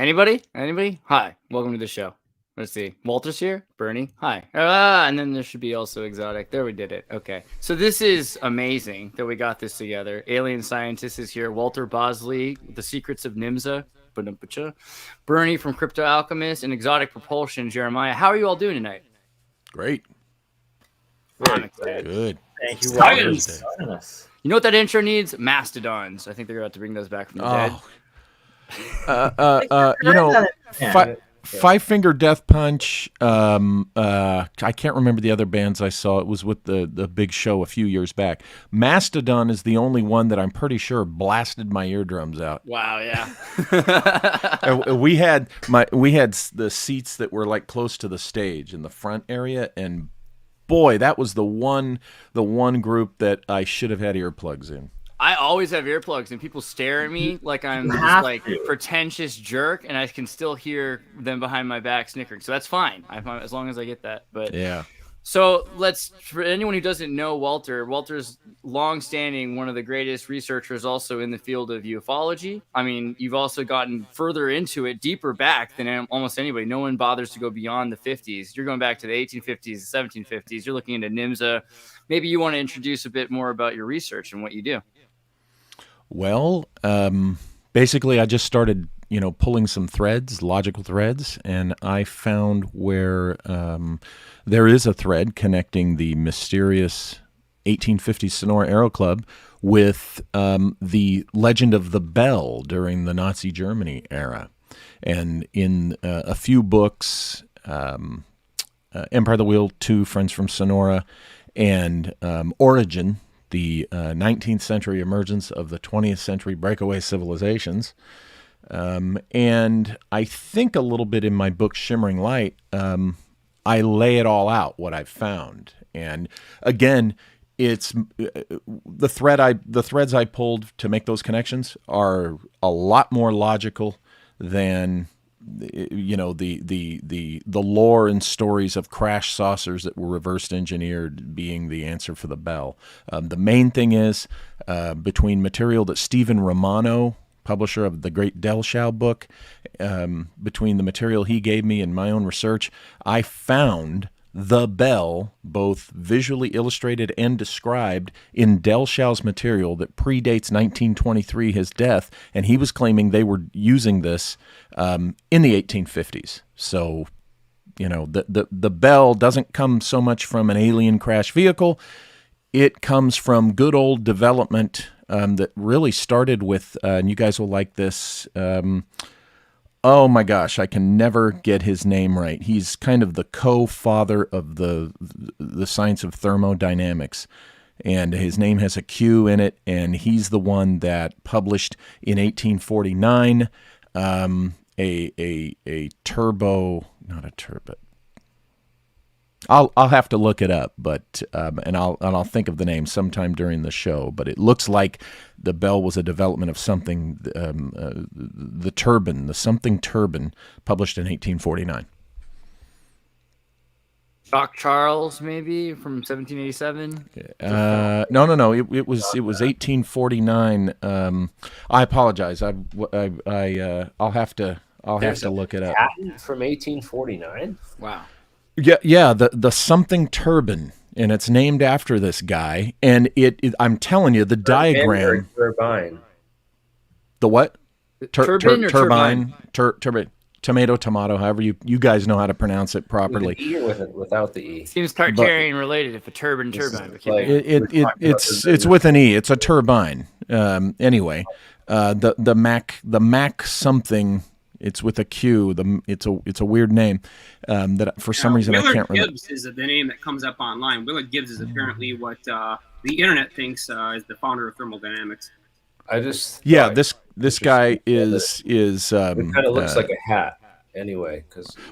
Anybody? Anybody? Hi, welcome to the show. Let's see. Walter's here. Bernie. Hi. And then there should be also Exotic. There, we did it. Okay. So this is amazing that we got this together. AlienScientist is here. Walter Bosley, The Secrets of Nimza. Bernie from Crypto Alchemist and Exotic Propulsion, Jeremiah. How are you all doing tonight? Great. I'm excited. Good. Thank you, Science. Walter. You know what that intro needs? Mastodons. I think they're about to bring those back from the dead. Five Finger Death Punch. I can't remember the other bands I saw. It was with the big show a few years back. Mastodon is the only one that I'm pretty sure blasted my eardrums out. Wow, yeah. we had the seats that were like close to the stage in the front area, and boy, that was the one group that I should have had earplugs in. I always have earplugs, and people stare at me like I'm this like pretentious jerk, and I can still hear them behind my back snickering. So that's fine, as long as I get that. But yeah. So for anyone who doesn't know Walter's long-standing one of the greatest researchers also in the field of ufology. I mean, you've also gotten further into it, deeper back than almost anybody. No one bothers to go beyond the 50s. You're going back to the 1850s, the 1750s. You're looking into Nimza. Maybe you want to introduce a bit more about your research and what you do. Well, basically, I just started, pulling some threads, logical threads, and I found where there is a thread connecting the mysterious 1850s Sonora Aero Club with the legend of the bell during the Nazi Germany era. And in a few books, Empire of the Wheel 2, Friends from Sonora, and Origin, the 19th century emergence of the 20th century breakaway civilizations. And I think a little bit in my book, Shimmering Light, I lay it all out, what I've found. And again, it's the threads I pulled to make those connections are a lot more logical than the lore and stories of crash saucers that were reverse engineered being the answer for the bell. The main thing is between material that Stephen Romano, publisher of the great Delshow book, between the material he gave me and my own research, I found the bell, both visually illustrated and described, in Delshow's material that predates 1923, his death, and he was claiming they were using this in the 1850s. So, the bell doesn't come so much from an alien crash vehicle. It comes from good old development that really started with, and you guys will like this, oh my gosh, I can never get his name right. He's kind of the co-father of the science of thermodynamics, and his name has a Q in it, and he's the one that published in 1849 a turbo, not a turbo. I'll have to look it up, but and I'll think of the name sometime during the show. But it looks like the bell was a development of something, the turbine, the something turbine, published in 1849. Shock Charles, maybe from 1787. No. It was 1849. I apologize. I'll have to look it up. Patent from 1849. Wow. Yeah, the something turbine, and it's named after this guy. And I'm telling you, the diagram. Turbine. The what? Turbine or turbine? Turbine. Tomato. However you guys know how to pronounce it properly. With an E or without the E? Seems Tartarian related. If a turbine. It's with an E. It's a turbine. Anyway, the Mac something. It's with a Q. It's a weird name that for some reason Willard I can't remember. Gibbs is the name that comes up online. Willard Gibbs is apparently what the internet thinks is the founder of thermodynamics. This guy is it kind of looks like a hat anyway.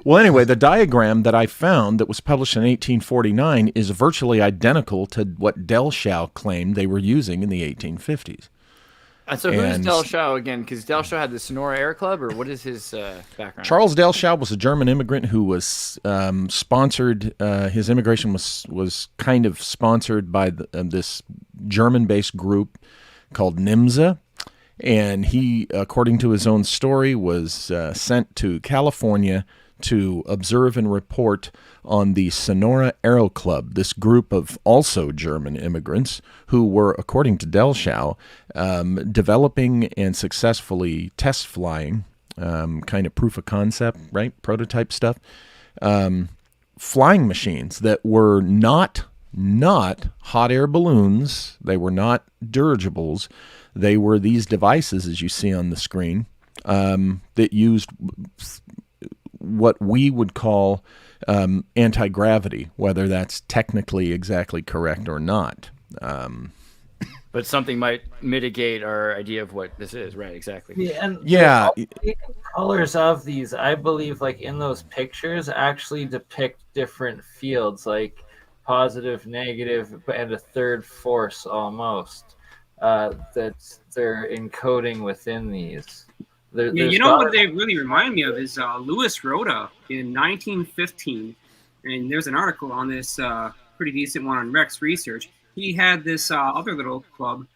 Anyway, the diagram that I found that was published in 1849 is virtually identical to what Delshow claimed they were using in the 1850s. So who's Delshow again? Because Delshow had the Sonora Air Club, or what is his background? Charles Delshow was a German immigrant who was sponsored. His immigration was kind of sponsored by this German-based group called Nimza, And he, according to his own story, was sent to California to observe and report on the Sonora Aero Club, this group of also German immigrants who were, according to Delschau, developing and successfully test flying, kind of proof of concept, right, prototype stuff, flying machines that were not hot air balloons. They were not dirigibles. They were these devices, as you see on the screen, that used what we would call anti-gravity, whether that's technically exactly correct or not. But something might mitigate our idea of what this is, right? Exactly. Yeah, and Yeah. the colors of these, I believe, like in those pictures, actually depict different fields, like positive, negative, and a third force almost. That they're encoding within these. Yeah, you know what they really remind me of is Louis Roda in 1915, and there's an article on this pretty decent one on Rex Research. He had this other little club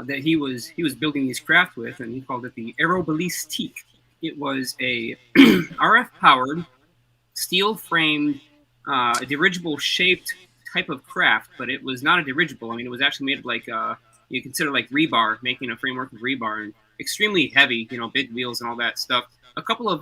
that he was building these craft with, and he called it the Aero Ballistique. It was a RF powered, steel framed, dirigible shaped type of craft, but it was not a dirigible. I mean, it was actually made of like you consider like rebar, making a framework of rebar, and extremely heavy, you know, big wheels and all that stuff. A couple of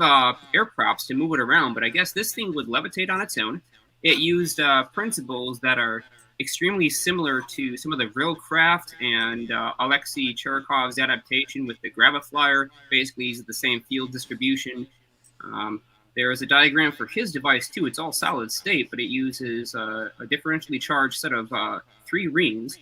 air props to move it around, but I guess this thing would levitate on its own. It used principles that are extremely similar to some of the real craft and Alexei Cherikov's adaptation with the Graviflyer. Basically, uses the same field distribution. There is a diagram for his device too. It's all solid state, but it uses a differentially charged set of 3 rings,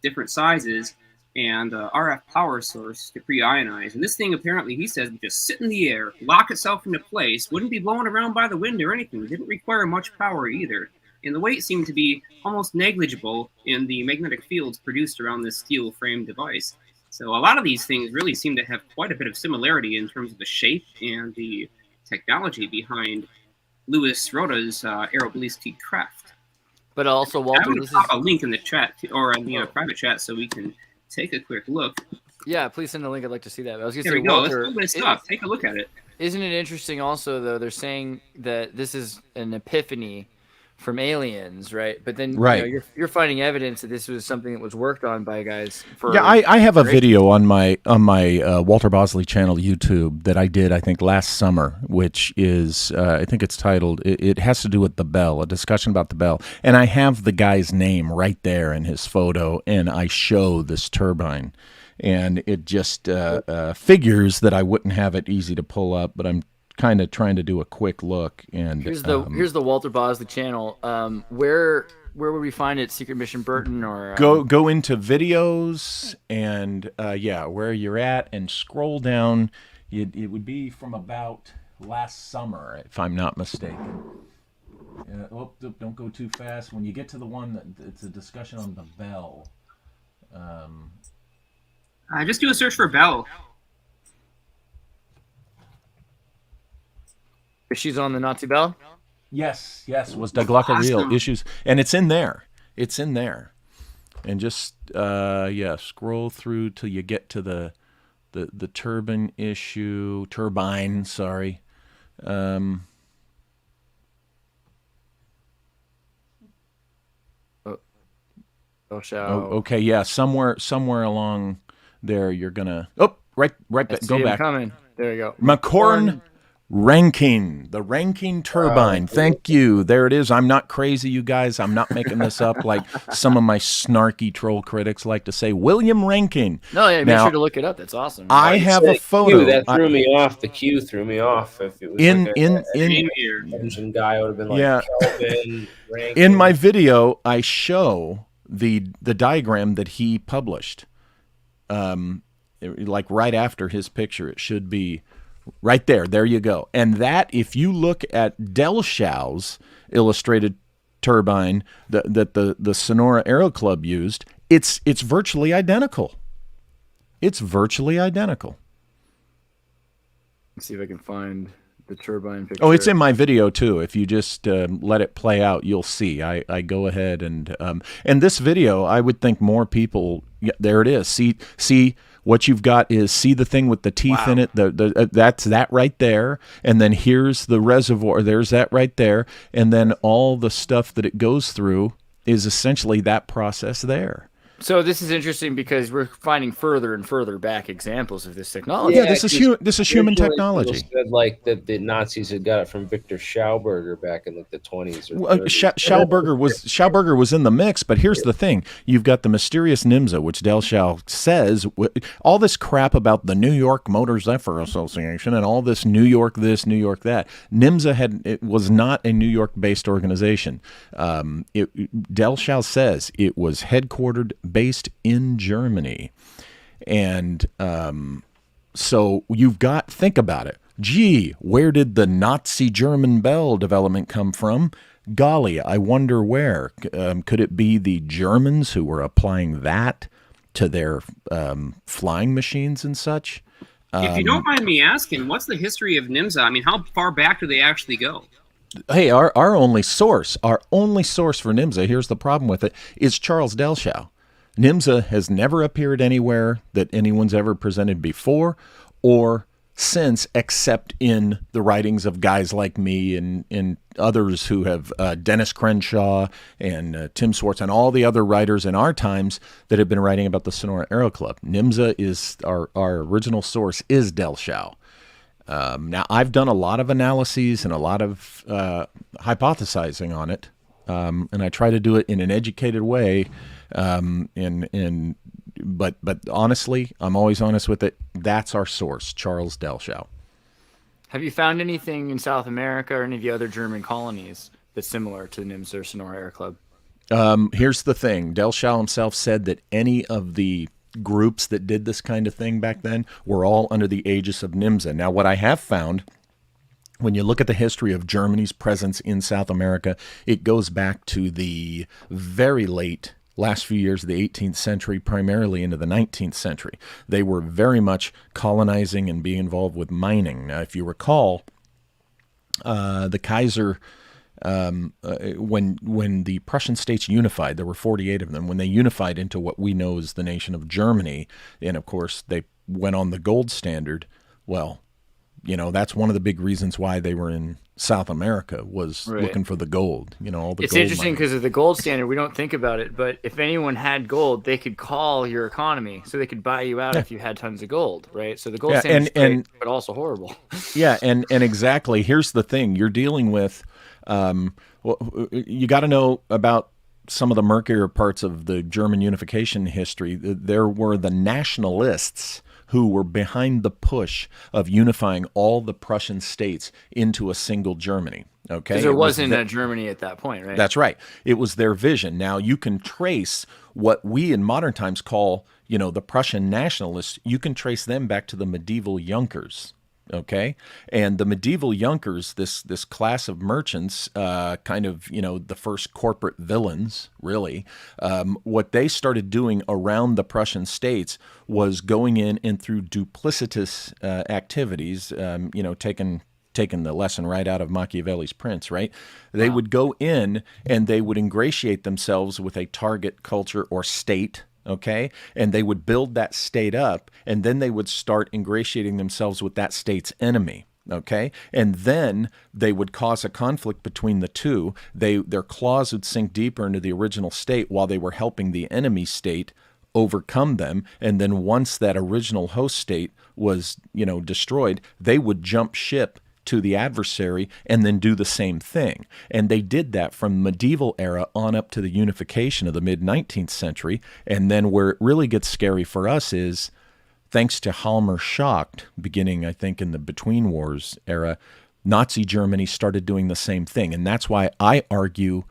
different sizes, and RF power source to pre-ionize. And this thing, apparently, he says, would just sit in the air, lock itself into place, wouldn't be blown around by the wind or anything. It didn't require much power either. And the weight seemed to be almost negligible in the magnetic fields produced around this steel frame device. So a lot of these things really seem to have quite a bit of similarity in terms of the shape and the technology behind Louis Roda's Aero Ballistique craft. But also, Walter, I'm going to pop a link in the chat or in the private chat so we can take a quick look. Yeah, please send a link. I'd like to see that. I was going to There say, we go. Walter, Let's pull this up. Take a look at it. Isn't it interesting also, though, they're saying that this is an epiphany from aliens, right? But then Right. You know, you're finding evidence that this was something that was worked on by guys for Yeah, I have a video on my Walter Bosley channel YouTube that I did, I think, last summer, which is I think it's titled it has to do with the bell, a discussion about the bell, and I have the guy's name right there in his photo, and I show this turbine, and it just figures that I wouldn't have it easy to pull up, but I'm kind of trying to do a quick look. And here's the Walter Bosley channel. Where would we find it? Secret Mission Burton or go into videos and where you're at and scroll down. It would be from about last summer, if I'm not mistaken. Don't go too fast. When you get to the one that it's a discussion on the bell. Just do a search for Bell. Issues on the Nazi bell? Yes. Was the Glucker Awesome. real issues? And it's in there. And just scroll through till you get to the turbine issue. Turbine, sorry. Okay, yeah, somewhere along there you're gonna. Right back. Go back. Coming. There you go. McCorn Ranking, the Ranking turbine. Thank you. There it is. I'm not crazy, you guys. I'm not making this up like some of my snarky troll critics like to say. William Ranking. No, yeah, make sure to look it up. That's awesome. I have a photo. That threw me off. The Q threw me off. If it was in engine guy, I would have been like, Kelvin, Rankin. In my video, I show the diagram that he published. Like right after his picture, it should be. Right there. There you go. And that, if you look at Delschau's illustrated turbine that the Sonora Aero Club used, it's virtually identical. Let's see if I can find the turbine picture. Oh, it's in my video too. If you just let it play out, you'll see. I go ahead and this video, I would think more people. Yeah, there it is. See What you've got is, see the thing with the teeth in it? That's that right there. And then here's the reservoir. There's that right there. And then all the stuff that it goes through is essentially that process there. So this is interesting because we're finding further and further back examples of this technology. Yeah, this is human technology. Said like that the Nazis had got it from Victor Schauberger back in like the 20s. Schauberger was in the mix, but here's the thing: you've got the mysterious Nimza, which Delchau says all this crap about the New York Motor Zephyr Association and all this New York this, New York that. Nimza was not a New York-based organization. Delchau says it was headquartered, based in Germany. And so you've got, think about it. Gee, where did the Nazi German Bell development come from? Golly, I wonder where. Could it be the Germans who were applying that to their flying machines and such? If you don't mind me asking, what's the history of Nimza? I mean, how far back do they actually go? Hey, our only source for Nimza, here's the problem with it, is Charles Delchau. Nimza has never appeared anywhere that anyone's ever presented before or since, except in the writings of guys like me and others who have Dennis Crenshaw and Tim Swartz and all the other writers in our times that have been writing about the Sonora Aero Club. Nimza is our original source is Delchau. Now, I've done a lot of analyses and a lot of hypothesizing on it, and I try to do it in an educated way. But honestly, I'm always honest with it. That's our source, Charles Delchau. Have you found anything in South America or any of the other German colonies that's similar to the Nimza or Sonora Air Club? Here's the thing. Delchau himself said that any of the groups that did this kind of thing back then were all under the aegis of Nimza. Now, what I have found, when you look at the history of Germany's presence in South America, it goes back to the very last few years of the 18th century, primarily into the 19th century. They were very much colonizing and being involved with mining. Now, if you recall, the Kaiser, when the Prussian states unified, there were 48 of them. When they unified into what we know as the nation of Germany, and of course they went on the gold standard, well, that's one of the big reasons why they were in South America was looking for the gold. All the. It's gold interesting because of the gold standard. We don't think about it, but if anyone had gold, they could call your economy, so they could buy you out if you had tons of gold, right? So the gold standard is great, but also horrible. Yeah, and exactly. Here's the thing: you're dealing with. You got to know about some of the murkier parts of the German unification history. There were the nationalists who were behind the push of unifying all the Prussian states into a single Germany. Okay, because there wasn't a Germany at that point, right? That's right. It was their vision. Now you can trace what we in modern times call, the Prussian nationalists. You can trace them back to the medieval Junkers. Okay, and the medieval Junkers, this class of merchants, kind of the first corporate villains, really. What they started doing around the Prussian states was going in and through duplicitous activities, taking the lesson right out of Machiavelli's Prince, right? They would go in and they would ingratiate themselves with a target culture or state. Okay, and they would build that state up, and then they would start ingratiating themselves with that state's enemy. Okay, and then they would cause a conflict between the two. Their claws would sink deeper into the original state while they were helping the enemy state overcome them. And then once that original host state was, destroyed, they would jump ship to the adversary and then do the same thing. And they did that from medieval era on up to the unification of the mid-19th century. And then where it really gets scary for us is, thanks to Halmer Schacht, beginning, I think, in the Between Wars era, Nazi Germany started doing the same thing. And that's why I argue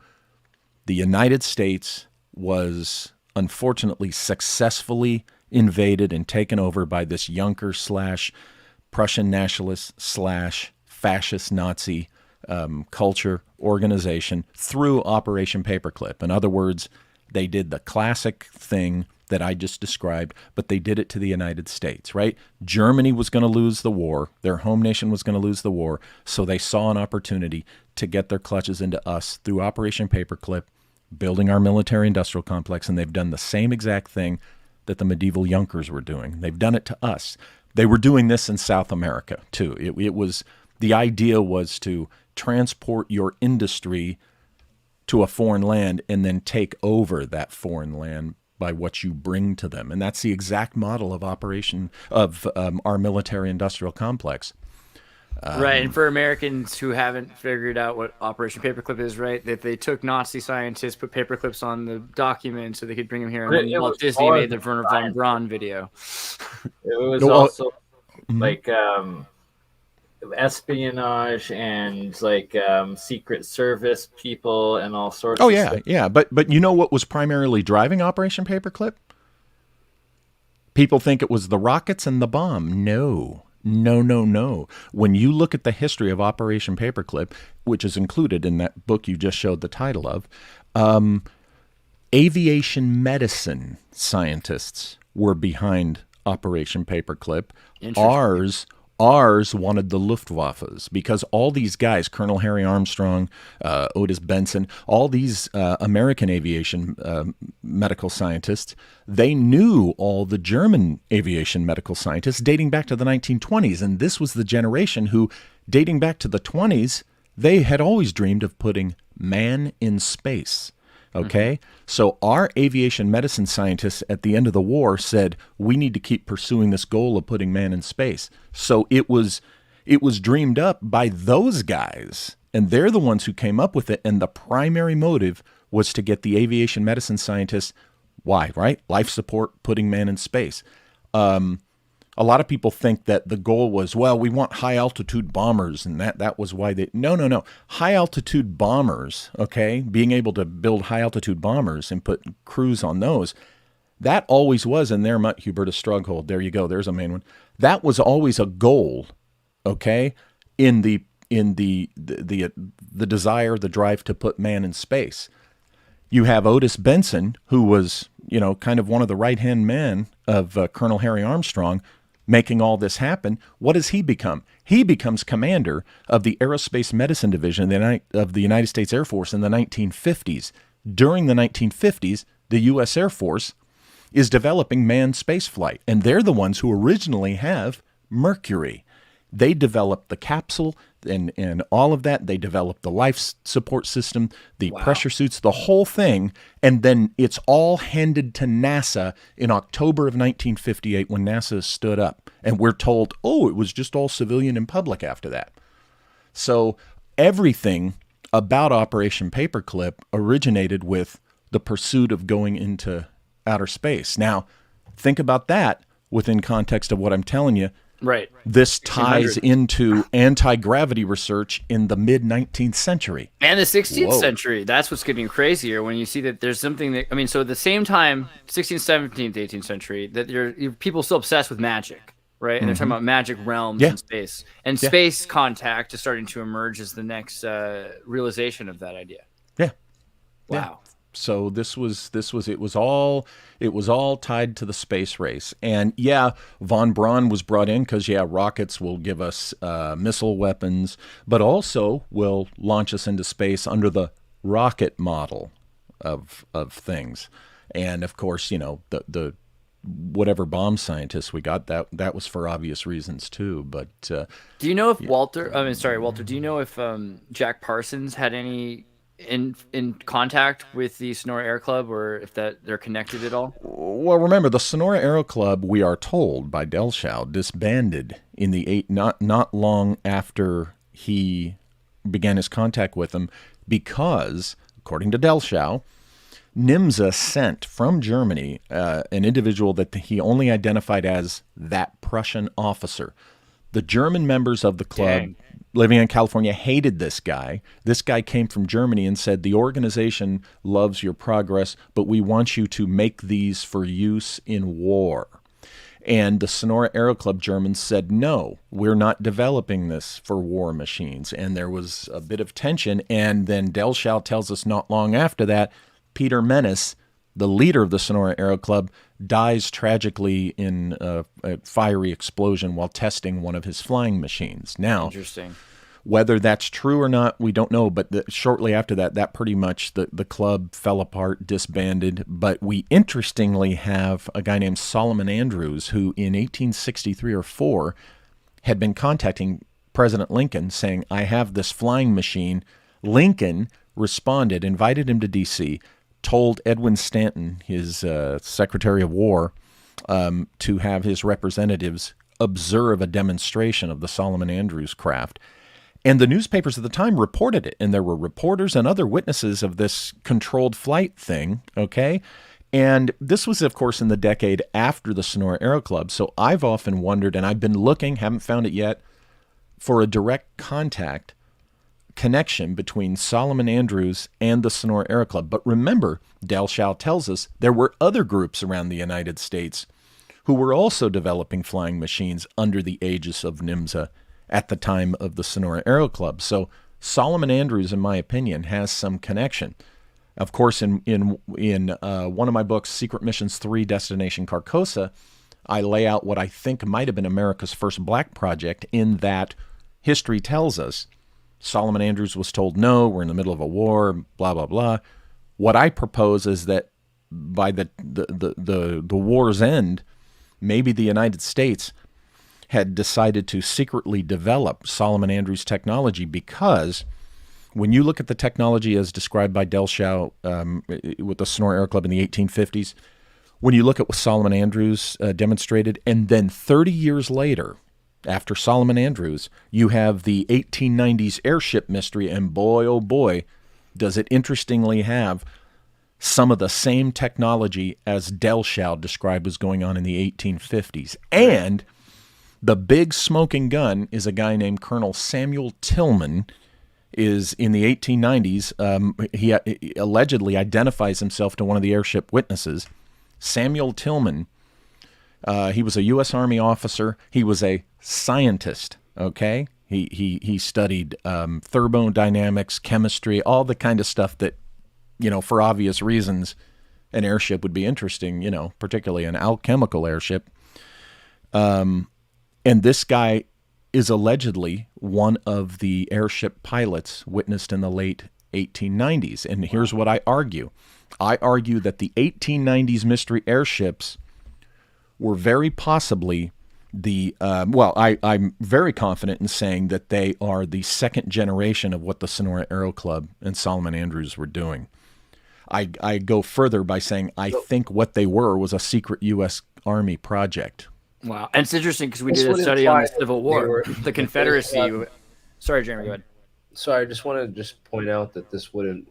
the United States was unfortunately successfully invaded and taken over by this Junker / Prussian nationalist / fascist Nazi culture organization through Operation Paperclip. In other words, they did the classic thing that I just described, but they did it to the United States, right? Germany was going to lose the war. Their home nation was going to lose the war. So they saw an opportunity to get their clutches into us through Operation Paperclip, building our military industrial complex, and they've done the same exact thing. that the medieval Junkers were doing. They've done it to us. They were doing this in South America, too. It was, the idea was to transport your industry to a foreign land and then take over that foreign land by what you bring to them. And that's the exact model of operation of our military-industrial complex. Right, and for Americans who haven't figured out what Operation Paperclip is, right, that they took Nazi scientists, put paperclips on the documents so they could bring them here, and then Walt Disney made the Werner von Braun video. It was also like espionage and like Secret Service people and all sorts of stuff. Yeah. But you know what was primarily driving Operation Paperclip? People think it was the rockets and the bomb. No. When you look at the history of Operation Paperclip, which is included in that book you just showed the title of, aviation medicine scientists were behind Operation Paperclip. Ours wanted the Luftwaffes because all these guys, Colonel Harry Armstrong, Otis Benson, all these American aviation medical scientists, they knew all the German aviation medical scientists dating back to the 1920s. And this was the generation who, dating back to the 20s, they had always dreamed of putting man in space. Okay, so our aviation medicine scientists at the end of the war said we need to keep pursuing this goal of putting man in space. So it was dreamed up by those guys, and they're the ones who came up with it. And the primary motive was to get the aviation medicine scientists. Why? Right? Life support, putting man in space. A lot of people think that the goal was, well, we want high-altitude bombers, and that was why they... No. High-altitude bombers, okay, being able to build high-altitude bombers and put crews on those, that always was, and there, Hubertus Strughold, there you go, there's a main one. That was always a goal, okay, in the desire, the drive to put man in space. You have Otis Benson, who was, kind of one of the right-hand men of Colonel Harry Armstrong, making all this happen. What does he become? He becomes commander of the Aerospace Medicine Division of the United States Air Force in the 1950s. During the 1950s, the U.S. Air Force is developing manned spaceflight, and they're the ones who originally have Mercury. They developed the capsule and all of that. They developed the life support system, the pressure suits, the whole thing. And then it's all handed to NASA in October of 1958 when NASA stood up. And we're told, it was just all civilian and public after that. So everything about Operation Paperclip originated with the pursuit of going into outer space. Now, think about that within context of what I'm telling you. Right. This ties into anti-gravity research in the mid-19th century. And the 16th century. That's what's getting crazier when you see that there's something that, so at the same time, 16th, 17th, 18th century, that you're people still obsessed with magic, right? And they're talking about magic realms in space. And space contact is starting to emerge as the next realization of that idea. Yeah. Wow. Yeah. So it was all tied to the space race. And von Braun was brought in because rockets will give us missile weapons, but also will launch us into space under the rocket model of things. And of course, the whatever bomb scientists we got, that was for obvious reasons too. But do you know if Walter, do you know if Jack Parsons had any in contact with the Sonora Air Club, or if that they're connected at all? Well, remember, the Sonora Aero Club, we are told by Delschow, disbanded in the not long after he began his contact with them, because, according to Delschow, Nimza sent from Germany an individual that he only identified as that Prussian officer. The German members of the club living in California hated this guy. This guy came from Germany and said, the organization loves your progress, but we want you to make these for use in war. And the Sonora Aero Club Germans said, no, we're not developing this for war machines. And there was a bit of tension. And then Delschow tells us not long after that, Peter Menace, the leader of the Sonora Aero Club, dies tragically in a fiery explosion while testing one of his flying machines. Now, interesting. Whether that's true or not, we don't know. But shortly after that, that pretty much the club fell apart, disbanded. But we interestingly have a guy named Solomon Andrews, who in 1863 or 4 had been contacting President Lincoln saying, I have this flying machine. Lincoln responded, invited him to D.C., told Edwin Stanton, his Secretary of War, to have his representatives observe a demonstration of the Solomon Andrews craft. And the newspapers at the time reported it, and there were reporters and other witnesses of this controlled flight thing, okay? And this was, of course, in the decade after the Sonora Aero Club, so I've often wondered, and I've been looking, haven't found it yet, for a direct contact connection between Solomon Andrews and the Sonora Aero Club. But remember, Delshau tells us there were other groups around the United States who were also developing flying machines under the aegis of Nimza at the time of the Sonora Aero Club. So Solomon Andrews, in my opinion, has some connection. Of course, in one of my books, Secret Missions 3, Destination Carcosa, I lay out what I think might have been America's first black project, in that history tells us Solomon Andrews was told, no, we're in the middle of a war, blah, blah, blah. What I propose is that by the war's end, maybe the United States had decided to secretly develop Solomon Andrews technology, because when you look at the technology as described by Delshau with the Sonora Aero Club in the 1850s, when you look at what Solomon Andrews demonstrated, and then 30 years later, after Solomon Andrews, you have the 1890s airship mystery, and boy, oh boy, does it interestingly have some of the same technology as Delshau described was going on in the 1850s. And the big smoking gun is a guy named Colonel Samuel Tillman, is in the 1890s. He allegedly identifies himself to one of the airship witnesses. Samuel Tillman, he was a U.S. Army officer. He was a scientist, okay? He studied thermodynamics, chemistry, all the kind of stuff that, for obvious reasons, an airship would be interesting, particularly an alchemical airship. And this guy is allegedly one of the airship pilots witnessed in the late 1890s. And here's what I argue. I argue that the 1890s mystery airships were very possibly I'm very confident in saying that they are the second generation of what the Sonora Aero Club and Solomon Andrews were doing. I go further by saying I think what they were was a secret U.S. Army project. Wow. And it's interesting because we did a study on the Civil War, the Confederacy. Sorry, Jeremy, go ahead. Sorry, I just want to point out that this wouldn't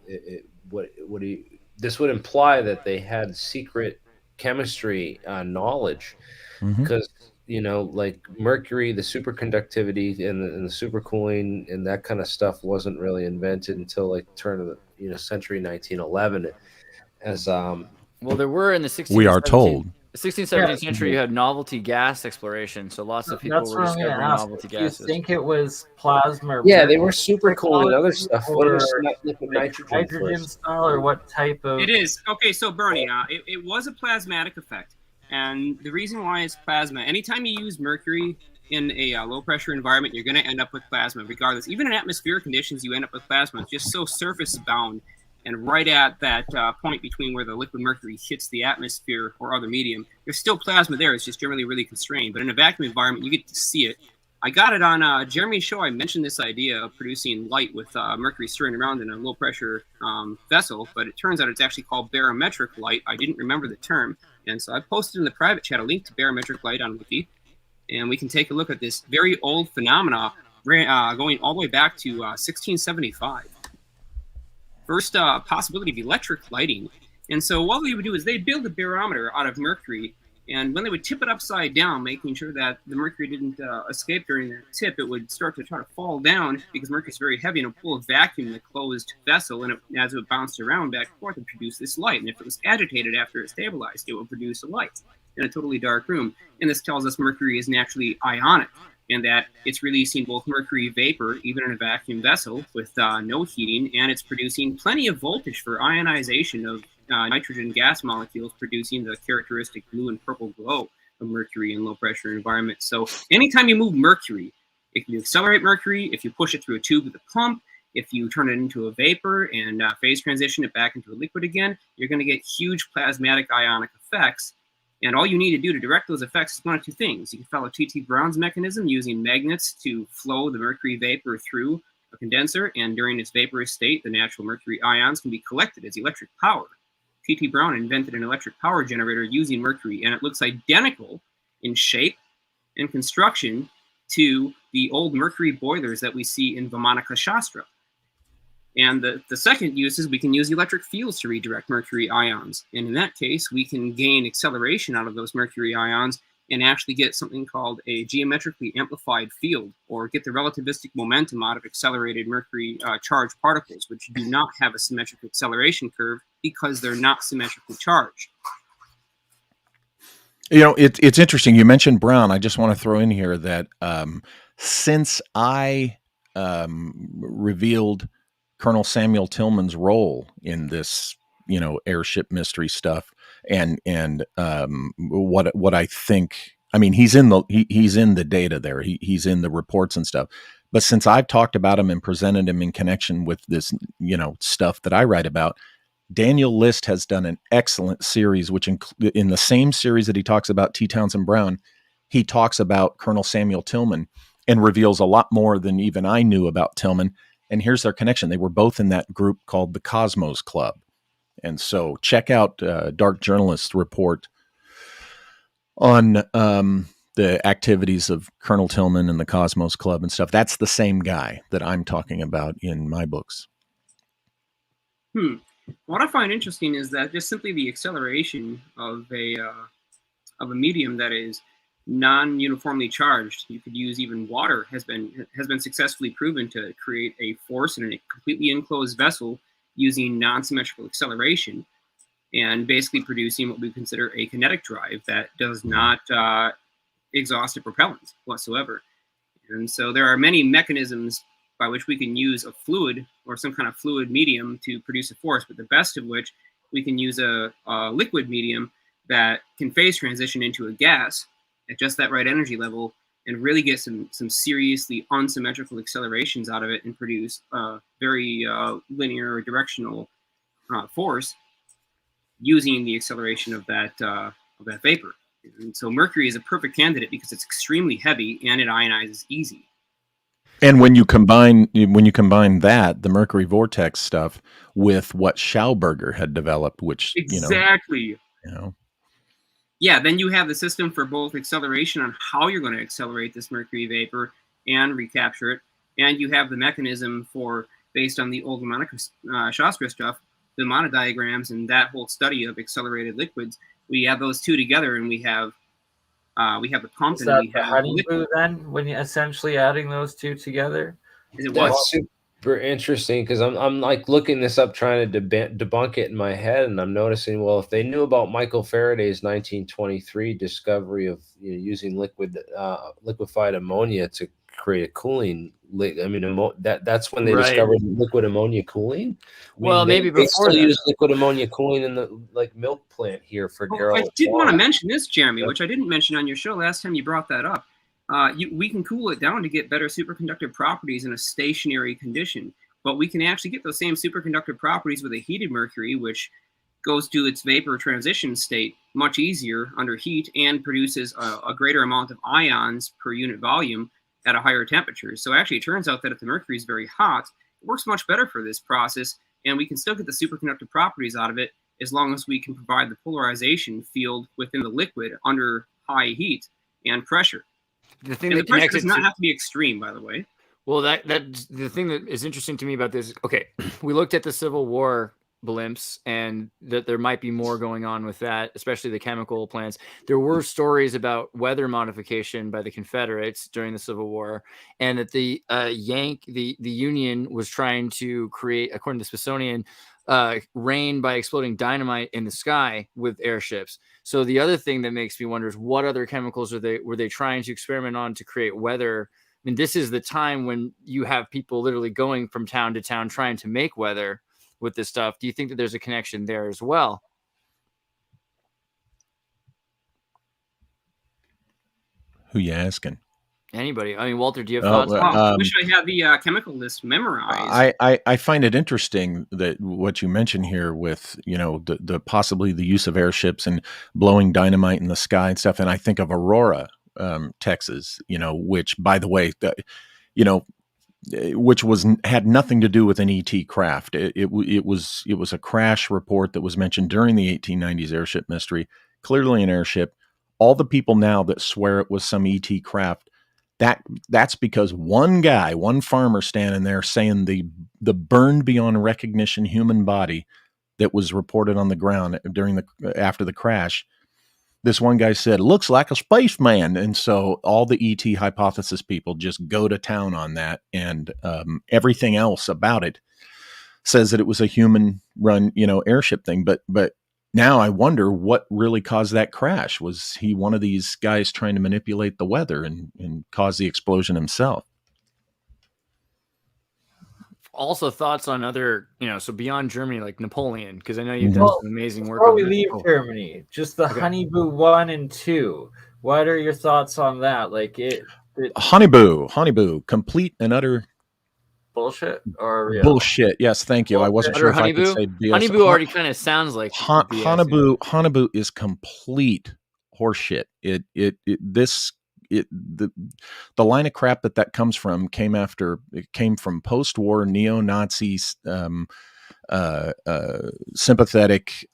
this would imply that they had secret chemistry knowledge, because like Mercury, the superconductivity and the supercooling and that kind of stuff wasn't really invented until like the turn of the century, 1911. As well, there were in the 16th. We are told. The 16th, 17th century, you had novelty gas exploration, so lots of people were discovering novelty gases. Do you think it was plasma? Yeah, they were super cool and other stuff. What was liquid hydrogen style, or what type of? It is okay. So Bernie, it was a plasmatic effect, and the reason why it's plasma. Anytime you use mercury in a low pressure environment, you're going to end up with plasma, regardless. Even in atmospheric conditions, you end up with plasma. It's just so surface bound. And right at that point between where the liquid mercury hits the atmosphere or other medium, there's still plasma there. It's just generally really constrained. But in a vacuum environment, you get to see it. I got it on Jeremy's show. I mentioned this idea of producing light with mercury stirring around in a low-pressure vessel, but it turns out it's actually called barometric light. I didn't remember the term. And so I posted in the private chat a link to barometric light on Wiki. And we can take a look at this very old phenomena going all the way back to 1675. First possibility of electric lighting. And so what they would do is they'd build a barometer out of mercury, and when they would tip it upside down, making sure that the mercury didn't escape during the tip, it would start to try to fall down because mercury is very heavy and it would pull a vacuum in the closed vessel, and as it bounced around back and forth, it would produce this light. And if it was agitated after it stabilized, it would produce a light in a totally dark room. And this tells us mercury is naturally ionic, and that it's releasing both mercury vapor, even in a vacuum vessel with no heating, and it's producing plenty of voltage for ionization of nitrogen gas molecules, producing the characteristic blue and purple glow of mercury in low-pressure environments. So anytime you move mercury, It can accelerate mercury if you push it through a tube with a pump. If you turn it into a vapor and phase transition it back into a liquid again, you're going to get huge plasmatic ionic effects. And all you need to do to direct those effects is one of two things. You can follow T.T. Brown's mechanism using magnets to flow the mercury vapor through a condenser, and during its vaporous state, the natural mercury ions can be collected as electric power. T.T. Brown invented an electric power generator using mercury, and it looks identical in shape and construction to the old mercury boilers that we see in Vimanika Shastra. And the second use is we can use electric fields to redirect mercury ions. And in that case, we can gain acceleration out of those mercury ions and actually get something called a geometrically amplified field, or get the relativistic momentum out of accelerated mercury charged particles, which do not have a symmetric acceleration curve because they're not symmetrically charged. You know, it's interesting. You mentioned Brown. I just want to throw in here that since I revealed Colonel Samuel Tillman's role in this, you know, airship mystery stuff, and what I think, I mean, he's in the data there. He's in the reports and stuff. But since I've talked about him and presented him in connection with this, you know, stuff that I write about, Daniel List has done an excellent series, which in the same series that he talks about T. Townsend Brown, he talks about Colonel Samuel Tillman and reveals a lot more than even I knew about Tillman. And here's their connection. They were both in that group called the Cosmos Club. And so check out Dark Journalist's report on the activities of Colonel Tillman and the Cosmos Club and stuff. That's the same guy that I'm talking about in my books. What I find interesting is that just simply the acceleration of a medium that is non-uniformly charged, you could use even water, has been successfully proven to create a force in a completely enclosed vessel using non-symmetrical acceleration, and basically producing what we consider a kinetic drive that does not exhaust a propellant whatsoever. And so there are many mechanisms by which we can use a fluid or some kind of fluid medium to produce a force, but the best of which we can use a liquid medium that can phase transition into a gas at just that right energy level and really get some seriously unsymmetrical accelerations out of it and produce a very linear or directional force using the acceleration of that vapor. And so mercury is a perfect candidate because it's extremely heavy and it ionizes easy. And when you combine that, the mercury vortex stuff, with what Schauberger had developed, which exactly, you know. Yeah, then you have the system for both acceleration on how you're going to accelerate this mercury vapor and recapture it, and you have the mechanism for, based on the old Vimanika Shastra stuff, the monodiagrams and that whole study of accelerated liquids. We have those two together, and we have the pump. Is and that we the have honeypoo then, when you're essentially adding those two together? Is it what? That's super interesting, because I'm like looking this up, trying to debunk it in my head, and I'm noticing, well, if they knew about Michael Faraday's 1923 discovery of using liquefied ammonia to create a cooling, that's when they discovered liquid ammonia cooling. Well, maybe they before still that. use liquid ammonia cooling in the milk plant here for Gerald. I did want to mention this, Jeremy, which I didn't mention on your show last time you brought that up. We can cool it down to get better superconductive properties in a stationary condition, but we can actually get those same superconductive properties with a heated mercury, which goes to its vapor transition state much easier under heat and produces a greater amount of ions per unit volume at a higher temperature. So actually, it turns out that if the mercury is very hot, it works much better for this process, and we can still get the superconductive properties out of it as long as we can provide the polarization field within the liquid under high heat and pressure. The thing And that the pressure connects does it not have to be extreme, by the way. Well, that the thing that is interesting to me about this. Okay, we looked at the Civil War blimps, and that there might be more going on with that, especially the chemical plants. There were stories about weather modification by the Confederates during the Civil War, and that the Union was trying to create, according to Smithsonian, rain by exploding dynamite in the sky with airships. So the other thing that makes me wonder is what other chemicals were they trying to experiment on to create weather? I mean, this is the time when you have people literally going from town to town trying to make weather with this stuff. Do you think that there's a connection there as well? Who you asking? Anybody? I mean, Walter, do you have Oh, thoughts? I wish I had the chemical list memorized. I find it interesting that what you mentioned here with, the possibly the use of airships and blowing dynamite in the sky and stuff. And I think of Aurora, Texas, which, by the way, which had nothing to do with an ET craft. It was a crash report that was mentioned during the 1890s airship mystery. Clearly an airship. All the people now that swear it was some ET craft, that's because one guy, one farmer standing there saying the burned beyond recognition human body that was reported on the ground after the crash. This one guy said, looks like a spaceman. And so all the ET hypothesis people just go to town on that. And everything else about it says that it was a human run, airship thing. But now I wonder what really caused that crash. Was he one of these guys trying to manipulate the weather and cause the explosion himself? Also, thoughts on other, so beyond Germany, like Napoleon, because I know you've done some amazing work. Before we leave Germany, just the Honeyboo 1 and 2. What are your thoughts on that? Like Honeyboo, complete and utter bullshit or real? Bullshit. Yes, thank you. I wasn't sure if I could say BS. Honeyboo already kind of sounds like Honeyboo is complete horseshit. The line of crap that comes from came from post-war neo-Nazi sympathetic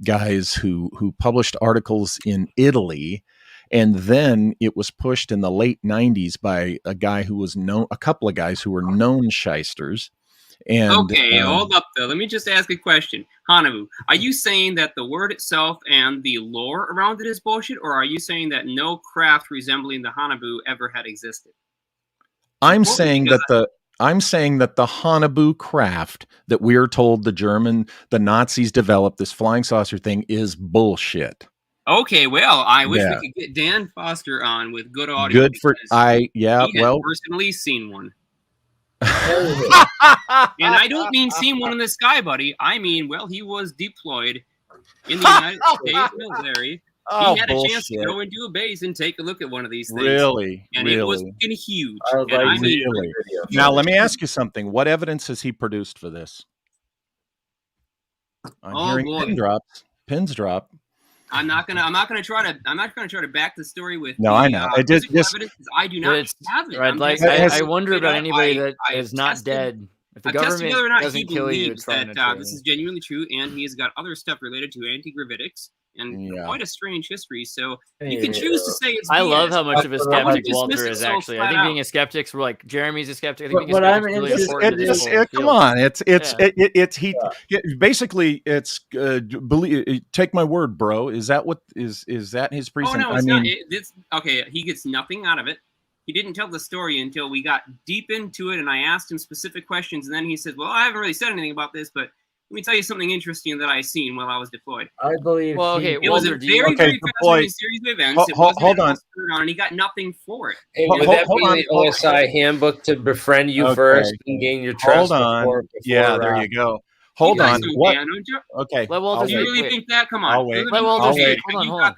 guys who published articles in Italy, and then it was pushed in the late 90s by a couple of guys who were known shysters. And, okay, hold up though. Let me just ask a question. Honeyboo, are you saying that the word itself and the lore around it is bullshit, or are you saying that no craft resembling the Honeyboo ever had existed? I'm saying that the Honeyboo craft that we are told the Nazis developed, this flying saucer thing, is bullshit. Okay, well, I wish we could get Dan Foster on with good audio. Good for he had personally seen one. And I don't mean seen one in the sky, buddy. I mean, he was deployed in the United States military. He had a chance to go into a base and take a look at one of these things. Really? And it was fucking huge. Really? Now, let me ask you something. What evidence has he produced for this? I'm hearing pins drop. I'm not gonna try to back the story with. No, I know. I do not have it. I wonder about anybody that is not dead. If the government whether or not doesn't kill you, it's that this is genuinely true, and he's got other stuff related to anti-gravitics and quite a strange history. So you can choose to say it's. I love how much of a skeptic Walter is actually. I think being a skeptic, we're like Jeremy's a skeptic. I think being a skeptic is really important. Come on, basically it's take my word, bro. Is that what is that his precinct? Oh no, it's not. Okay, he gets nothing out of it. He didn't tell the story until we got deep into it, and I asked him specific questions, and then he said, well, I haven't really said anything about this, but let me tell you something interesting that I seen while I was deployed. I believe it was a very fascinating series of events. Hold on. And he got nothing for it. Hey, would that be the OSI handbook to befriend you first and gain your trust? Hold on. There you go. Hold on. What? Okay. Let Walter. Do you really think that? Come on. I'll wait. Let Walter say. Hold on.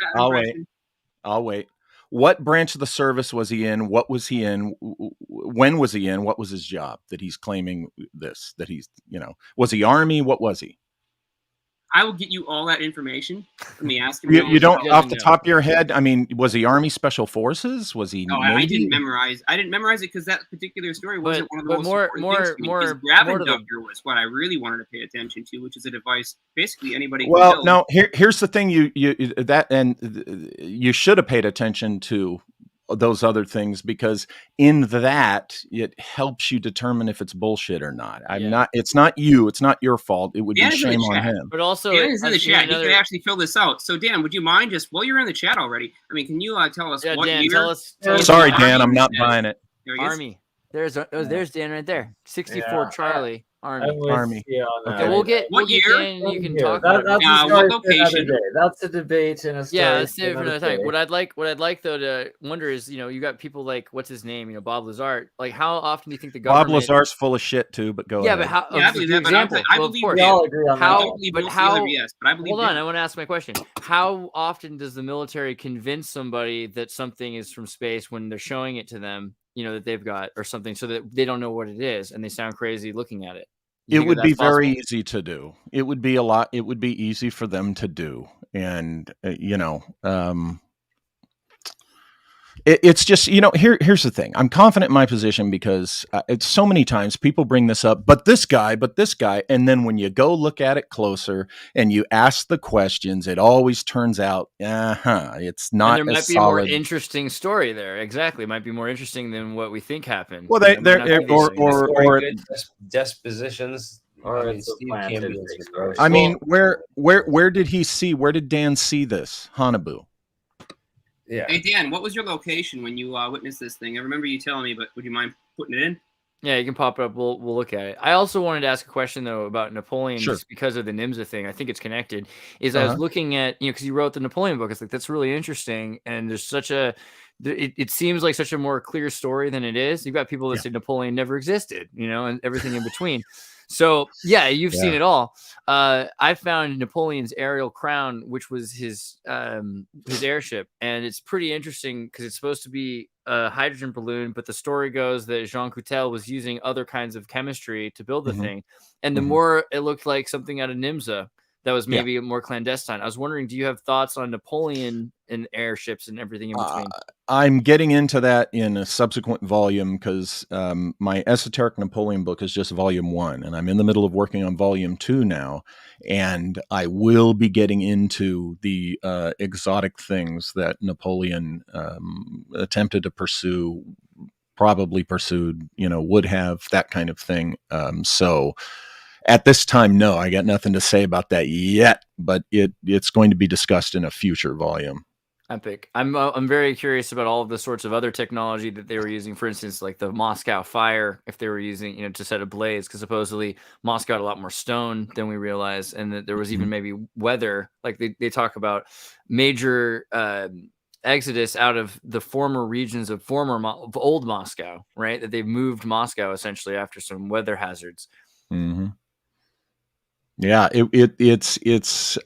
I'll wait. What branch of the service was he in? What was he in? When was he in? What was his job that he's claiming this? That he's, was he Army? What was he? I will get you all that information. Let me ask him. You don't off the top of your head. I mean, was he Army Special Forces? Was he? No, I didn't memorize. I didn't memorize it because that particular story wasn't one of the most more grab and dubber was what I really wanted to pay attention to, which is a device basically anybody. Well, no. Here's the thing. You should have paid attention to those other things, because in that it helps you determine if it's bullshit or not. It's not you. It's not your fault. It would be shame on him. But also, Dan is in the chat. He could actually fill this out. So, Dan, would you mind just while you're in the chat already? I mean, can you tell us what Dan, year? tell us Sorry, Dan, I'm not buying it. Army. There's Dan right there. 64 Charlie. Army. I'm with Army. you on that. Okay. We'll get What year? Dan. You can talk That, about it. that's a story What for another location? day. That's a debate and a story. Yeah, let's for save it for another another time. day. What I'd like though to wonder is, you got people like what's his name, Bob Lazar. Like, how often do you think the Bob government? Lazar's full of shit too, but go Yeah, ahead. but how? Yeah, I I'll believe give you that, an but example. I Well, of believe course. We all agree on I that. don't one. believe But most of the other how? BS, but I believe Hold on, Dan. I want to ask my question. How often does the military convince somebody that something is from space when they're showing it to them, that they've got or something, so that they don't know what it is and they sound crazy looking at it? You It think would be that's possible? very easy to do. It would be it would be easy for them to do. And, it's just, here's the thing. I'm confident in my position because it's so many times people bring this up, but this guy. And then when you go look at it closer and you ask the questions, it always turns out, it's And not there might as be a more solid. interesting story there. Exactly. It might be more interesting than what we think happened. Well, It might not be the same. or Good dispositions. Or I mean, it's a Steve planted Campion's fake the story. first. I mean, where did he see? Where did Dan see this? Hanabu. Yeah. Hey Dan, what was your location when you witnessed this thing? I remember you telling me, but would you mind putting it in? Yeah, you can pop it up. We'll look at it. I also wanted to ask a question though about Napoleon, Sure. just because of the Nimza thing. I think it's connected. I was looking at because you wrote the Napoleon book. It's like that's really interesting, and there's such a. It seems like such a more clear story than it is. You've got people that say Napoleon never existed, and everything in between. So yeah, you've seen it all. I found Napoleon's aerial crown, which was his airship, and it's pretty interesting because it's supposed to be a hydrogen balloon, but the story goes that Jean Coutel was using other kinds of chemistry to build the thing, and the more it looked like something out of Nimza that was maybe more clandestine. I was wondering, do you have thoughts on Napoleon and airships and everything in between? I'm getting into that in a subsequent volume because my Esoteric Napoleon book is just volume 1, and I'm in the middle of working on volume 2 now, and I will be getting into the exotic things that Napoleon attempted to pursue, probably pursued, would have, that kind of thing. So at this time, no, I got nothing to say about that yet, but it's going to be discussed in a future volume. Epic. I'm very curious about all of the sorts of other technology that they were using. For instance, like the Moscow fire, if they were using, to set ablaze, because supposedly Moscow had a lot more stone than we realize, and that there was even maybe weather. Like they talk about major exodus out of the former regions of of old Moscow, right? That they've moved Moscow essentially after some weather hazards. Mm-hmm. Yeah, it's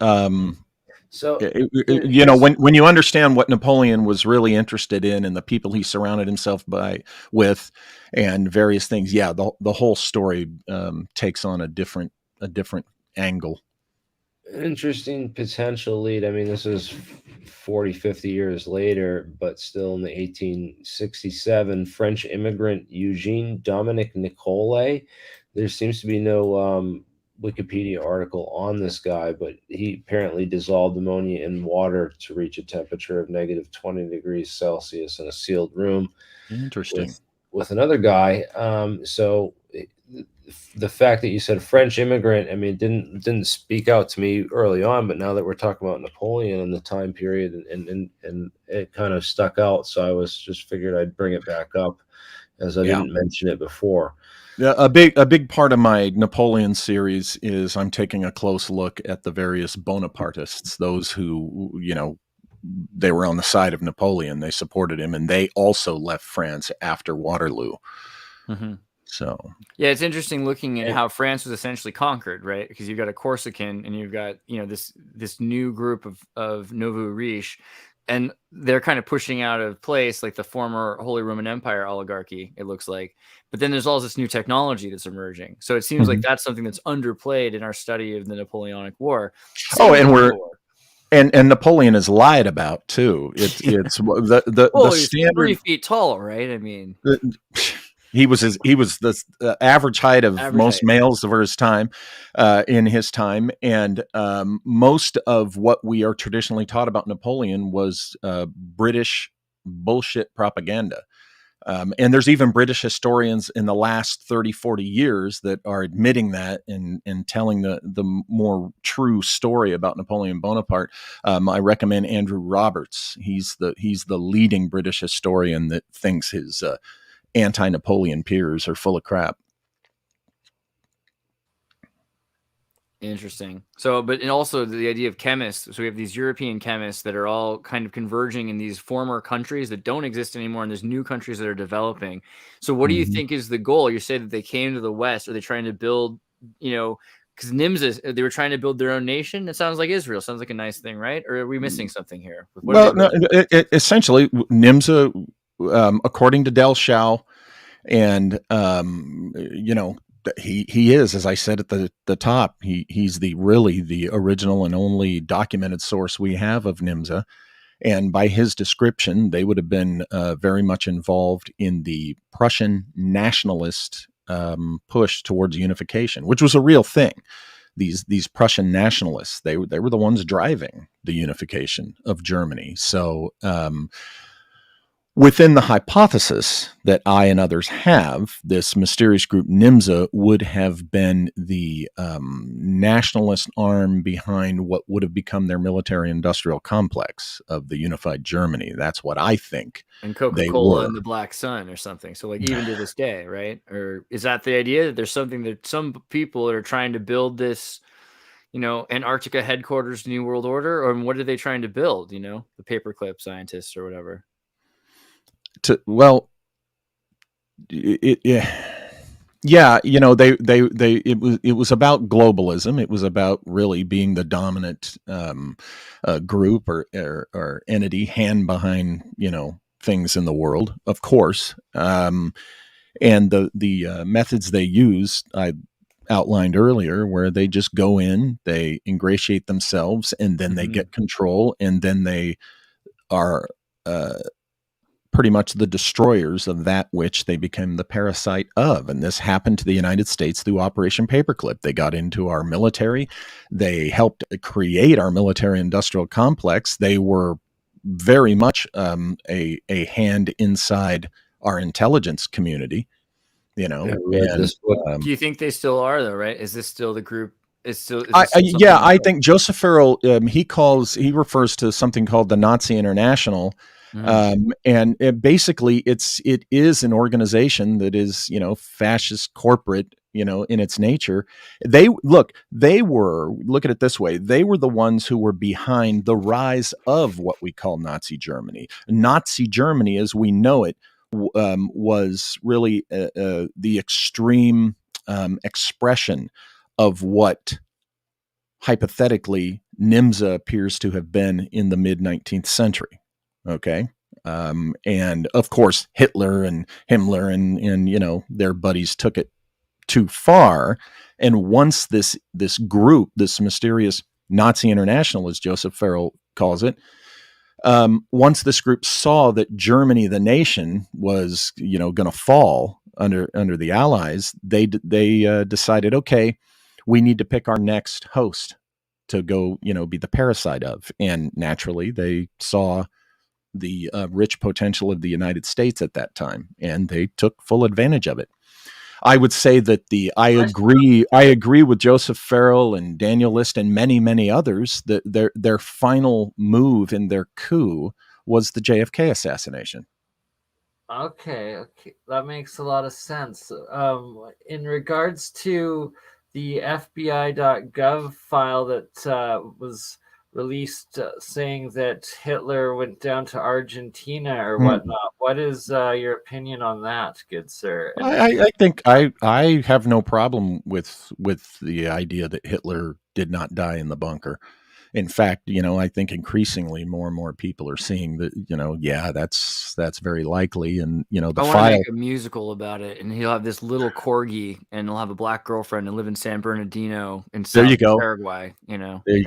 So when you understand what Napoleon was really interested in and the people he surrounded himself with and various things, the whole story takes on a different angle. interesting potential lead. I mean, this is 40, 50 years later, but still in the 1867, French immigrant Eugene Dominique Nicolet. There seems to be no Wikipedia article on this guy, but he apparently dissolved ammonia in water to reach a temperature of negative 20 degrees Celsius in a sealed room. Interesting. With another guy. So the fact that you said French immigrant, I mean, didn't speak out to me early on, but now that we're talking about Napoleon and the time period, and it kind of stuck out. So I was just figured I'd bring it back up as I didn't mention it before. Yeah, a big part of my Napoleon series is I'm taking a close look at the various Bonapartists, those who, they were on the side of Napoleon, they supported him, and they also left France after Waterloo. Mm-hmm. So yeah, it's interesting looking at how France was essentially conquered, right? Because you've got a Corsican and you've got this new group of Nouveau Riche, and they're kind of pushing out of place like the former Holy Roman Empire oligarchy, it looks like. But then there's all this new technology that's emerging. So it seems like that's something that's underplayed in our study of the Napoleonic War. And Napoleon is lied about too. It's the standard. 3 feet tall, right? I mean, he was the average height of most males of his time, in his time, and most of what we are traditionally taught about Napoleon was British bullshit propaganda. And there's even British historians in the last 30, 40 years that are admitting that and telling the more true story about Napoleon Bonaparte. I recommend Andrew Roberts. He's the leading British historian that thinks his anti-Napoleon peers are full of crap. Interesting. So, but and also the idea of chemists. So we have these European chemists that are all kind of converging in these former countries that don't exist anymore, and there's new countries that are developing. So, what do you think is the goal? You say that they came to the West. Are they trying to build, because Nimza, they were trying to build their own nation? It sounds like Israel. Sounds like a nice thing, right? Or are we missing something here? Well, no, essentially, Nimza, according to Del Shao, and he is, as I said at the top, he's really the original and only documented source we have of Nimza. And by his description, they would have been very much involved in the Prussian nationalist push towards unification, which was a real thing. These Prussian nationalists, they were the ones driving the unification of Germany. So within the hypothesis that I and others have, this mysterious group Nimza would have been the nationalist arm behind what would have become their military-industrial complex of the unified Germany. That's what I think. And Coca-Cola and the Black Sun or something. So like even to this day, right? Or is that the idea that there's something that some people that are trying to build this, Antarctica headquarters, New World Order? Or what are they trying to build, the paperclip scientists or whatever? It was about globalism. It was about really being the dominant group or entity, hand behind things in the world, of course. And the methods they use, I outlined earlier, where they just go in, they ingratiate themselves, and then they get control, and then they are pretty much the destroyers of that which they became the parasite of. And this happened to the United States through Operation Paperclip. They got into our military. They helped create our military-industrial complex. They were very much a hand inside our intelligence community, do you think they still are, though, right? Is this still the group? I think Joseph Farrell, he refers to something called the Nazi International. And basically it is an organization that is, fascist corporate, in its nature. Look at it this way. They were the ones who were behind the rise of what we call Nazi Germany. Nazi Germany, as we know it, was really the extreme expression of what hypothetically Nimza appears to have been in the mid-19th century. Okay. And of course, Hitler and Himmler and their buddies took it too far. And once this group, this mysterious Nazi International, as Joseph Farrell calls it, once this group saw that Germany, the nation, was, going to fall under the Allies, they decided, okay, we need to pick our next host to go, be the parasite of. And naturally, they saw the rich potential of the United States at that time, and they took full advantage of it. I would say that I agree with Joseph Farrell and Daniel List and many, many others that their final move in their coup was the JFK assassination. Okay, that makes a lot of sense. In regards to the FBI.gov file that was released saying that Hitler went down to Argentina or whatnot. What is your opinion on that, good sir? I think I have no problem with the idea that Hitler did not die in the bunker. In fact, I think increasingly more and more people are seeing that, that's very likely. And, the I want to make a musical about it, and he'll have this little corgi and he'll have a black girlfriend and live in San Bernardino in South Paraguay, There you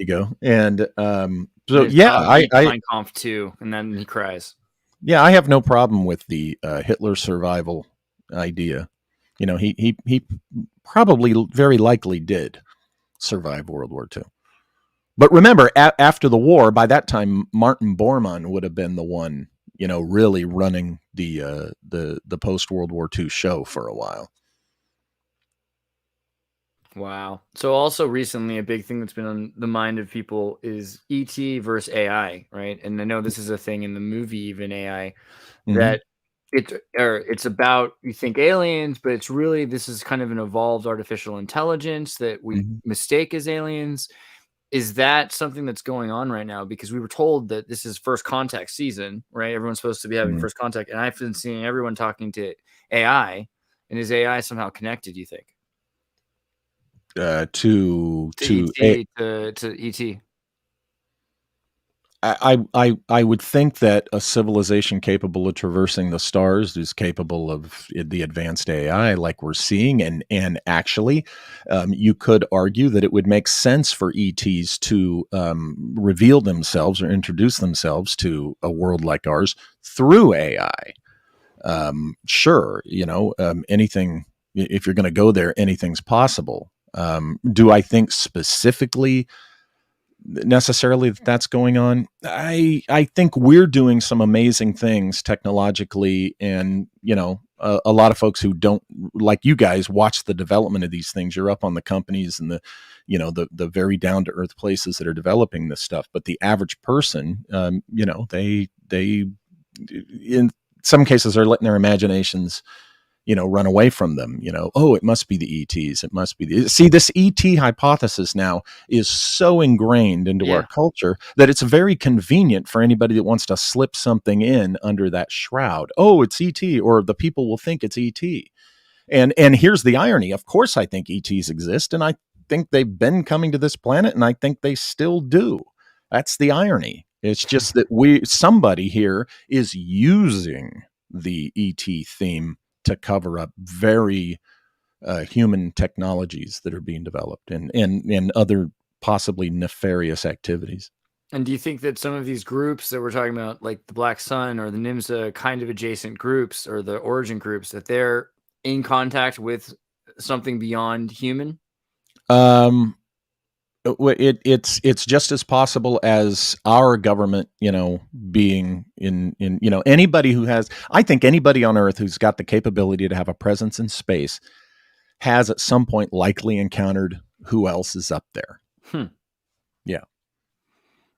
go. And, Mein Kampf too, and then he cries. Yeah. I have no problem with the Hitler survival idea. He probably very likely did survive World War II. But remember, after the war, by that time, Martin Bormann would have been the one, really running the post-World War II show for a while. Wow. So also recently, a big thing that's been on the mind of people is ET versus AI, right? And I know this is a thing in the movie, even AI, that It's about, you think aliens, but it's really, this is kind of an evolved artificial intelligence that we mistake as aliens. Is that something that's going on right now? Because we were told that this is first contact season, right? Everyone's supposed to be having first contact, and I've been seeing everyone talking to AI. And is AI somehow connected, do you think? To ET, to ET. I would think that a civilization capable of traversing the stars is capable of the advanced AI like we're seeing, and actually, you could argue that it would make sense for ETs to reveal themselves or introduce themselves to a world like ours through AI. Sure, anything. If you're going to go there, anything's possible. Do I think specifically necessarily that's going on? I think we're doing some amazing things technologically, and a lot of folks who don't, like you guys, watch the development of these things. You're up on the companies and the very down to earth places that are developing this stuff. But the average person, they in some cases are letting their imaginations run away from them. Oh, it must be the ETs. It must be see, this ET hypothesis now is so ingrained into our culture that it's very convenient for anybody that wants to slip something in under that shroud. Oh, it's ET, or the people will think it's ET. And here's the irony. Of course, I think ETs exist, and I think they've been coming to this planet, and I think they still do. That's the irony. It's just that somebody here is using the ET theme to cover up very human technologies that are being developed, and other possibly nefarious activities. And do you think that some of these groups that we're talking about, like the Black Sun or the Nimza kind of adjacent groups, or the origin groups, that they're in contact with something beyond human? It's just as possible as our government, being in anybody who has, I think anybody on Earth who's got the capability to have a presence in space has at some point likely encountered who else is up there. Yeah.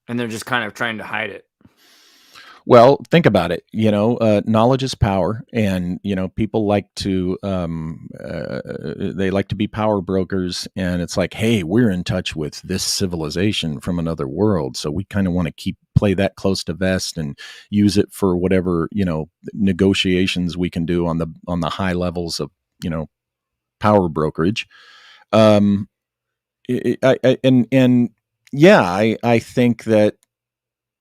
And they're just kind of trying to hide it. Well, think about it. Knowledge is power, and people like to they like to be power brokers. And it's like, hey, we're in touch with this civilization from another world, so we kind of want to play that close to vest and use it for whatever negotiations we can do on the high levels of power brokerage. I think that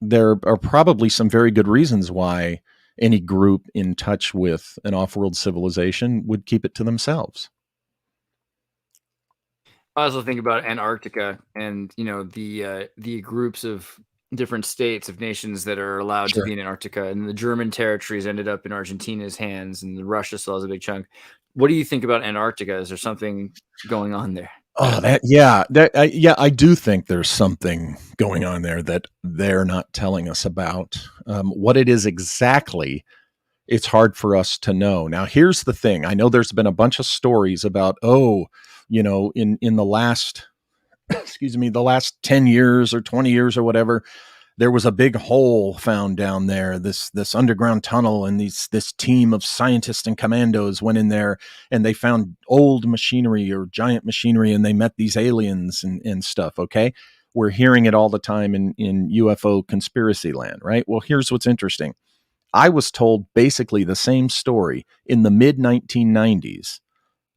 there are probably some very good reasons why any group in touch with an off-world civilization would keep it to themselves. I also think about Antarctica and the groups of different states of nations that are allowed to be in Antarctica, and the German territories ended up in Argentina's hands, and Russia still has a big chunk. What do you think about Antarctica? Is there something going on there? Oh, I do think there's something going on there that they're not telling us about. What it is exactly, it's hard for us to know. Now, here's the thing. I know there's been a bunch of stories about, in the last, the last 10 years or 20 years or whatever, there was a big hole found down there, this underground tunnel, and this team of scientists and commandos went in there, and they found old machinery or giant machinery, and they met these aliens and stuff. Okay. We're hearing it all the time in UFO conspiracy land, right? Well, here's what's interesting. I was told basically the same story in the mid 1990s,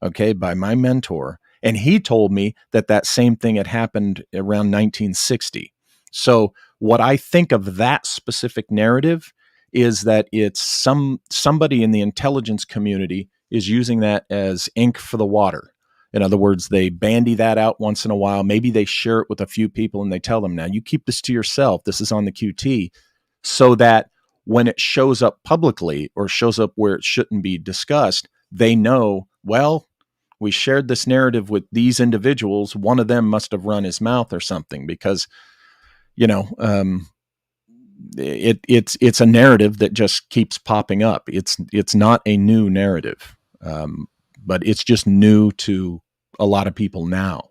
okay, by my mentor. And he told me that same thing had happened around 1960. So what I think of that specific narrative is that it's somebody in the intelligence community is using that as ink for the water. In other words, they bandy that out once in a while. Maybe they share it with a few people and they tell them, now you keep this to yourself. This is on the QT, so that when it shows up publicly or shows up where it shouldn't be discussed, they know, well, we shared this narrative with these individuals. One of them must have run his mouth or something, because it's a narrative that just keeps popping up. It's not a new narrative, but it's just new to a lot of people now.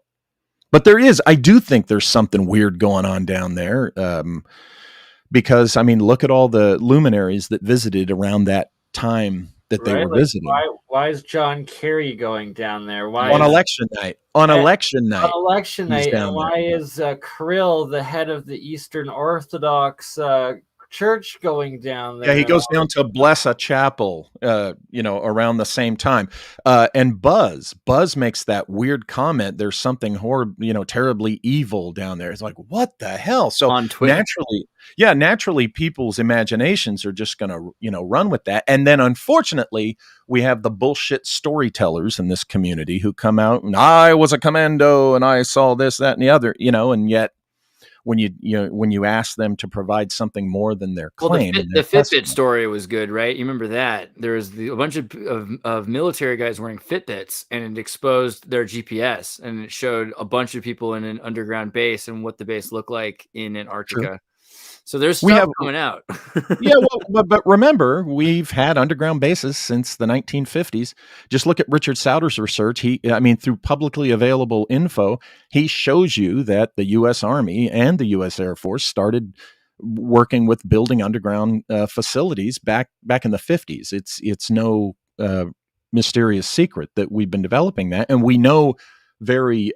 But I do think there's something weird going on down there, because look at all the luminaries that visited around that time that they Right? were Like, visiting. why is John Kerry going down there? Why On is election night. On election night. on election he's night, and down there. why is Kirill, the head of the Eastern Orthodox Church, going down there? Yeah, he goes down to bless a chapel, around the same time. And Buzz makes that weird comment. There's something horrible, terribly evil down there. It's like, what the hell? So On Twitter. naturally, people's imaginations are just going to, run with that. And then, unfortunately, we have the bullshit storytellers in this community who come out and I was a commando and I saw this, that, and the other, and yet, when you ask them to provide something more than their claim. Well, the Fitbit story was good, right? You remember that? There was a bunch of military guys wearing Fitbits, and it exposed their GPS, and it showed a bunch of people in an underground base and what the base looked like in Antarctica. True. So there's stuff coming out. Yeah, well, but remember, we've had underground bases since the 1950s. Just look at Richard Sauter's research. Through publicly available info, he shows you that the U.S. Army and the U.S. Air Force started working with building underground facilities back in the 50s. It's no mysterious secret that we've been developing that, and we know very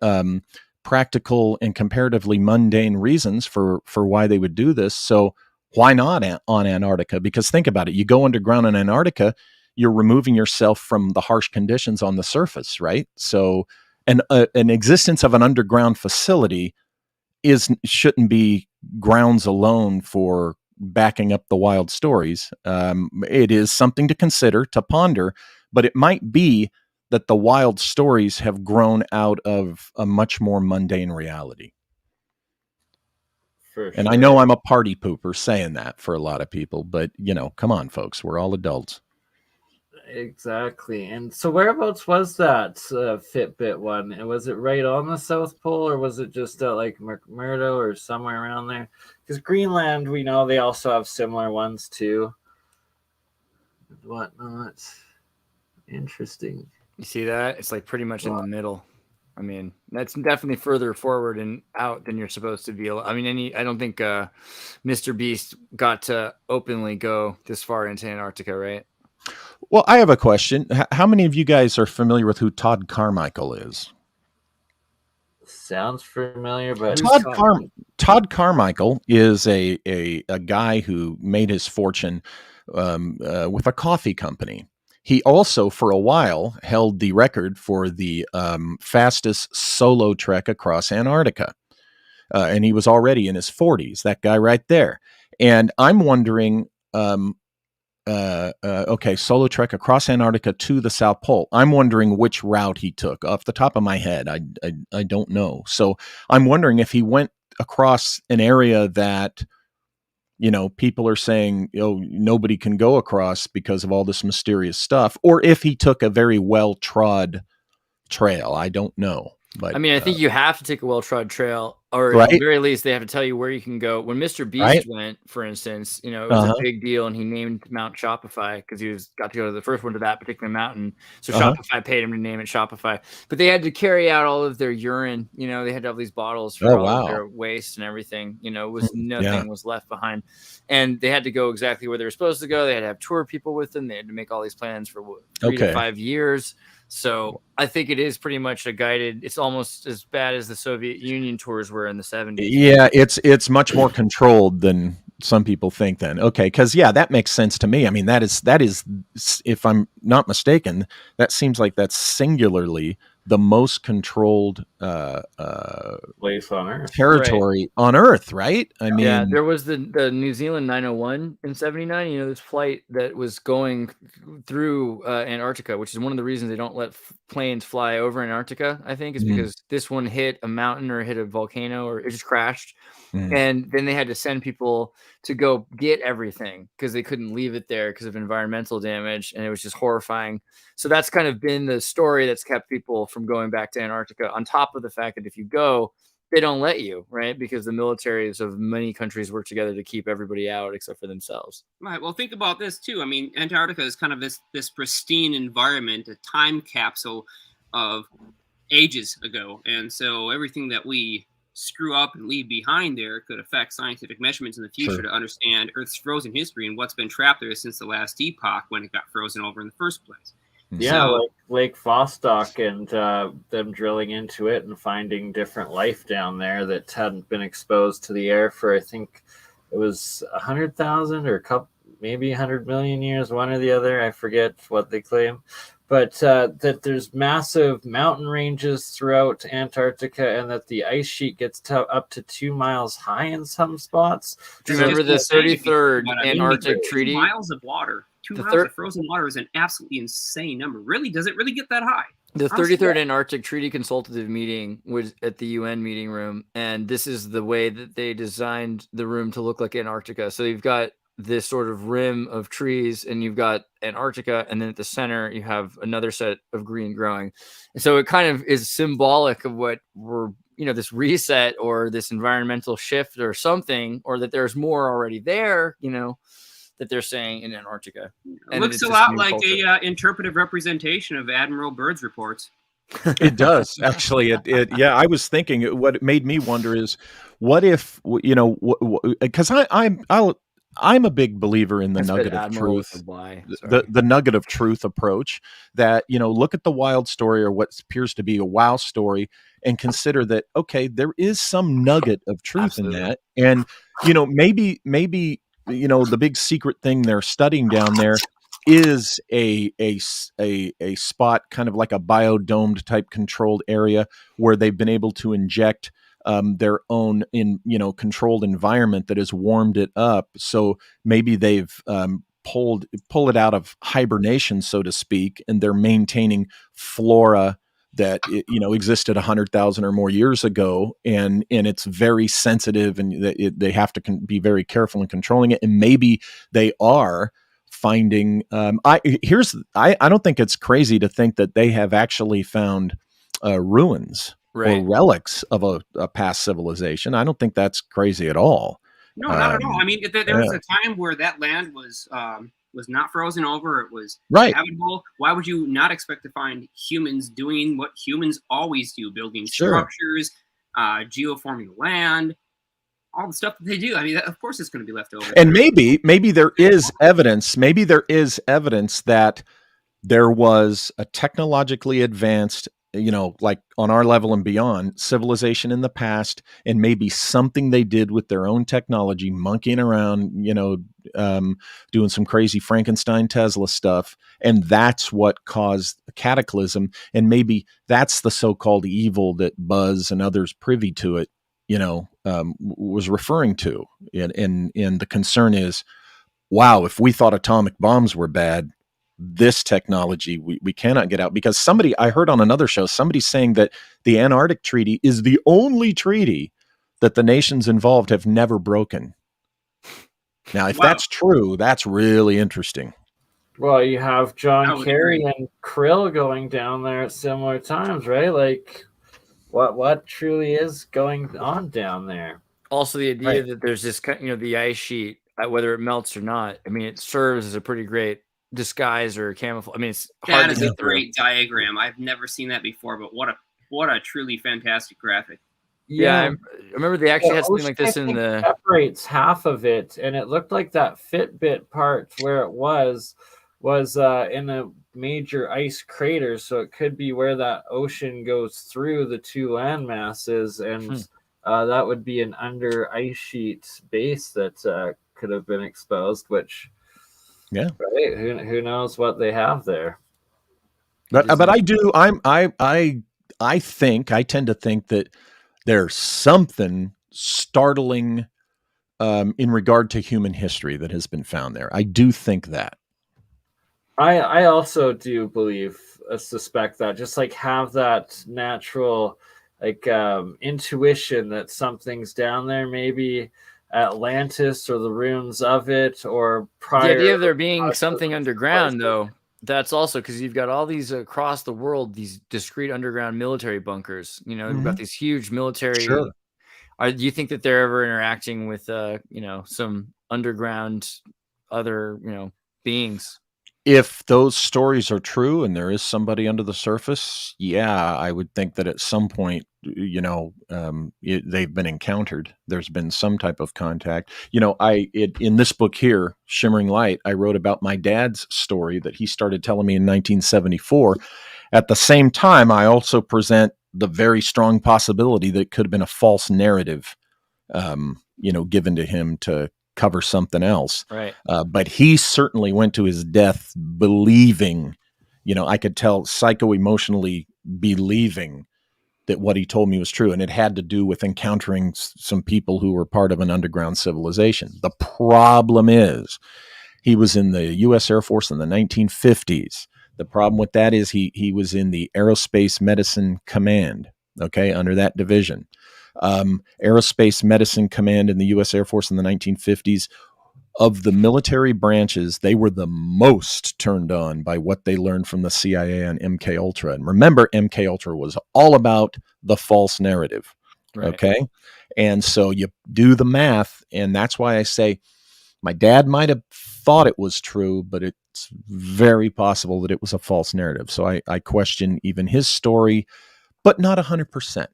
practical and comparatively mundane reasons for why they would do this. So why not on Antarctica? Because think about it. You go underground in Antarctica, you're removing yourself from the harsh conditions on the surface, right? So an existence of an underground facility shouldn't be grounds alone for backing up the wild stories. It is something to consider, to ponder, but it might be that the wild stories have grown out of a much more mundane reality. For and sure. I know I'm a party pooper saying that for a lot of people, but come on, folks, we're all adults. Exactly. And so whereabouts was that Fitbit one? And was it right on the South Pole, or was it just at like McMurdo or somewhere around there? Because Greenland, we know they also have similar ones too. Whatnot. Interesting. You see that? It's like pretty much in the middle. I mean, that's definitely further forward and out than you're supposed to be. I mean, I don't think Mr. Beast got to openly go this far into Antarctica, right? Well, I have a question. How many of you guys are familiar with who Todd Carmichael is? Sounds familiar, but Todd Carmichael is a guy who made his fortune with a coffee company. He also, for a while, held the record for the fastest solo trek across Antarctica. And he was already in his 40s, that guy right there. And I'm wondering, solo trek across Antarctica to the South Pole. I'm wondering which route he took. Off the top of my head, I don't know. So I'm wondering if he went across an area that people are saying, nobody can go across because of all this mysterious stuff, or if he took a very well-trod trail. I don't know. But I think you have to take a well-trod trail, or right? at the very least, they have to tell you where you can go. When Mr. Beast went, for instance, it was a big deal, and he named Mount Shopify because he got to go to the first one to that particular mountain. So Shopify paid him to name it Shopify. But they had to carry out all of their urine. They had to have these bottles for all of their waste and everything. Nothing was left behind, and they had to go exactly where they were supposed to go. They had to have tour people with them. They had to make all these plans for 3 to 5 years. So I think it is pretty much a guided. It's almost as bad as the Soviet Union tours were in the 70s. Yeah, it's much more controlled than some people think then. Okay, because that makes sense to me. I mean, that is, if I'm not mistaken, that seems like that's singularly the most controlled place on Earth, territory on Earth, right? I mean, there was the New Zealand 901 in 79. This flight that was going through Antarctica, which is one of the reasons they don't let planes fly over Antarctica. I think is because this one hit a mountain or hit a volcano or it just crashed, and then they had to send people to go get everything because they couldn't leave it there because of environmental damage, and it was just horrifying. So that's kind of been the story that's kept people from going back to Antarctica, on top of the fact that if you go, they don't let you, right? Because the militaries of many countries work together to keep everybody out except for themselves. Right. Well, think about this too. I mean, Antarctica is kind of this pristine environment, a time capsule of ages ago. And so everything that we screw up and leave behind there could affect scientific measurements in the future to understand Earth's frozen history and what's been trapped there since the last epoch when it got frozen over in the first place. Yeah, like Lake Vostok and them drilling into it and finding different life down there that hadn't been exposed to the air for, I think it was 100,000 or maybe 100 million years, one or the other. I forget what they claim. But that there's massive mountain ranges throughout Antarctica and that the ice sheet gets up to 2 miles high in some spots. Do you remember the 33rd Antarctic Treaty? 2 miles of water. 2 miles of frozen water is an absolutely insane number. Really? Does it really get that high? The 33rd Antarctic Treaty Consultative Meeting was at the UN meeting room, and this is the way that they designed the room to look like Antarctica. So you've got this sort of rim of trees, and you've got Antarctica, and then at the center you have another set of green growing. And so it kind of is symbolic of what we're, this reset or this environmental shift or something, or that there's more already there, that they're saying in Antarctica. It looks a lot like a interpretive representation of Admiral Byrd's reports. It does, actually. Yeah, I was thinking what it made me wonder is, what if, because I'm a big believer in the nugget of truth, the nugget of truth approach, that, look at the wild story or what appears to be a wow story and consider that, okay, there is some nugget of truth in that. And, maybe, the big secret thing they're studying down there is a spot, kind of like a biodomed type controlled area where they've been able to inject their own controlled environment that has warmed it up. So maybe they've pull it out of hibernation, so to speak, and they're maintaining flora that existed 100,000 or more years ago, and it's very sensitive, and they have to be very careful in controlling it. And maybe they are finding. I don't think it's crazy to think that they have actually found ruins or relics of a past civilization. I don't think that's crazy at all. No, not at all. I mean, there was a time where that land was not frozen over. It was habitable. Why would you not expect to find humans doing what humans always do, building structures, geoforming land, all the stuff that they do? I mean, of course it's going to be left over. And maybe there is evidence. Maybe there is evidence that there was a technologically advanced, like on our level and beyond, civilization in the past, and maybe something they did with their own technology, monkeying around, doing some crazy Frankenstein Tesla stuff. And that's what caused the cataclysm. And maybe that's the so-called evil that Buzz and others privy to it, was referring to. And the concern is, wow, if we thought atomic bombs were bad, this technology we cannot get out. Because I heard on another show, somebody saying that the Antarctic Treaty is the only treaty that the nations involved have never broken. Now, if that's true, that's really interesting. Well, you have John Kerry and Krill going down there at similar times, right? Like, what truly is going on down there? Also, the idea that there's this, the ice sheet, whether it melts or not, I mean, it serves as a pretty great disguise or camouflage. I mean, it's hard that is a great diagram. I've never seen that before, but what a truly fantastic graphic. Yeah, I remember they actually had something like this in the separates half of it, and it looked like that Fitbit part where it was in a major ice crater, so it could be where that ocean goes through the two land masses, and that would be an under ice sheet base that could have been exposed, which right, who knows what they have there. But I tend to think that there's something startling in regard to human history that has been found there. I do think that. I also do suspect that, just like have that natural intuition that something's down there, maybe Atlantis or the ruins of it, or prior. The idea of there being something underground, though, that's also because you've got all these across the world, these discrete underground military bunkers. You've got these huge military. Sure. Do you think that they're ever interacting with, some underground other, beings? If those stories are true and there is somebody under the surface, yeah, I would think that at some point, they've been encountered. There's been some type of contact. In this book here, Shimmering Light, I wrote about my dad's story that he started telling me in 1974. At the same time, I also present the very strong possibility that it could have been a false narrative, given to him to cover something else. Right. But he certainly went to his death believing, I could tell psycho-emotionally believing that what he told me was true. And it had to do with encountering some people who were part of an underground civilization. The problem is he was in the U.S. Air Force in the 1950s. The problem with that is he was in the Aerospace Medicine Command, okay, under that division. Aerospace Medicine Command in the U.S. Air Force in the 1950s, of the military branches, they were the most turned on by what they learned from the CIA on MK Ultra. And remember, MK Ultra was all about the false narrative. Right. Okay. And so you do the math, and that's why I say my dad might have thought it was true, but it's very possible that it was a false narrative. So I question even his story, but not 100%,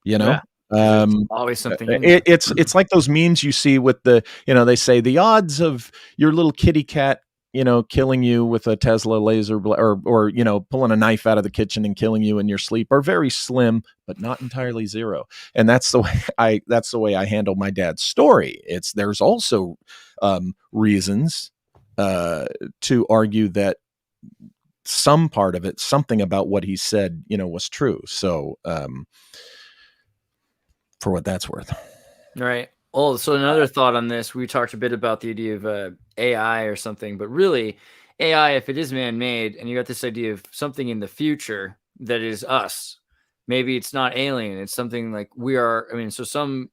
Yeah. There's always something in there. It's like those memes you see with they say the odds of your little kitty cat, killing you with a Tesla laser or pulling a knife out of the kitchen and killing you in your sleep are very slim, but not entirely zero. And that's the way I handle my dad's story. There's also reasons to argue that some part of it, something about what he said, was true. So, for what that's worth. Right. Oh, so another thought on this, we talked a bit about the idea of AI or something, but really AI, if it is man-made and you got this idea of something in the future that is us, maybe it's not alien. It's something like we are. I mean, so some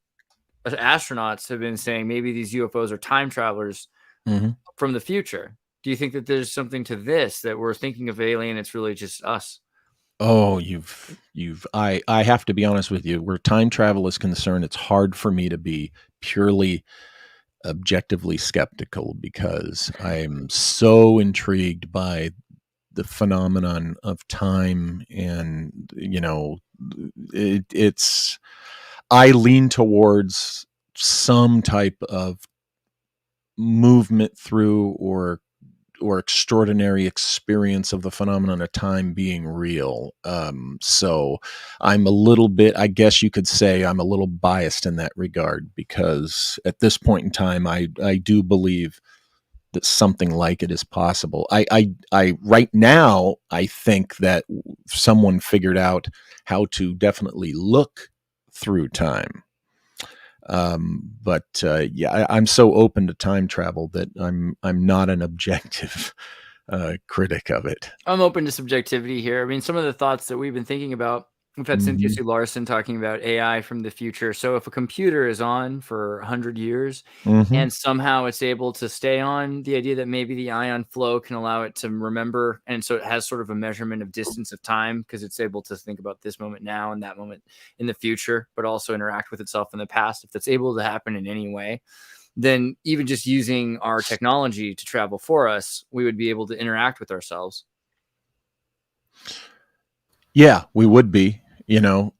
astronauts have been saying maybe these UFOs are time travelers from the future. Do you think that there's something to this, that we're thinking of alien? It's really just us. Oh, I have to be honest with you. Where time travel is concerned, it's hard for me to be purely objectively skeptical because I'm so intrigued by the phenomenon of time, and I lean towards some type of movement through or extraordinary experience of the phenomenon of time being real. So I'm a little bit, I guess you could say I'm a little biased in that regard, because at this point in time, I do believe that something like it is possible. I right now, I think that someone figured out how to definitely look through time. I'm so open to time travel that I'm not an objective critic of it. I'm open to subjectivity here. I mean, some of the thoughts that we've been thinking about, we've had Cynthia Sue Larson talking about AI from the future. So if a computer is on for 100 years and somehow it's able to stay on, the idea that maybe the ion flow can allow it to remember. And so it has sort of a measurement of distance of time because it's able to think about this moment now and that moment in the future, but also interact with itself in the past. If that's able to happen in any way, then even just using our technology to travel for us, we would be able to interact with ourselves. Yeah, we would be. There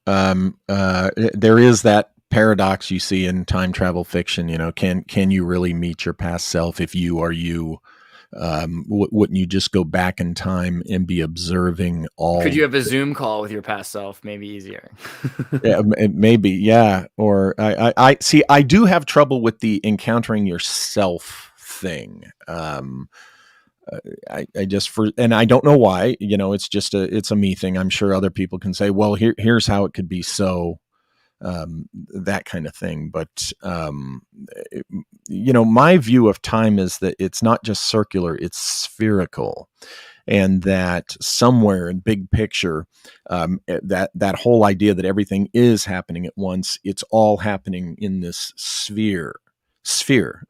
is that paradox you see in time travel fiction. Can you really meet your past self if you are you? Wouldn't you just go back in time and be observing all? Could you have a Zoom call with your past self? Maybe easier. Yeah, maybe. Yeah. Or I see. I do have trouble with the encountering yourself thing. I just and I don't know why. It's a me thing. I'm sure other people can say, well, here's how it could be so. That kind of thing. But, my view of time is that it's not just circular, it's spherical. And that somewhere in big picture, that whole idea that everything is happening at once, it's all happening in this sphere.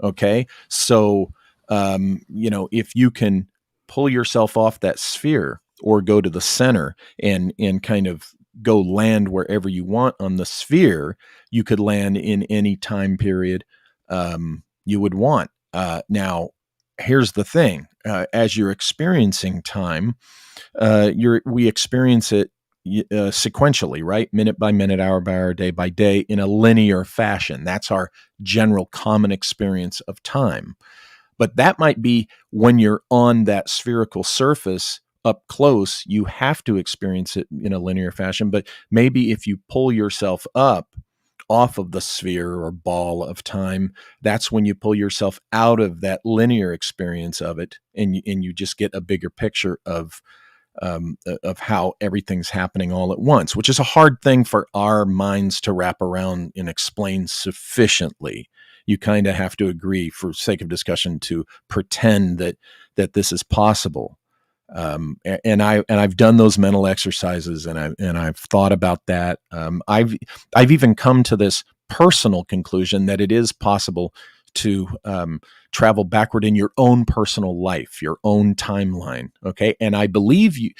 Okay. So, if you can pull yourself off that sphere or go to the center and kind of go land wherever you want on the sphere, you could land in any time period you would want. Now, here's the thing: as you're experiencing time, we experience it sequentially, right? Minute by minute, hour by hour, day by day, in a linear fashion. That's our general common experience of time. But that might be when you're on that spherical surface up close, you have to experience it in a linear fashion. But maybe if you pull yourself up off of the sphere or ball of time, that's when you pull yourself out of that linear experience of it, and you just get a bigger picture of how everything's happening all at once, which is a hard thing for our minds to wrap around and explain sufficiently. You kind of have to agree, for sake of discussion, to pretend that this is possible. And I've done those mental exercises, and I've thought about that. I've even come to this personal conclusion that it is possible to travel backward in your own personal life, your own timeline. Okay. And I believe you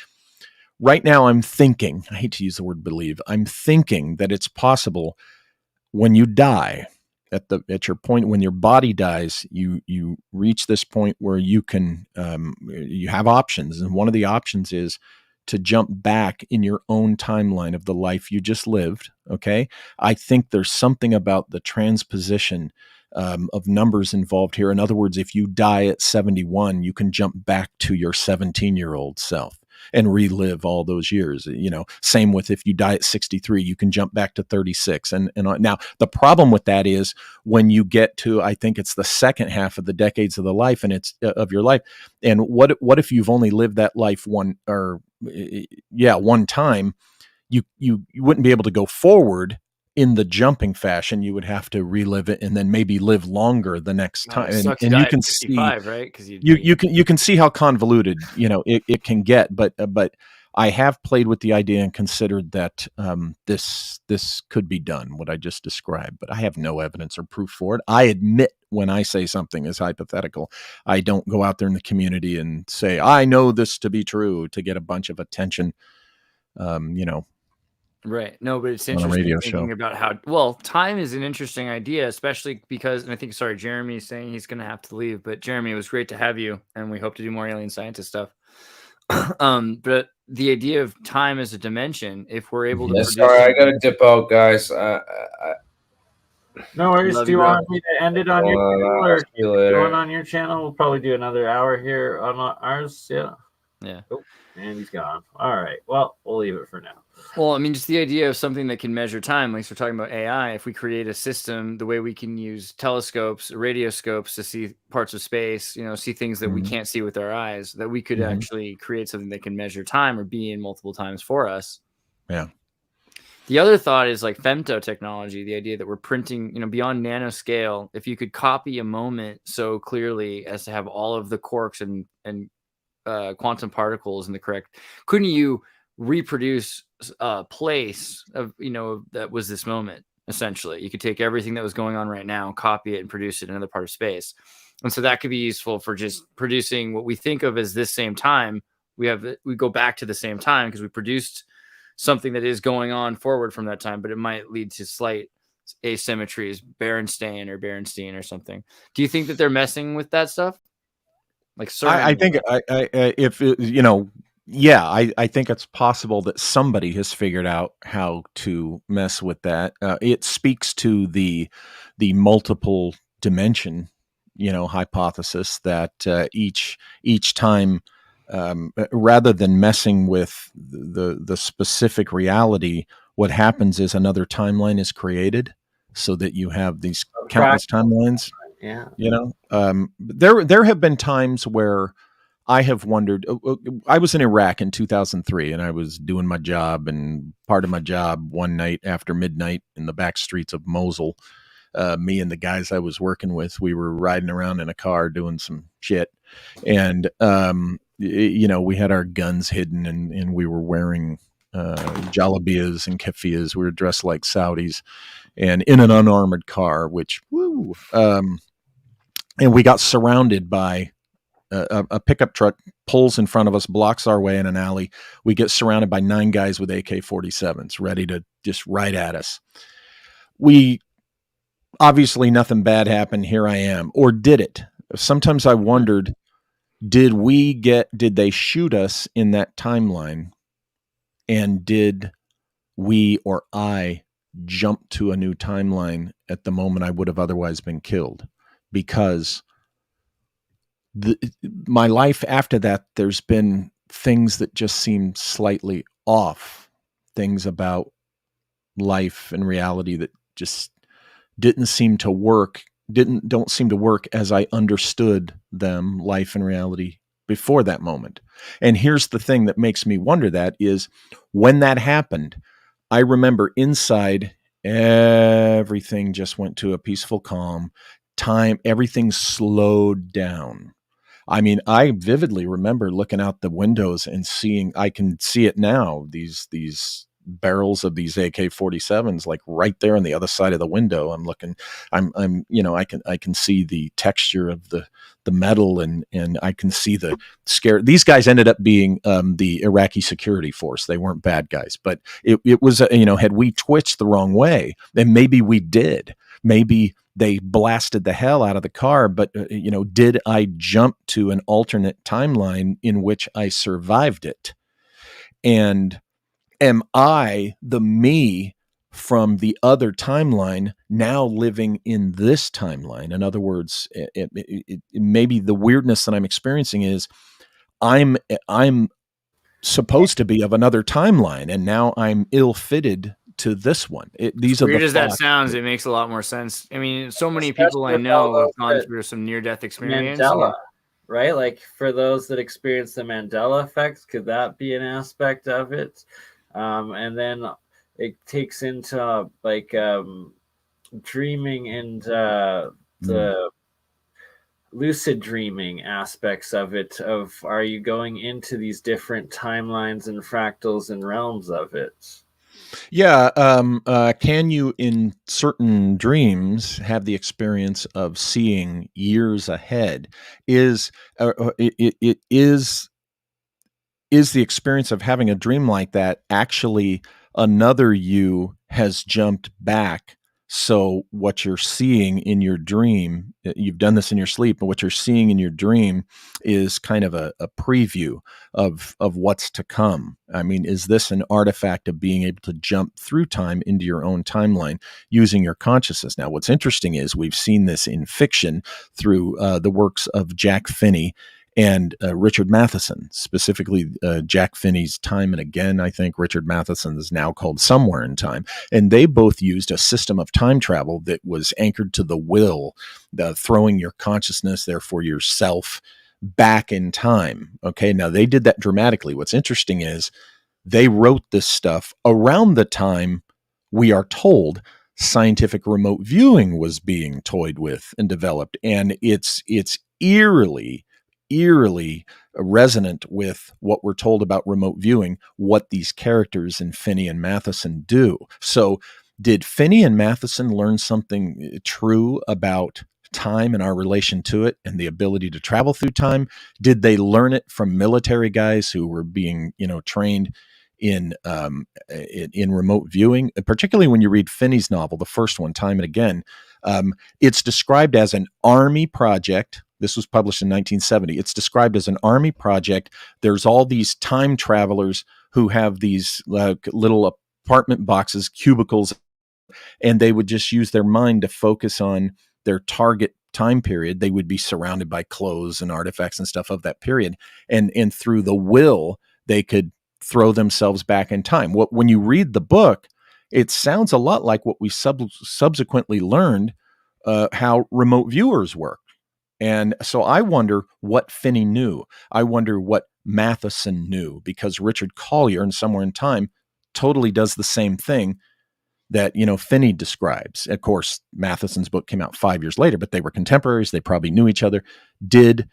right now. I'm thinking, I hate to use the word believe, I'm thinking that it's possible when you die, at your point, when your body dies, you reach this point where you can, you have options. And one of the options is to jump back in your own timeline of the life you just lived. Okay. I think there's something about the transposition of numbers involved here. In other words, if you die at 71, you can jump back to your 17-year-old self and relive all those years. Same with if you die at 63, you can jump back to 36. And now the problem with that is when you get to, I think it's the second half of the decades of the life, and it's of your life. And what if you've only lived that life one time? You wouldn't be able to go forward in the jumping fashion. You would have to relive it and then maybe live longer the next time. And you can see, right? Because you can see how convoluted it can get. But I have played with the idea and considered that this could be done, what I just described. But I have no evidence or proof for it. I admit when I say something is hypothetical, I don't go out there in the community and say I know this to be true to get a bunch of attention. Right. No, but it's on a interesting radio thinking show. about time is an interesting idea, especially because, and I think, sorry, Jeremy is saying he's going to have to leave, but Jeremy, it was great to have you, and we hope to do more alien scientist stuff. But the idea of time as a dimension, if we're able to produce sorry, I got to dip out, guys. No worries. Love Do you, you bro. want me to end it on your channel, or see you later. going on your channel? We'll probably do another hour here on ours. Yeah. Yeah. Oh, and he's gone. All right. Well, we'll leave it for now. Well, I mean, just the idea of something that can measure time, like we're talking about AI, if we create a system, the way we can use telescopes, radioscopes to see parts of space, see things that we can't see with our eyes, that we could actually create something that can measure time or be in multiple times for us. Yeah. The other thought is like femto technology, the idea that we're printing, beyond nanoscale. If you could copy a moment so clearly as to have all of the quarks and quantum particles in the correct, couldn't you reproduce a place of that was this moment? Essentially, you could take everything that was going on right now, copy it, and produce it in another part of space. And so that could be useful for just producing what we think of as this same time. We go back to the same time because we produced something that is going on forward from that time, but it might lead to slight asymmetries, Berenstein or something. Do you think that they're messing with that stuff? Like, I think I think it's possible that somebody has figured out how to mess with that. It speaks to the multiple dimension, hypothesis that each time, rather than messing with the specific reality, what happens is another timeline is created, so that you have these countless timelines. Yeah. There have been times where I have wondered. I was in Iraq in 2003, and I was doing my job, and part of my job one night after midnight in the back streets of Mosul, me and the guys I was working with, we were riding around in a car doing some shit, and we had our guns hidden, and we were wearing jalabiyas and keffiyas. We were dressed like Saudis, and in an unarmored car, which and we got surrounded by a pickup truck pulls in front of us, blocks our way in an alley. We get surrounded by 9 guys with AK-47s ready to just right at us. Obviously nothing bad happened. Here I am. Or did it? sometimes I wondered, did they shoot us in that timeline, and did we or I jump to a new timeline at the moment I would have otherwise been killed? Because my life after that, there's been things that just seem slightly off, things about life and reality that just don't seem to work as I understood them, life and reality, before that moment. And here's the thing that makes me wonder that is, when that happened, I remember inside, everything just went to a peaceful calm. Everything slowed down. I mean, I vividly remember looking out the windows and seeing, I can see it now, these barrels of these AK-47s, like right there on the other side of the window. I'm looking, I can see the texture of the metal, and I can see the scare. These guys ended up being the Iraqi security force. They weren't bad guys, but it was, had we twitched the wrong way, then maybe we did. Maybe they blasted the hell out of the car, but did I jump to an alternate timeline in which I survived it? And am I the me from the other timeline now living in this timeline? In other words, maybe the weirdness that I'm experiencing is I'm supposed to be of another timeline, and now I'm ill-fitted to this one. These Weird are the as that thoughts. sounds, it makes a lot more sense. I mean, so many Especially people I with know all have gone those through some near-death experience. Mandela, right? Like, for those that experience the Mandela effect, could that be an aspect of it? And then it takes into like dreaming and the lucid dreaming aspects of it. Of, are you going into these different timelines and fractals and realms of it? Yeah. Can you, in certain dreams, have the experience of seeing years ahead? Is the experience of having a dream like that actually another you has jumped back? So what you're seeing in your dream, you've done this in your sleep, but what you're seeing in your dream is kind of a preview of what's to come. I mean, is this an artifact of being able to jump through time into your own timeline using your consciousness? Now, what's interesting is we've seen this in fiction through the works of Jack Finney and Richard Matheson, specifically Jack Finney's Time and Again, I think. Richard Matheson is now called Somewhere in Time. And they both used a system of time travel that was anchored to the will, throwing your consciousness, therefore yourself, back in time. Okay, now they did that dramatically. What's interesting is they wrote this stuff around the time, we are told, scientific remote viewing was being toyed with and developed. And it's eerily resonant with what we're told about remote viewing, what these characters in Finney and Matheson do. So did Finney and Matheson learn something true about time and our relation to it and the ability to travel through time? Did they learn it from military guys who were being, trained in remote viewing? Particularly when you read Finney's novel, the first one, Time and Again, it's described as an army project. This was published in 1970. It's described as an army project. There's all these time travelers who have these little apartment boxes, cubicles, and they would just use their mind to focus on their target time period. They would be surrounded by clothes and artifacts and stuff of that period. And through the will, they could throw themselves back in time. When you read the book, it sounds a lot like what we subsequently learned how remote viewers work. And so I wonder what Finney knew. I wonder what Matheson knew, because Richard Collier in Somewhere in Time totally does the same thing that, Finney describes. Of course, Matheson's book came out 5 years later, but they were contemporaries. They probably knew each other. Did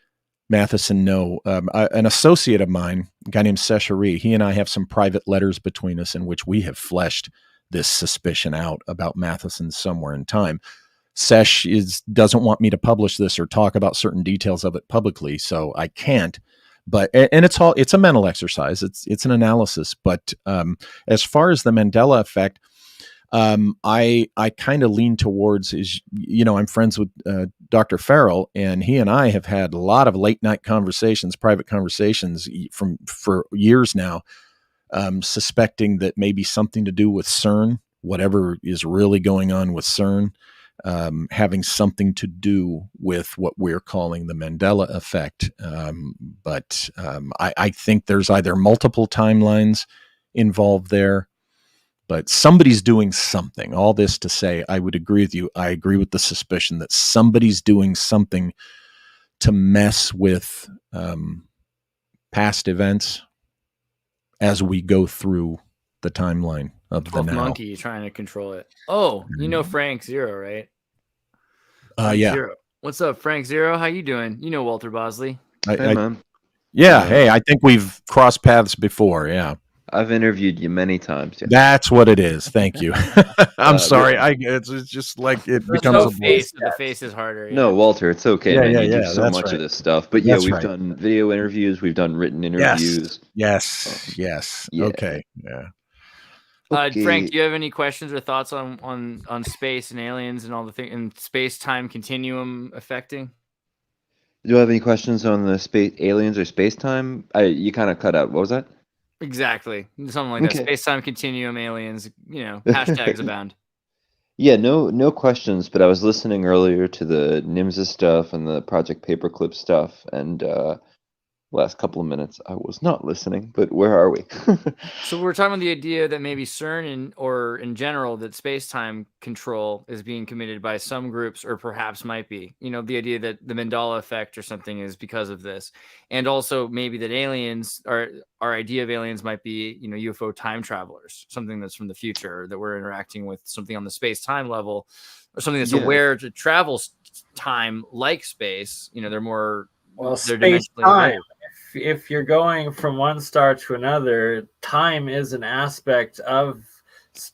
Matheson know? An associate of mine, a guy named Seshari, he and I have some private letters between us in which we have fleshed this suspicion out about Matheson's Somewhere in Time. Sesh doesn't want me to publish this or talk about certain details of it publicly, so I can't. But it's a mental exercise. It's an analysis. But as far as the Mandela effect, I kind of lean towards I'm friends with Dr. Farrell, and he and I have had a lot of late night conversations, private conversations for years now, suspecting that maybe something to do with CERN, whatever is really going on with CERN, having something to do with what we're calling the Mandela effect. But I think there's either multiple timelines involved there, but somebody's doing something. All this to say, I would agree with you. I agree with the suspicion that somebody's doing something to mess with past events as we go through the timeline of the now. Monkey trying to control it. Oh, you know Frank Zero, right? Yeah. Zero. What's up, Frank Zero? How you doing? You know Walter Bosley. Hey, man. Yeah. Hey, I think we've crossed paths before. Yeah. I've interviewed you many times. Yeah. That's what it is. Thank you. I'm sorry. It's just like it becomes a face. The face is harder. Yeah. No, Walter, it's okay, man. You do so that's much right. of this stuff. But yeah, we've done video interviews. We've done written interviews. Yes. Yeah. Okay. Yeah. Okay. Frank, do you have any questions or thoughts on space and aliens and all the things and space-time continuum affecting? Do you have any questions on the space aliens or space time? You kind of cut out. What was that? Exactly. Something like that. Okay. Space-time continuum, aliens, hashtags abound. Yeah, no questions, but I was listening earlier to the Nimza stuff and the Project Paperclip stuff, and last couple of minutes I was not listening, but where are we? So we're talking about the idea that maybe CERN or in general that space-time control is being committed by some groups, or perhaps might be. The idea that the Mandela effect or something is because of this, and also maybe that aliens, our idea of aliens might be UFO time travelers, something that's from the future, that we're interacting with something on the space-time level, or something that's aware to travel time like space. They're more space time. If you're going from one star to another, time is an aspect of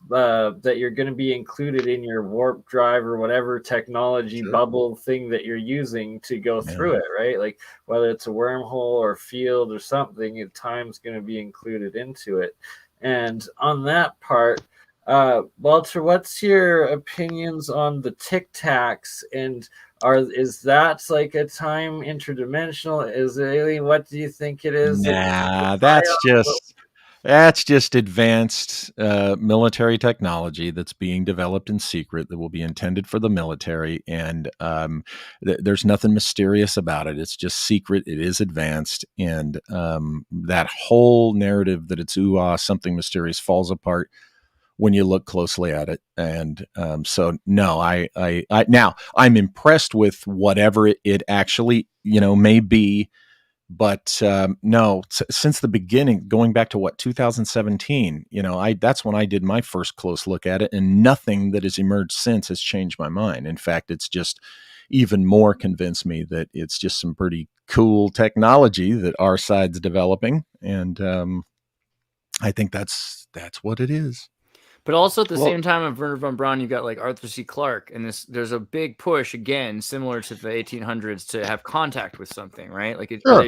that you're going to be included in your warp drive or whatever technology bubble thing that you're using to go through it, right? Like whether it's a wormhole or field or something, time's going to be included into it. And on that part, Walter, what's your opinions on the Tic Tacs, and is that like a time interdimensional? Is it alien? What do you think it is? Nah, that's just advanced military technology that's being developed in secret that will be intended for the military, and there's nothing mysterious about it. It's just secret. It is advanced, and that whole narrative that it's something mysterious falls apart when you look closely at it. And so no, now I'm impressed with whatever it actually may be. But no, since the beginning, going back to 2017, that's when I did my first close look at it, and nothing that has emerged since has changed my mind. In fact, it's just even more convinced me that it's just some pretty cool technology that our side's developing, and I think that's what it is. But also at the same time of Werner von Braun, you've got like Arthur C. Clarke, and there's a big push again, similar to the 1800s, to have contact with something, right? Like, are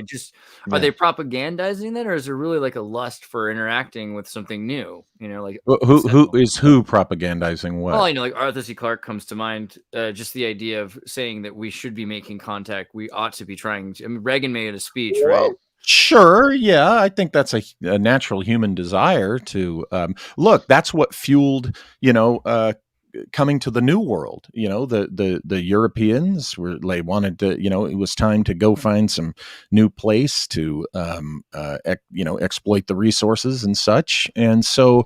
they propagandizing that, or is there really like a lust for interacting with something new? Like who propagandizing what? Well, like Arthur C. Clarke comes to mind. Just the idea of saying that we should be making contact, we ought to be trying to. I mean, Reagan made a speech, right? Sure. Yeah. I think that's a natural human desire to look. That's what fueled, coming to the New World. The Europeans they wanted to, it was time to go find some new place to, exploit the resources and such. And so,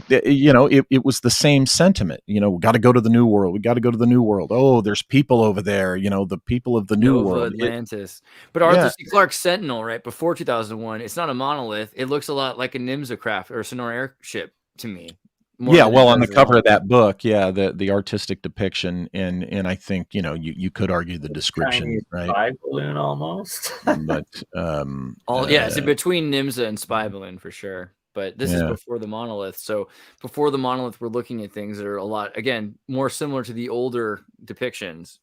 it was the same sentiment. We got to go to the New World. We got to go to the New World. Oh, there's people over there. The people of the New World. Atlantis. But Arthur C. Clarke's Sentinel, right before 2001, it's not a monolith. It looks a lot like a Nimza craft or a Sonora airship to me. Well, on the cover of that book, the artistic depiction, and I think you could argue the description, right? Spy balloon almost, but it's between Nimza and spy balloon for sure. But this is before the monolith. So before the monolith, we're looking at things that are a lot, again, more similar to the older depictions.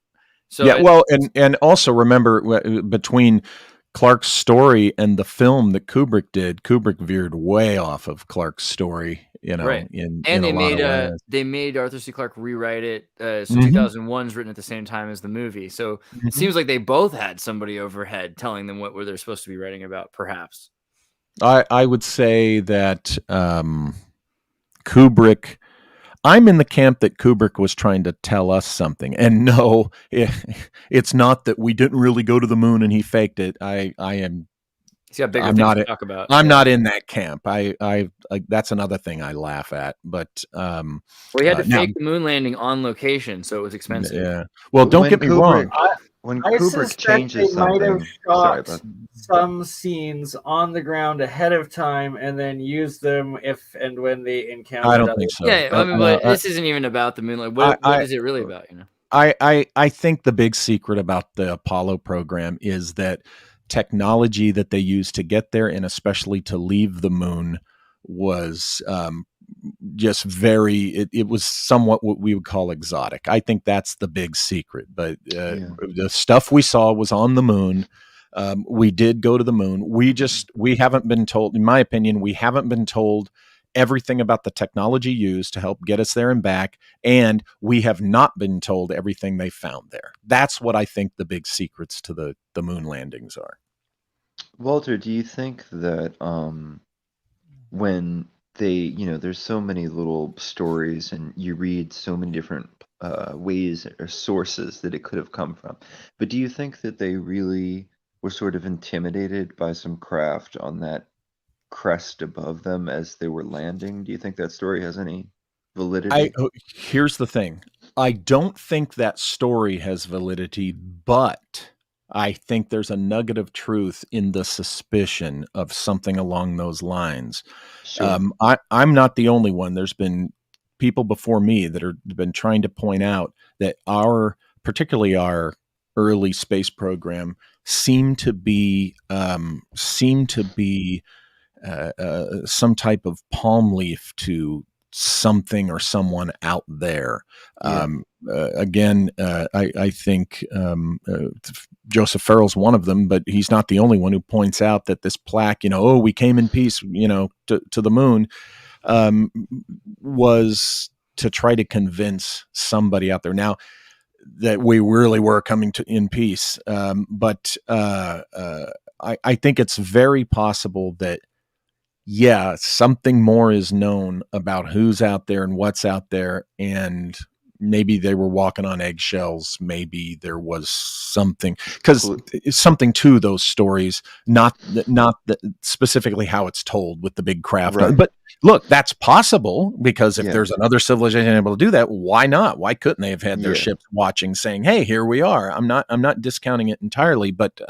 So and also remember between Clarke's story and the film that Kubrick did, Kubrick veered way off of Clarke's story Right. in And a lot of ways. they made Arthur C. Clarke rewrite it. So Mhm. 2001 is written at the same time as the movie. So it Mhm. seems like they both had somebody overhead telling them what they're supposed to be writing about, perhaps. I would say that Kubrick. I'm in the camp that Kubrick was trying to tell us something, and no, it's not that we didn't really go to the moon and he faked it. I am. He's got bigger I'm things not. to talk about. I'm not in that camp. I that's another thing I laugh at. But Well, he had to now, fake the moon landing on location, so it was expensive. yeah. Well, don't When get me wrong. When I Kubrick suspect changes they might have something, sorry, shot but some scenes on the ground ahead of time and then used them if and when they encountered. I don't other think so. Yeah, I mean, but this isn't even about the moon. Like, what is it really about? I think the big secret about the Apollo program is that technology that they used to get there and especially to leave the moon was just it was somewhat what we would call exotic. I think that's the big secret. But the stuff we saw was on the moon. We did go to the moon. We haven't been told, in my opinion, we haven't been told everything about the technology used to help get us there and back. And we have not been told everything they found there. That's what I think the big secrets to the moon landings are. Walter, do you think that when they, there's so many little stories and you read so many different ways or sources that it could have come from, but do you think that they really were sort of intimidated by some craft on that crest above them as they were landing? Do you think that story has any validity? Here's the thing. I don't think that story has validity, but I think there's a nugget of truth in the suspicion of something along those lines. Sure. I'm not the only one. There's been people before me that have been trying to point out that particularly our early space program seemed to be some type of palm leaf to something or someone out there. Yeah. I think Joseph Farrell's one of them, but he's not the only one who points out that this plaque, we came in peace, to the moon, was to try to convince somebody out there now that we really were coming in peace. But I think it's very possible that, yeah, something more is known about who's out there and what's out there, and maybe they were walking on eggshells. Maybe there was something, because it's something to those stories, not specifically how it's told with the big craft. Right. But look, that's possible, because if Yeah. there's another civilization able to do that, why not? Why couldn't they have had their ships watching, saying, "Hey, here we are"? I'm not discounting it entirely, but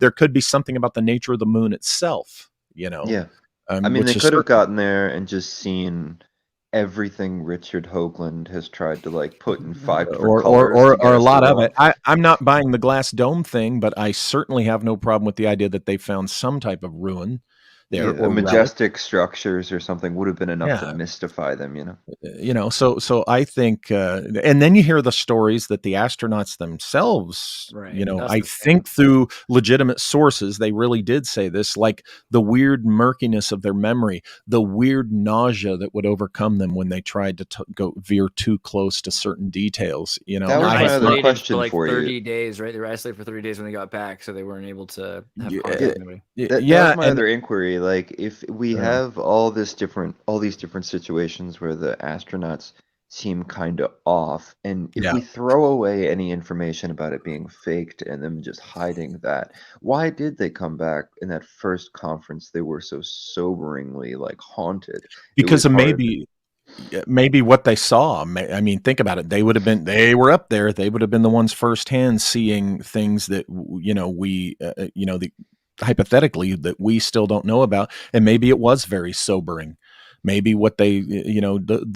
there could be something about the nature of the moon itself. Yeah. I mean, they could have gotten there and just seen everything Richard Hoagland has tried to put in 5 different colors or to get a us lot to of go. it. I'm not buying the glass dome thing, but I certainly have no problem with the idea that they found some type of ruin there, or majestic structures or something would have been enough to Yeah. mystify them. So I think, and then you hear the stories that the astronauts themselves, Right. That's I the think through legitimate sources, they really did say this, like the weird murkiness of their memory, the weird nausea that would overcome them when they tried to go veer too close to certain details. That was They're my other isolated question for like for you. 30 days, right? They were isolated for 30 days when they got back, so they weren't able to have contact with anybody. That was my other inquiry. If we have all these different situations where the astronauts seem kind of off, and if we throw away any information about it being faked and them just hiding that, why did they come back in that first conference? They were so soberingly haunted. Because of maybe what they saw. I mean, think about it. They were up there. They would have been the ones firsthand seeing things that, hypothetically, that we still don't know about. And maybe it was very sobering. Maybe what they,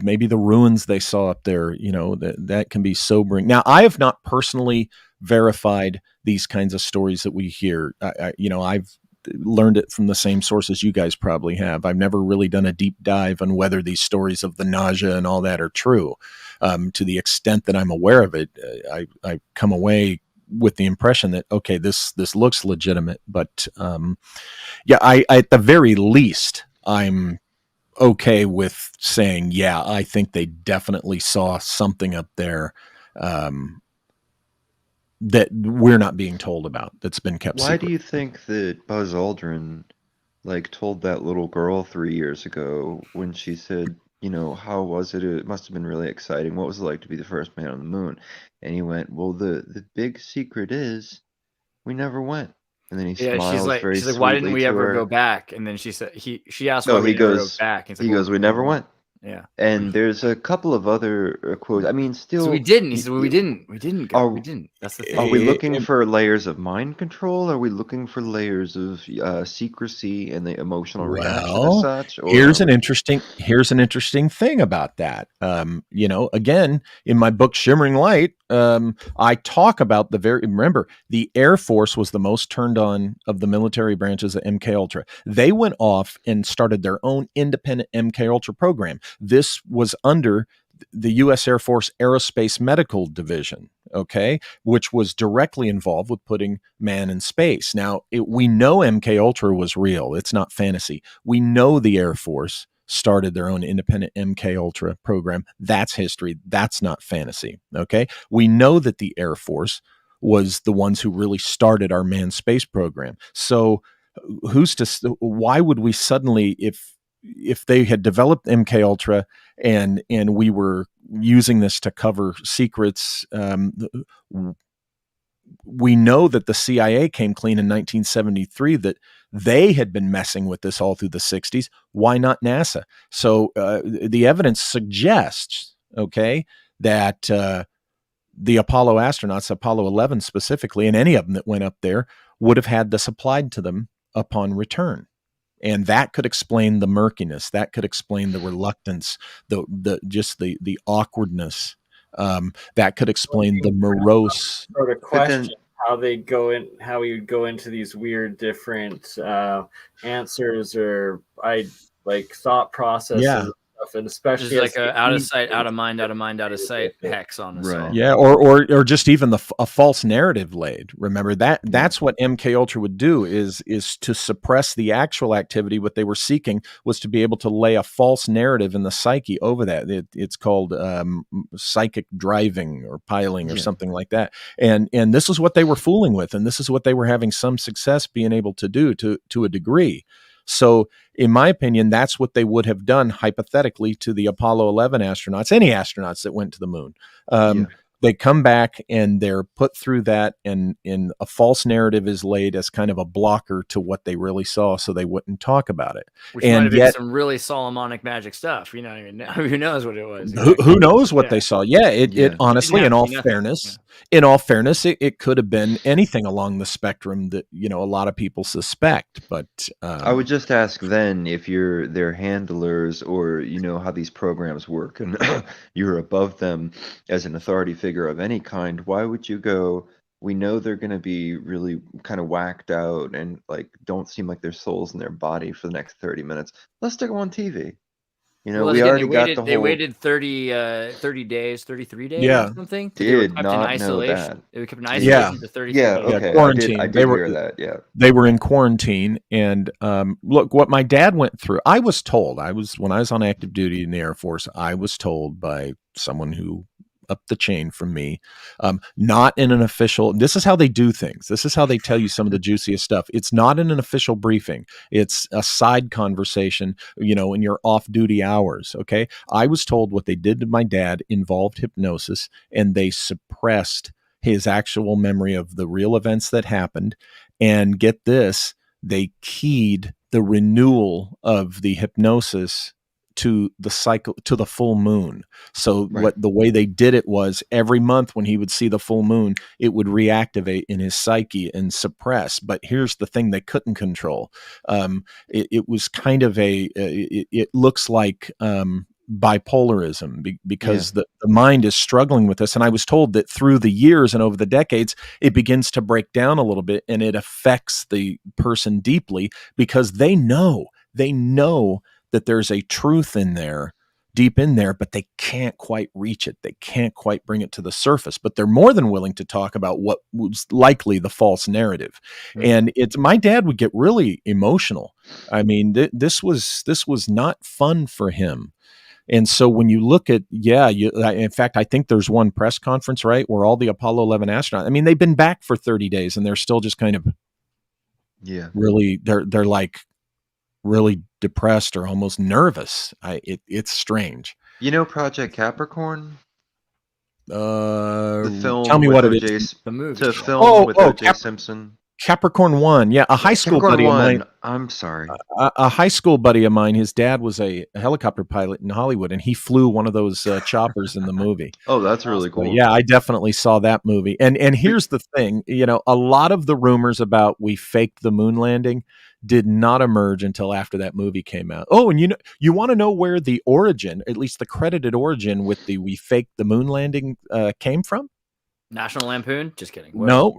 maybe the ruins they saw up there, that can be sobering. Now, I have not personally verified these kinds of stories that we hear. I've learned it from the same sources you guys probably have. I've never really done a deep dive on whether these stories of the nausea and all that are true. To the extent that I'm aware of it, I come away with the impression that, okay, this looks legitimate, but I at the very least, I'm okay with saying, yeah, I think they definitely saw something up there that we're not being told about, that's been kept Why secret. do you think that Buzz Aldrin told that little girl 3 years ago when she said, how was it? It must have been really exciting. What was it like to be the first man on the moon? And he went, well, the big secret is we never went. And then he Yeah, smiles very she's like, why didn't sweetly we to ever go her. back? And then she asked why No, we he never go goes, back. And it's he like, goes, we never went. yeah. And there's a couple of other quotes. I mean, So we still, didn't. He said, well, we didn't go. are We didn't. That's the are we thing. looking for layers of mind control? Are we looking for layers of secrecy and the emotional reaction as Well, such? Or here's are an interesting thing about that. Again, in my book Shimmering Light, I talk about remember, the Air Force was the most turned on of the military branches of MK Ultra. They went off and started their own independent MK Ultra program. This was under the U.S. Air Force Aerospace Medical Division, okay, which was directly involved with putting man in space. Now, we know MK Ultra was real. It's not fantasy. We know the Air Force started their own independent MK Ultra program. That's history. That's not fantasy, okay? We know that the Air Force was the ones who really started our manned space program. So why would we suddenly, if they had developed MK Ultra and we were using this to cover secrets, we know that the CIA came clean in 1973 that they had been messing with this all through the 60s. Why not NASA? So the evidence suggests, okay, that the Apollo astronauts, Apollo 11 specifically, and any of them that went up there, would have had this applied to them upon return. And that could explain the murkiness. That could explain the reluctance, the awkwardness. That could explain the morose. Sort of question how they go in, how we would go into these weird different answers or thought processes. Yeah. And especially There's like a out of sight, out of mind, out of mind, out of sight hex on us all. Yeah, or just even a false narrative laid. Remember that's what MK Ultra would do is to suppress the actual activity. What they were seeking was to be able to lay a false narrative in the psyche over that. It's called psychic driving or piling or something like that. And this is what they were fooling with, and this is what they were having some success being able to do to a degree. So, in my opinion, that's what they would have done hypothetically to the Apollo 11 astronauts, any astronauts that went to the moon. They come back and they're put through that, and a false narrative is laid as kind of a blocker to what they really saw, so they wouldn't talk about it. Which might have been some really Solomonic magic stuff. You don't even know. Who knows what it was? Who knows what they saw? Yeah, it honestly, in all fairness, it could have been anything along the spectrum that a lot of people suspect. But I would just ask then if you're their handlers or how these programs work and you're above them as an authority figure of any kind, why would you go, we know they're going to be really kind of whacked out and don't seem like their souls in their body for the next 30 minutes. Let's stick them on TV. We already got the whole... They waited 30 days, 33 days or something. Did not know that. They were kept in isolation for 33 days. Yeah, okay. Quarantine. I did hear that, yeah. They were in quarantine, and look, what my dad went through, I was told, when I was on active duty in the Air Force, I was told by someone who up the chain from me, not in an official, this is how they do things. This is how they tell you some of the juiciest stuff. It's not in an official briefing. It's a side conversation, in your off-duty hours, okay? I was told what they did to my dad involved hypnosis, and they suppressed his actual memory of the real events that happened. And get this, they keyed the renewal of the hypnosis to the cycle, to the full moon. So the way they did it was every month when he would see the full moon, it would reactivate in his psyche and suppress. But here's the thing they couldn't control. It was kind of it looks like bipolarism because the mind is struggling with this. And I was told that through the years and over the decades, it begins to break down a little bit, and it affects the person deeply because they know that there's a truth in there deep in there, but they can't quite reach it. They can't quite bring it to the surface, but they're more than willing to talk about what was likely the false narrative. And my dad would get really emotional. I mean, this was not fun for him. And so when you look at, in fact, I think there's one press conference, right, where all the Apollo 11 astronauts, I mean, they've been back for 30 days and they're still just kind of really, they're like really depressed or almost nervous. It's strange. You know Project Capricorn? The film. Tell me what it is. The movie. The film with O.J. Simpson. Capricorn 1. Yeah, a high school buddy of mine. I'm sorry. A high school buddy of mine, his dad was a helicopter pilot in Hollywood, and he flew one of those choppers in the movie. Oh, that's really cool. Yeah, I definitely saw that movie. And here's the thing, a lot of the rumors about we faked the moon landing did not emerge until after that movie came out. Oh, and you want to know where the origin, at least the credited origin with the we faked the moon landing came from? National Lampoon? Just kidding. No,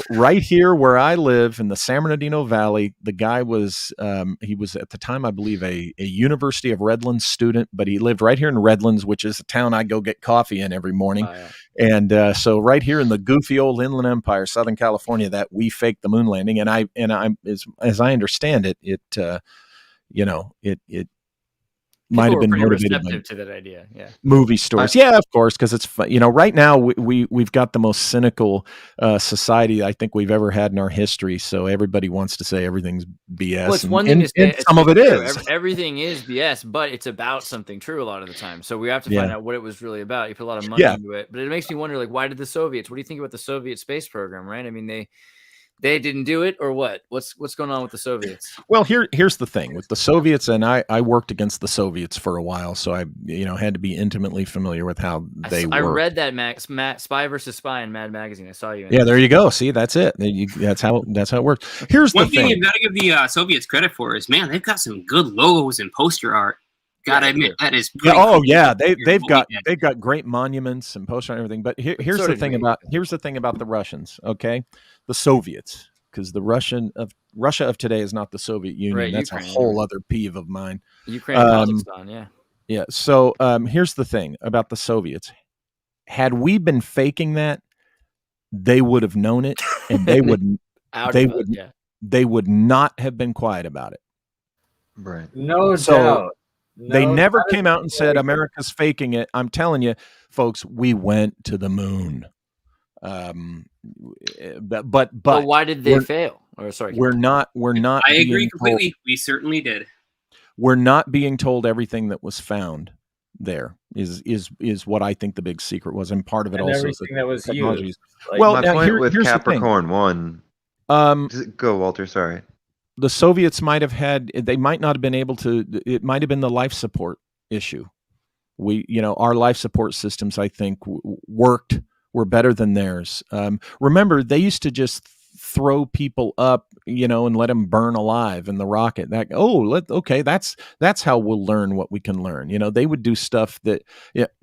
right here where I live in the San Bernardino Valley, the guy was, he was at the time, I believe, a University of Redlands student, but he lived right here in Redlands, which is a town I go get coffee in every morning. Oh, yeah. And so right here in the goofy old Inland Empire, Southern California, that we faked the moon landing. And I as I understand it, it might have been motivated to that idea. Yeah, movie stores. Yeah, of course, because it's fun. Right now we've got the most cynical society I think we've ever had in our history. So everybody wants to say everything's BS. Well, it's one thing to say some of it is. Everything is BS, but it's about something true a lot of the time. So we have to find out what it was really about. You put a lot of money into it, but it makes me wonder, like, why did the Soviets? What do you think about the Soviet space program? Right? I mean, they didn't do it, or what? What's going on with the Soviets? Well, here's the thing with the Soviets, and I worked against the Soviets for a while, so I had to be intimately familiar with how they work. I read that Spy versus Spy in Mad Magazine. I saw you. Yeah, there you go. See, that's it. That's how it works. Here's one the thing you got to give the Soviets credit for is, man, they've got some good logos and poster art. Gotta admit, that is pretty cool. They've got great monuments and poster and everything. But here's the thing about the Russians. Okay, the Soviets, because the Russia of today is not the Soviet Union. Right, that's Ukraine, a whole other peeve of mine. Ukraine, Kazakhstan, yeah. Yeah. So here's the thing about the Soviets. Had we been faking that, they would have known it, and they would not have been quiet about it. Right. No doubt. They never came out and said America's faking it. I'm telling you, folks, we went to the moon. But why did they fail? Or sorry, we're not. I agree completely. We certainly did. We're not being told everything that was found there is what I think the big secret was, and part of it also everything that was used. Well, my point with Capricorn 1. Go, Walter. Sorry. The Soviets might not have been able to, it might have been the life support issue. Our life support systems, I think, were better than theirs. Remember, they used to just throw people up, and let them burn alive in the rocket. That's how we'll learn what we can learn. They would do stuff that,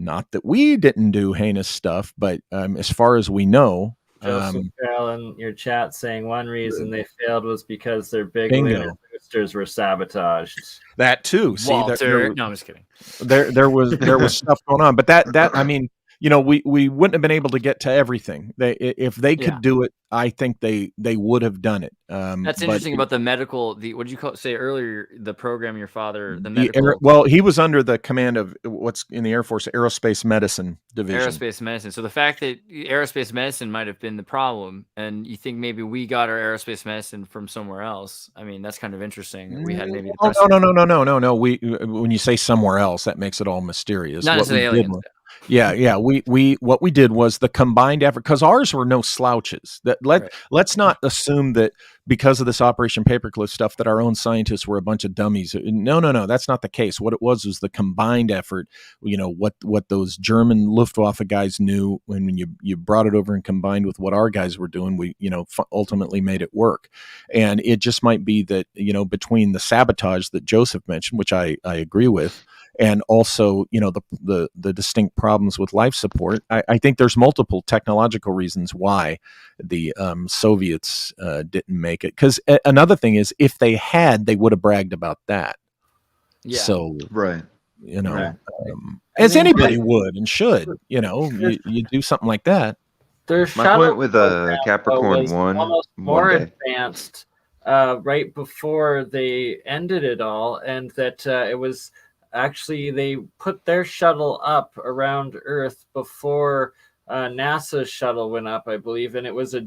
not that we didn't do heinous stuff, but as far as we know, Joseph Carroll in your chat saying one reason they failed was because their big lunar boosters were sabotaged. That too. See, Walter. No, I'm just kidding. There was stuff going on, but that I mean, we wouldn't have been able to get to everything. If they could do it, I think they would have done it. That's interesting about the medical. What did you say earlier? The program your father, the medical. Well, he was under the command of what's in the Air Force Aerospace Medicine Division. Aerospace medicine. So the fact that aerospace medicine might have been the problem, and you think maybe we got our aerospace medicine from somewhere else. I mean, that's kind of interesting. We had maybe. No. When you say somewhere else, that makes it all mysterious. Not necessarily aliens. Yeah. We what we did was the combined effort, because ours were no slouches. Let's not assume that because of this Operation Paperclip stuff that our own scientists were a bunch of dummies. No, that's not the case. What it was the combined effort. What those German Luftwaffe guys knew, when you brought it over and combined with what our guys were doing, we ultimately made it work. And it just might be that between the sabotage that Joseph mentioned, which I agree with, and also, the distinct problems with life support. I think there's multiple technological reasons why the Soviets didn't make it. Because another thing is, if they had, they would have bragged about that. Yeah. So right. you know, Right. as mean, anybody would and should, you know, you do something like that. Their My shuttle point with program, Capricorn was 1, almost one more day. advanced right before they ended it all, and that it was actually they put their shuttle up around Earth before NASA's shuttle went up, I believe, and it was a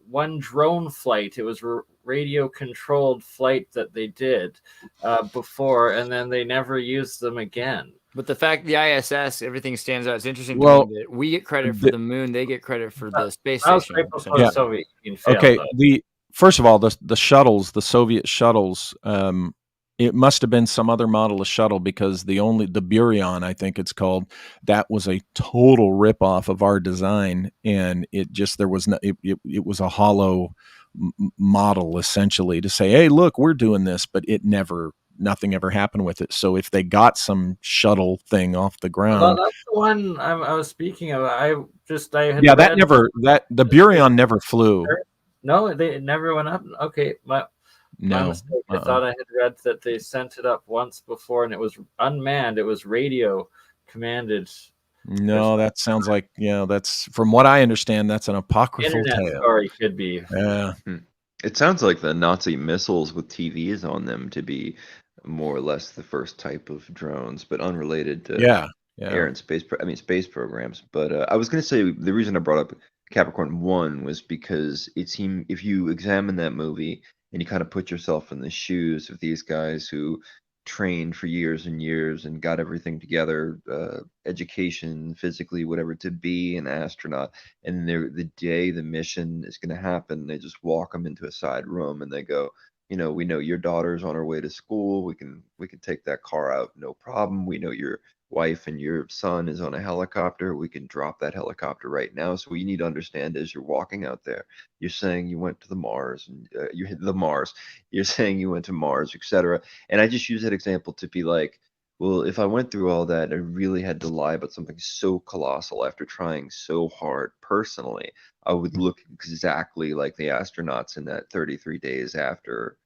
one drone flight. It was radio controlled flight that they did before, and then they never used them again. But the fact the ISS, everything stands out. It's interesting to Well, me that we get credit for the moon, they get credit for the space That was station. right before the Soviet Union failed. Okay, Though. First of all, the shuttles, the Soviet shuttles, it must have been some other model of shuttle, because the Buran, I think it's called, that was a total ripoff of our design, and it was a hollow model essentially to say, hey, look, we're doing this, but nothing ever happened with it. So if they got some shuttle thing off the ground, Well, that's the one I was speaking of. The Buran never flew. No, it never went up. Okay, my mistake. I thought I had read that they sent it up once before, and it was unmanned. It was radio commanded. No, that sounds like, that's, from what I understand, that's an apocryphal Internet tale. story could be. Yeah. It sounds like the Nazi missiles with TVs on them to be more or less the first type of drones, but unrelated to air and space. Space programs. But I was going to say, the reason I brought up Capricorn 1 was because it seemed, if you examine that movie and you kind of put yourself in the shoes of these guys who trained for years and years and got everything together, education, physically, whatever, to be an astronaut, and the day the mission is going to happen, they just walk them into a side room and they go, we know your daughter's on her way to school. We can take that car out, no problem. We know your wife and your son is on a helicopter. We can drop that helicopter right now. So you need to understand, as you're walking out there, you're saying you went to the Mars, and you hit the Mars. You're saying you went to Mars, etc. And I just use that example to be like, well, if I went through all that, I really had to lie about something so colossal after trying so hard personally, I would look exactly like the astronauts in that 33 days after,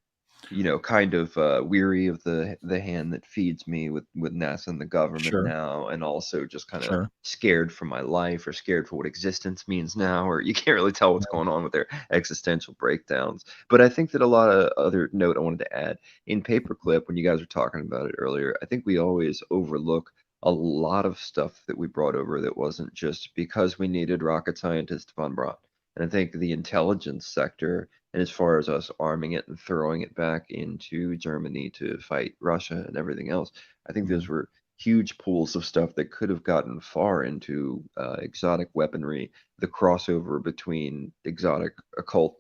kind of weary of the hand that feeds me with NASA and the government now, and also just kind of scared for my life, or scared for what existence means now, or you can't really tell what's going on with their existential breakdowns. But I think that a lot of other note I wanted to add in Paperclip, when you guys were talking about it earlier, I think we always overlook a lot of stuff that we brought over that wasn't just because we needed rocket scientist von Braun. And I think the intelligence sector, and as far as us arming it and throwing it back into Germany to fight Russia and everything else, I think those were huge pools of stuff that could have gotten far into exotic weaponry, the crossover between exotic occult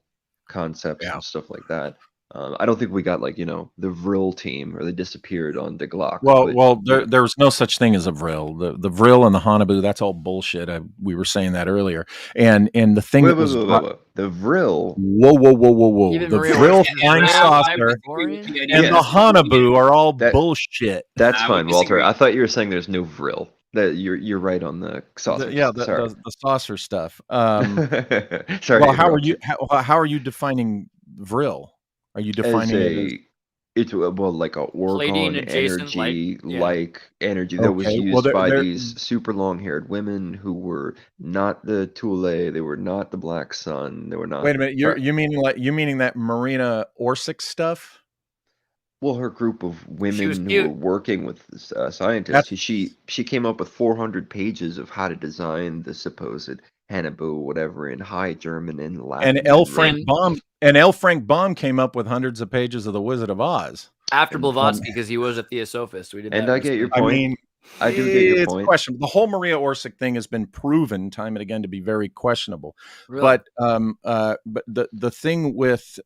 concepts and stuff like that. I don't think we got the Vril team, or they disappeared on De Glock. Well, there was no such thing as a Vril. The Vril and the Hanabu, that's all bullshit. We were saying that earlier. And the thing wait, that was the Vril. Whoa. Even The Maria Vril was flying saucer and the Hanabu are all bullshit. That's fine, Walter. I thought you were saying there's no Vril. That you're right on the saucer. The saucer stuff. Sorry. Well, how are you defining Vril? Are you defining it's like a orgone energy, like energy that was used by these super long-haired women who were not the Thule, they were not the Black Sun, they were not. Wait a minute, you meaning that Marina Orsic stuff? Well, her group of women who were working with scientists, she came up with 400 pages of how to design the supposed Hanabu, whatever, in High German and Latin. And L. Frank Baum came up with hundreds of pages of The Wizard of Oz. After Blavatsky, because he was a theosophist. We did that. And I get your point. I do get your point. It's questionable. The whole Maria Orsic thing has been proven time and again to be very questionable. Really? But the thing with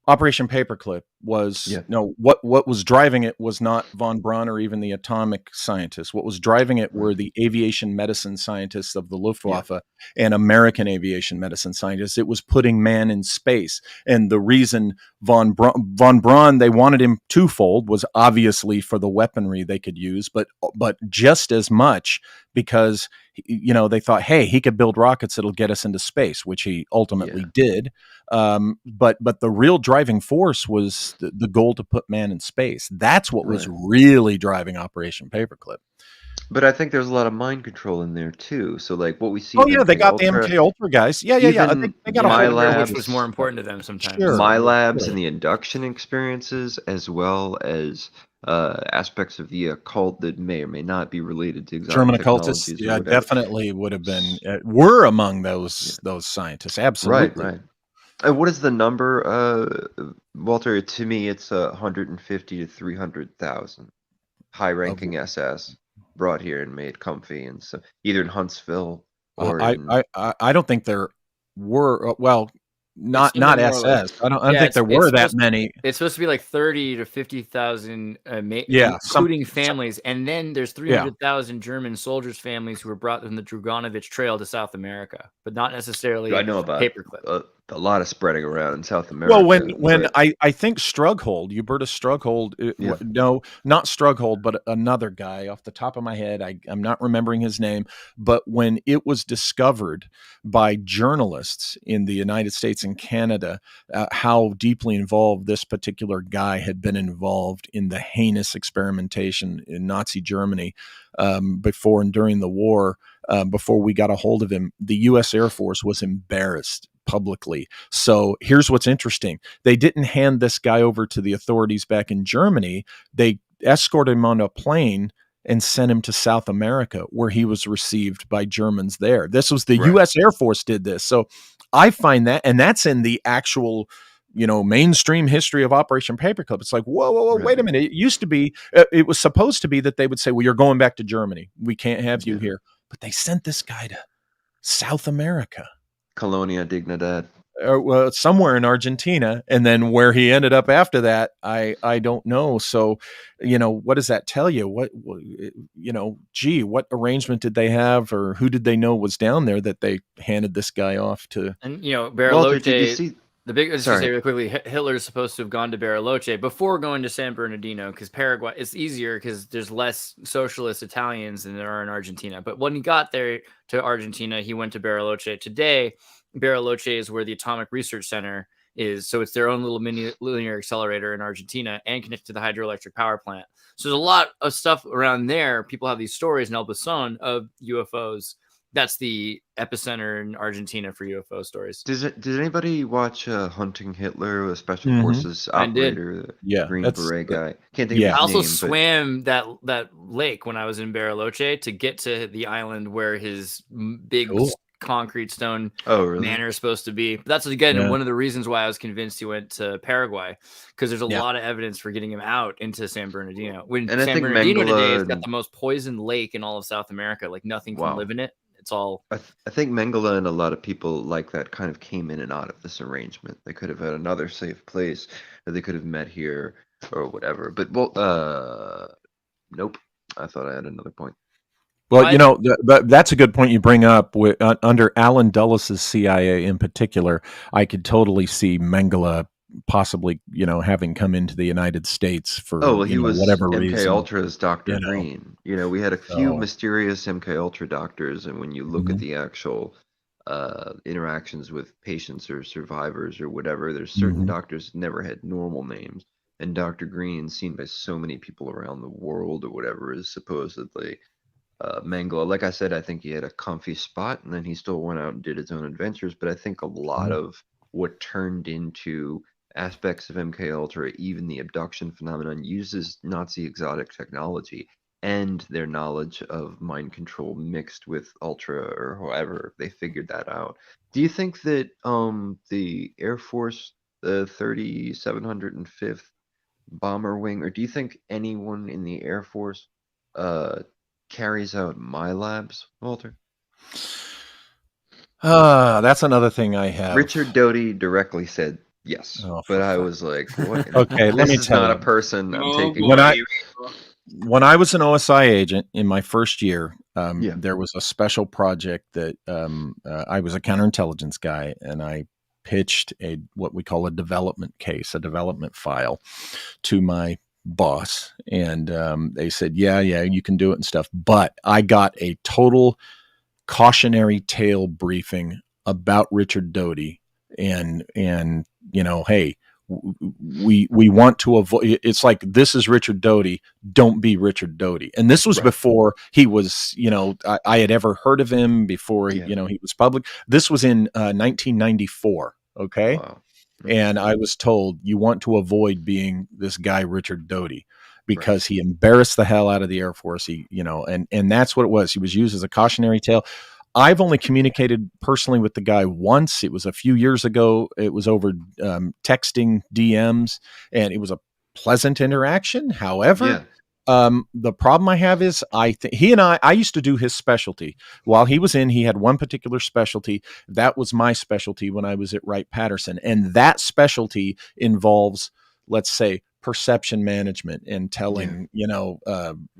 Operation Paperclip was what was driving it was not von Braun or even the atomic scientists. What was driving it were the aviation medicine scientists of the Luftwaffe and American aviation medicine scientists. It was putting man in space. And the reason von Braun, they wanted him twofold, was obviously for the weaponry they could use, but just as much because they thought, hey, he could build rockets that'll get us into space, which he ultimately did. But the real driving force was the goal to put man in space. That's what was really driving Operation Paperclip. But I think there's a lot of mind control in there too. So like what we see. Oh yeah, they got the MK Ultra guys. Yeah. I think they got my labs, which was more important to them sometimes. Sure. My labs and the induction experiences, as well as aspects of the occult that may or may not be related to exotic German technologies. occultists, yeah, definitely would have been were among those scientists. Absolutely. Right. What is the number, Walter? To me, it's 150 to 300,000 high-ranking SS brought here and made comfy, and so either in Huntsville or I don't think there were not SS. I don't think there were that many. It's supposed to be like 30 to 50,000, including families, and then there's 300,000 German soldiers' families who were brought from the Druganovich Trail to South America, but not necessarily. I know about Paperclip. A lot of spreading around in South America. Well, when I think Strughold, Hubertus Strughold, no, not Strughold, but another guy off the top of my head, I'm not remembering his name, but when it was discovered by journalists in the United States and Canada, how deeply involved this particular guy had been involved in the heinous experimentation in Nazi Germany before and during the war, before we got a hold of him, the U.S. Air Force was embarrassed publicly. So here's what's interesting. They didn't hand this guy over to the authorities back in Germany. They escorted him on a plane and sent him to South America, where he was received by Germans there. This was the U.S. Air Force did this. So I find that, and that's in the actual, mainstream history of Operation Paperclip. It's like, whoa, wait a minute. It used to be, it was supposed to be that they would say, well, you're going back to Germany. We can't have you here. But they sent this guy to South America. Colonia Dignidad. Somewhere in Argentina, and then where he ended up after that, I don't know. So, what does that tell you? What arrangement did they have, or who did they know was down there that they handed this guy off to? And Bariloche. The big, just to say really quickly, Hitler's supposed to have gone to Bariloche before going to San Bernardino, because Paraguay, it's easier because there's less socialist Italians than there are in Argentina. But when he got there to Argentina, he went to Bariloche. Today, Bariloche is where the Atomic Research Center is. So it's their own little mini linear accelerator in Argentina and connected to the hydroelectric power plant. So there's a lot of stuff around there. People have these stories in El Buzón of UFOs. That's the epicenter in Argentina for UFO stories. Did anybody watch Hunting Hitler, a special forces operator, Green Beret guy? Can't think of his name. I also swam that lake when I was in Bariloche to get to the island where his big concrete stone manor is supposed to be. But that's again one of the reasons why I was convinced he went to Paraguay, because there's a lot of evidence for getting him out into San Bernardino. San Bernardino today has got the most poisoned lake in all of South America. Like nothing can live in it. It's all. I think Mengele and a lot of people like that kind of came in and out of this arrangement. They could have had another safe place, or they could have met here, or whatever. But nope. I thought I had another point. Well, that's a good point you bring up. Under Alan Dulles' CIA in particular, I could totally see Mengele possibly, having come into the United States for he was whatever MK reason. Ultra's Dr. Green. We had a few mysterious MK Ultra doctors, and when you look at the actual interactions with patients or survivors or whatever, there's certain doctors never had normal names, and Dr. Green, seen by so many people around the world or whatever, is supposedly Mengele. Like I said, I think he had a comfy spot, and then he still went out and did his own adventures. But I think a lot of what turned into aspects of MK Ultra, even the abduction phenomenon, uses Nazi exotic technology and their knowledge of mind control mixed with Ultra, or however they figured that out. Do you think that the Air Force, the 3705th Bomber Wing, or do you think anyone in the Air Force carries out my labs, Walter? That's another thing I have. Richard Doty directly said yes, but I was like, what? Okay, let me tell you. This is not a person I'm taking. When I was an OSI agent in my first year, there was a special project that I was a counterintelligence guy, and I pitched what we call a development case, a development file, to my boss, and they said, yeah, you can do it and stuff. But I got a total cautionary tale briefing about Richard Doty, and hey, we want to avoid. It's like, this is Richard Doty. Don't be Richard Doty. And this was before he was, I had ever heard of him before. He was public. This was in 1994. Okay. Wow. And I was told, you want to avoid being this guy, Richard Doty, because he embarrassed the hell out of the Air Force. And that's what it was. He was used as a cautionary tale. I've only communicated personally with the guy once. It was a few years ago. It was over texting DMs, and it was a pleasant interaction. However, the problem I have is he and I used to do his specialty. While he was in, he had one particular specialty. That was my specialty when I was at Wright-Patterson. And that specialty involves, let's say, perception management and telling,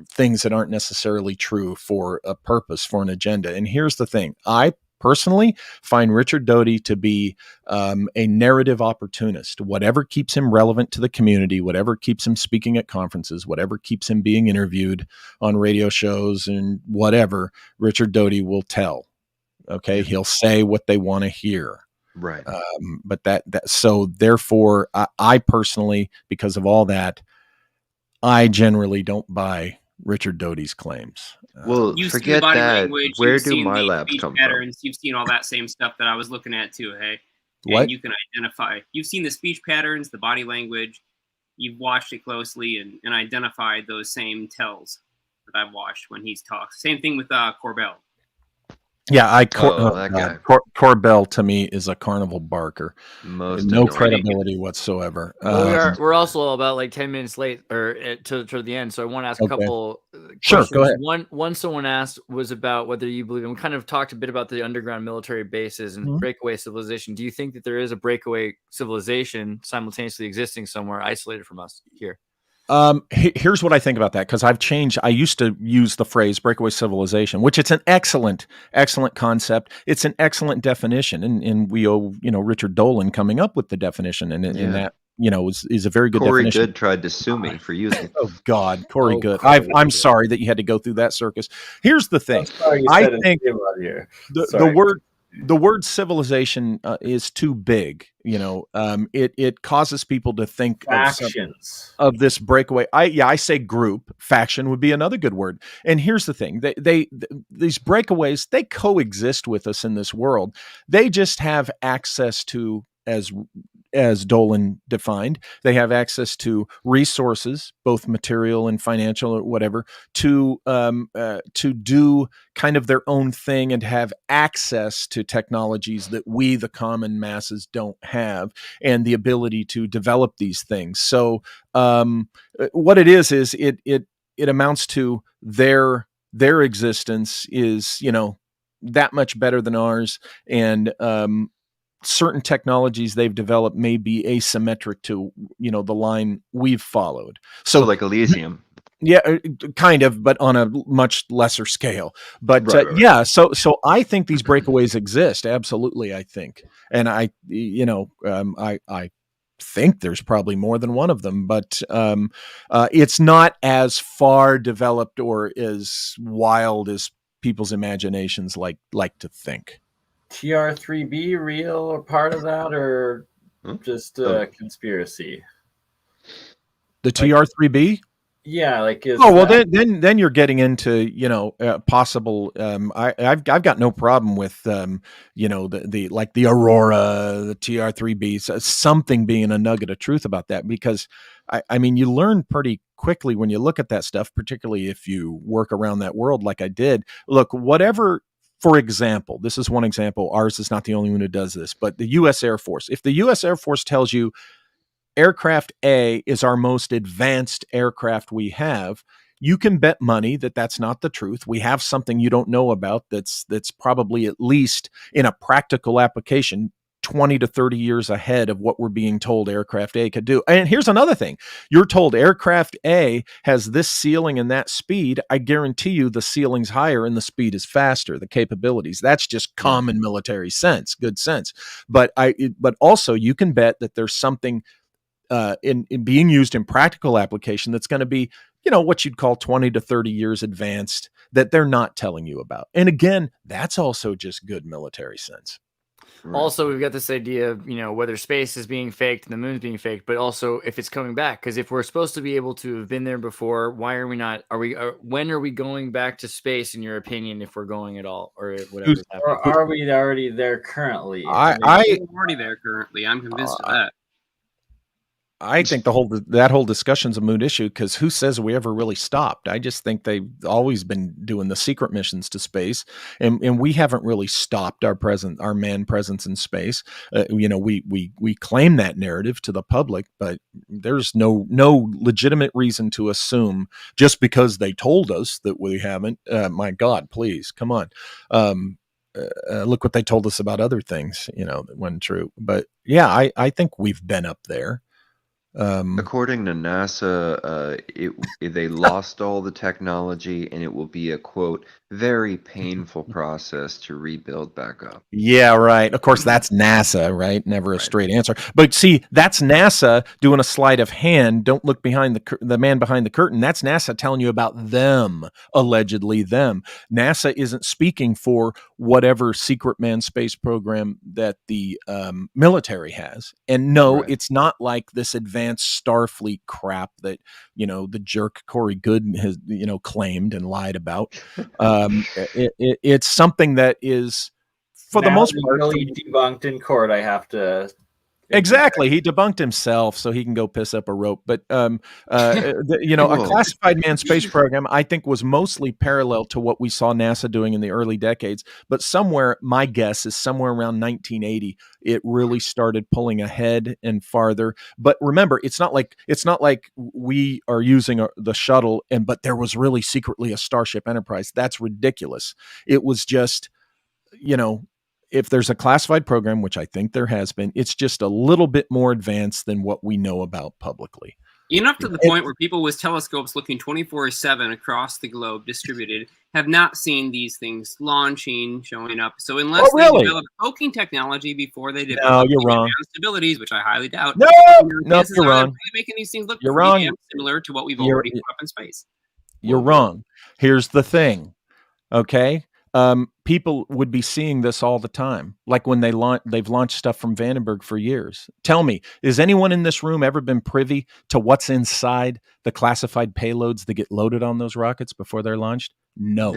things that aren't necessarily true for a purpose, for an agenda. And here's the thing. I personally find Richard Doty to be a narrative opportunist. Whatever keeps him relevant to the community, whatever keeps him speaking at conferences, whatever keeps him being interviewed on radio shows and whatever, Richard Doty will tell. Okay. He'll say what they want to hear. Right. But so therefore, I personally, because of all that, I generally don't buy Richard Doty's claims. Well, you've forget seen the body that. language, Where you've do seen my the labs speech come patterns, you've seen all that same stuff that I was looking at too, hey? What? And you can identify. You've seen the speech patterns, the body language. You've watched it closely and identified those same tells that I've watched when he's talked. Same thing with Corbell. Yeah, that guy. Corbell to me is a carnival barker. No credibility whatsoever. We're also about like 10 minutes late or to the end, so I want to ask a couple questions. Sure, go ahead. One someone asked was about whether you believe, and we kind of talked a bit about the underground military bases and breakaway civilization. Do you think that there is a breakaway civilization simultaneously existing somewhere isolated from us here? Here's what I think about that, because I've changed. I used to use the phrase breakaway civilization, which it's an excellent concept. It's an excellent definition, and we owe Richard Dolan coming up with the definition, and that is a very good Corey definition. Good tried to sue me for using it. Oh God, Corey Good. I'm sorry that you had to go through that circus. Here's the thing. I think the word civilization is too big. It causes people to think of this breakaway. I say group. Faction would be another good word. And here's the thing: these breakaways, they coexist with us in this world. They just have access to, as Dolan defined, they have access to resources, both material and financial or whatever, to do kind of their own thing and have access to technologies that we, the common masses, don't have, and the ability to develop these things. So what it is it amounts to their existence is that much better than ours, and certain technologies they've developed may be asymmetric to the line we've followed. So like Elysium. Yeah, kind of, but on a much lesser scale. But right. So I think these breakaways exist. Absolutely, I think, and I think there's probably more than one of them, but it's not as far developed or as wild as people's imaginations like to think. TR3B real or part of that, or just a conspiracy? The TR3B? Yeah, then you're getting into possible. I've got no problem with the Aurora, the TR3B, something being a nugget of truth about that, because I mean you learn pretty quickly when you look at that stuff, particularly if you work around that world like I did. Look, whatever. For example, this is one example. Ours is not the only one who does this, but the U.S. Air Force. If the U.S. Air Force tells you aircraft A is our most advanced aircraft we have, you can bet money that that's not the truth. We have something you don't know about that's probably, at least in a practical application, 20 to 30 years ahead of what we're being told aircraft A could do. And here's another thing. You're told aircraft A has this ceiling and that speed. I guarantee you the ceiling's higher and the speed is faster, the capabilities. That's just common military sense, good sense. But also you can bet that there's something in being used in practical application that's going to be what you'd call 20 to 30 years advanced, that they're not telling you about. And again, that's also just good military sense. Right. Also, we've got this idea of, whether space is being faked and the moon's being faked, but also if it's coming back. Because if we're supposed to be able to have been there before, why are we not? When are we going back to space, in your opinion, if we're going at all, or whatever's happening? Or are we already there currently? We're already there currently. I'm convinced of that. I think that whole discussion's a moot issue, because who says we ever really stopped? I just think they've always been doing the secret missions to space, and we haven't really stopped our manned presence in space. We claim that narrative to the public, but there's no legitimate reason to assume just because they told us that we haven't. My God, please, come on. Look what they told us about other things, that wasn't true. But yeah, I think we've been up there. According to NASA, they lost all the technology, and it will be a, quote, very painful process to rebuild back up. Yeah, right. Of course, that's NASA, right? Never a straight answer. But see, that's NASA doing a sleight of hand. Don't look behind the man behind the curtain. That's NASA telling you about them, allegedly them. NASA isn't speaking for whatever secret manned space program that the military has. And no, it's not like this advanced Starfleet crap that, the jerk Corey Goode has, claimed and lied about. It's something that is, for the most part, really debunked in court. I have to. Exactly. He debunked himself so he can go piss up a rope. But, a classified manned space program, I think, was mostly parallel to what we saw NASA doing in the early decades. But somewhere, my guess is somewhere around 1980, it really started pulling ahead and farther. But remember, it's not like we are using the shuttle, but there was really secretly a Starship Enterprise. That's ridiculous. It was just, if there's a classified program, which I think there has been, it's just a little bit more advanced than what we know about publicly. Enough to the point where people with telescopes looking 24/7 across the globe distributed have not seen these things launching, showing up. So unless they develop poking technology before they develop advanced abilities, which I highly doubt, No, you're wrong. Making these things look similar to what we've already put up in space. You're wrong. Here's the thing, okay? People would be seeing this all the time, like when they've launched stuff from Vandenberg for years. Tell me, has anyone in this room ever been privy to what's inside the classified payloads that get loaded on those rockets before they're launched? No.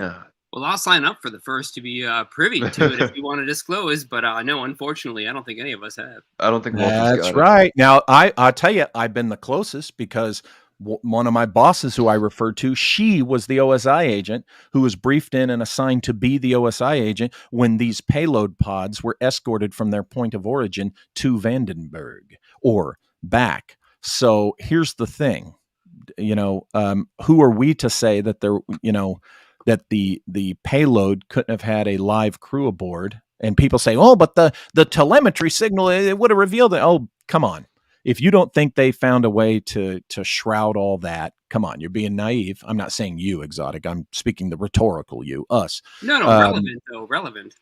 Well, I'll sign up for the first to be privy to it if you want to disclose, but no, unfortunately, I don't think any of us have. I don't think that's right. Now, I'll tell you, I've been the closest because one of my bosses who I referred to, she was the OSI agent who was briefed in and assigned to be the OSI agent when these payload pods were escorted from their point of origin to Vandenberg or back. So here's the thing, who are we to say that that the payload couldn't have had a live crew aboard? And people say, oh, but the telemetry signal, it would have revealed it. Oh, come on. If you don't think they found a way to shroud all that, come on, you're being naive. I'm not saying you, Exotic. I'm speaking the rhetorical you, us. No, relevant though, relevant.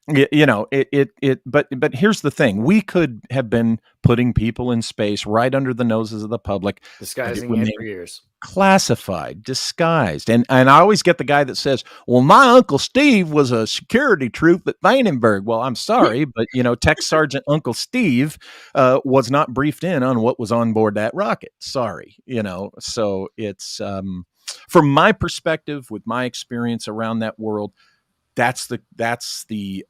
But here's the thing: we could have been putting people in space right under the noses of the public, disguising it for years. Classified, disguised, and I always get the guy that says, "Well, my Uncle Steve was a security troop at Vandenberg." Well, I'm sorry, but Tech Sergeant Uncle Steve was not briefed in on what was on board that rocket. Sorry, So it's from my perspective, with my experience around that world, that's the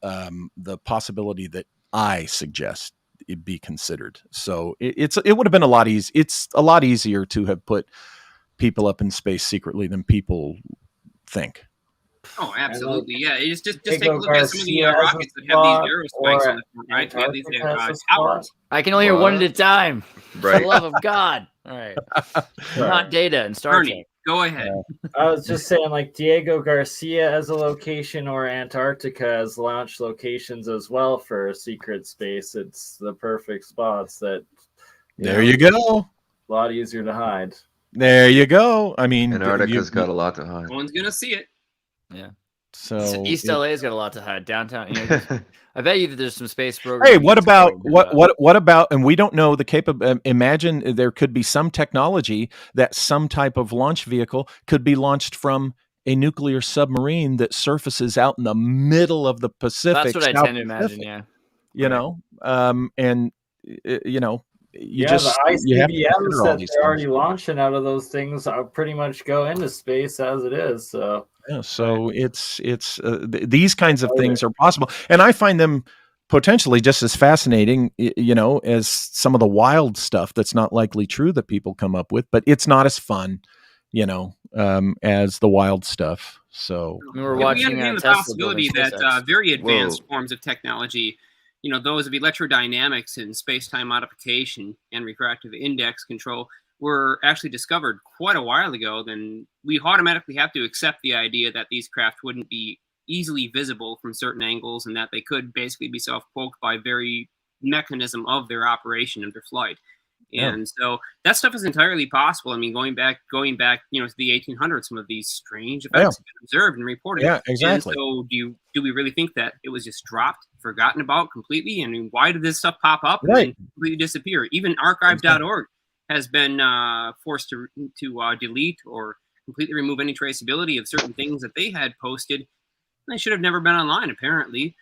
possibility that I suggest it be considered. So it would have been a lot easier. It's a lot easier to have put people up in space secretly than people think. Oh, absolutely. Yeah. It's just take a look at some of the rockets that have these arrow spikes on the front, right? They have these towers. I can only hear one at a time. Right. For the love of God. All right. Not Data and Star Trek. Go ahead. I was just saying, like Diego Garcia as a location or Antarctica as launch locations as well for secret space. It's the perfect spots that. There you go. A lot easier to hide. There you go. I mean, Antarctica's got a lot to hide. No one's gonna see it. Yeah. So East LA's got a lot to hide. Downtown, I bet you that there's some space programs. Hey, what about? And we don't know the imagine there could be some technology that some type of launch vehicle could be launched from a nuclear submarine that surfaces out in the middle of the Pacific. That's what I South tend to imagine. Pacific, Yeah. you know, and you know, you the you have to ICBMs consider all that these they're things. already launching out of those things are pretty much go into space as it is. So Yeah, so it's these kinds of things are possible, and I find them potentially just as fascinating, you know, as some of the wild stuff that's not likely true that people come up with, but it's not as fun, you know, as the wild stuff. So We were we watching understand the Tesla building possibility that SpaceX. very advanced Whoa. forms of technology, you know, those of electrodynamics and space-time modification and refractive index control, were actually discovered quite a while ago. Then we automatically have to accept the idea that these craft wouldn't be easily visible from certain angles, and that they could basically be self-cloaked by very mechanism of their operation of their flight. Yeah. And so that stuff is entirely possible. I mean, going back, you know, to the 1800s, some of these strange events have been observed and reported. Yeah, exactly. And so do we really think that it was just dropped, forgotten about completely? I mean, why did this stuff pop up and then completely disappear? Even archive.org has been forced to delete or completely remove any traceability of certain things that they had posted. They should have never been online, apparently.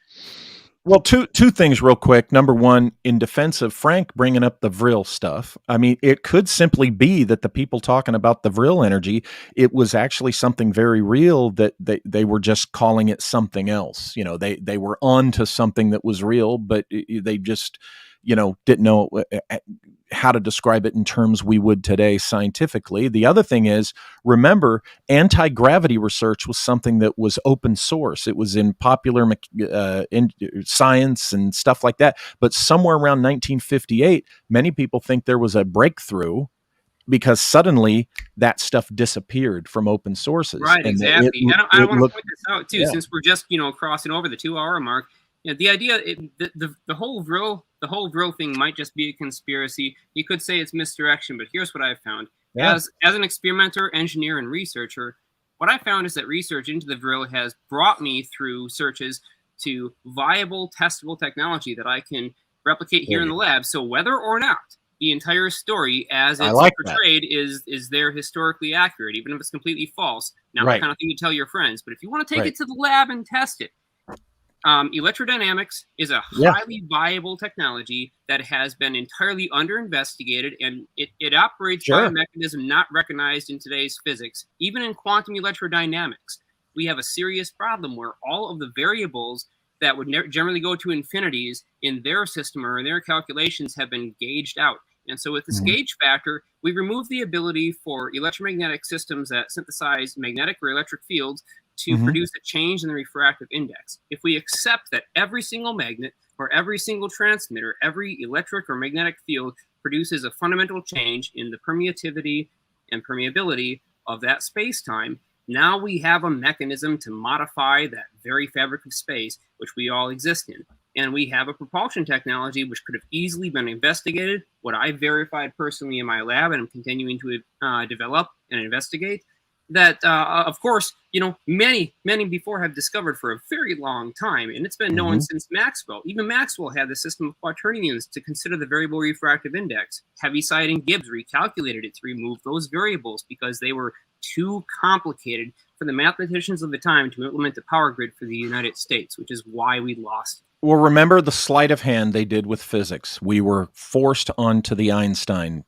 Well, two things real quick. Number one, in defense of Frank bringing up the Vril stuff, I mean, it could simply be that the people talking about the Vril energy, it was actually something very real, that they were just calling it something else. You know, they were on to something that was real, but they just, you know, didn't know how to describe it in terms we would today scientifically. The other thing is, remember, anti-gravity research was something that was open source. It was in popular in science and stuff like that. But somewhere around 1958, many people think there was a breakthrough because suddenly that stuff disappeared from open sources. Right, And exactly. I want to point this out, too, yeah. since we're just, you know, crossing over the 2-hour mark. You know, the idea, the whole Vril thing might just be a conspiracy. You could say it's misdirection, but here's what I've found. Yeah. As an experimenter, engineer, and researcher, what I found is that research into the Vril has brought me through searches to viable, testable technology that I can replicate here in the lab. So whether or not the entire story as it's portrayed is there historically accurate, even if it's completely false, not the kind of thing you tell your friends. But if you want to take it to the lab and test it, electrodynamics is a highly viable technology that has been entirely under-investigated, and it operates by a mechanism not recognized in today's physics. Even in quantum electrodynamics, we have a serious problem where all of the variables that would generally go to infinities in their system or in their calculations have been gauged out. And so with this gauge factor, we remove the ability for electromagnetic systems that synthesize magnetic or electric fields to produce a change in the refractive index. If we accept that every single magnet or every single transmitter, every electric or magnetic field produces a fundamental change in the permittivity and permeability of that space-time, now we have a mechanism to modify that very fabric of space which we all exist in. And we have a propulsion technology which could have easily been investigated, what I verified personally in my lab and I'm continuing to develop and investigate, that, of course, you know, many before have discovered for a very long time, and it's been known since Maxwell. Even Maxwell had the system of quaternions to consider the variable refractive index. Heaviside and Gibbs recalculated it to remove those variables because they were too complicated for the mathematicians of the time to implement the power grid for the United States, which is why we lost. Well, remember the sleight of hand they did with physics. We were forced onto the Einstein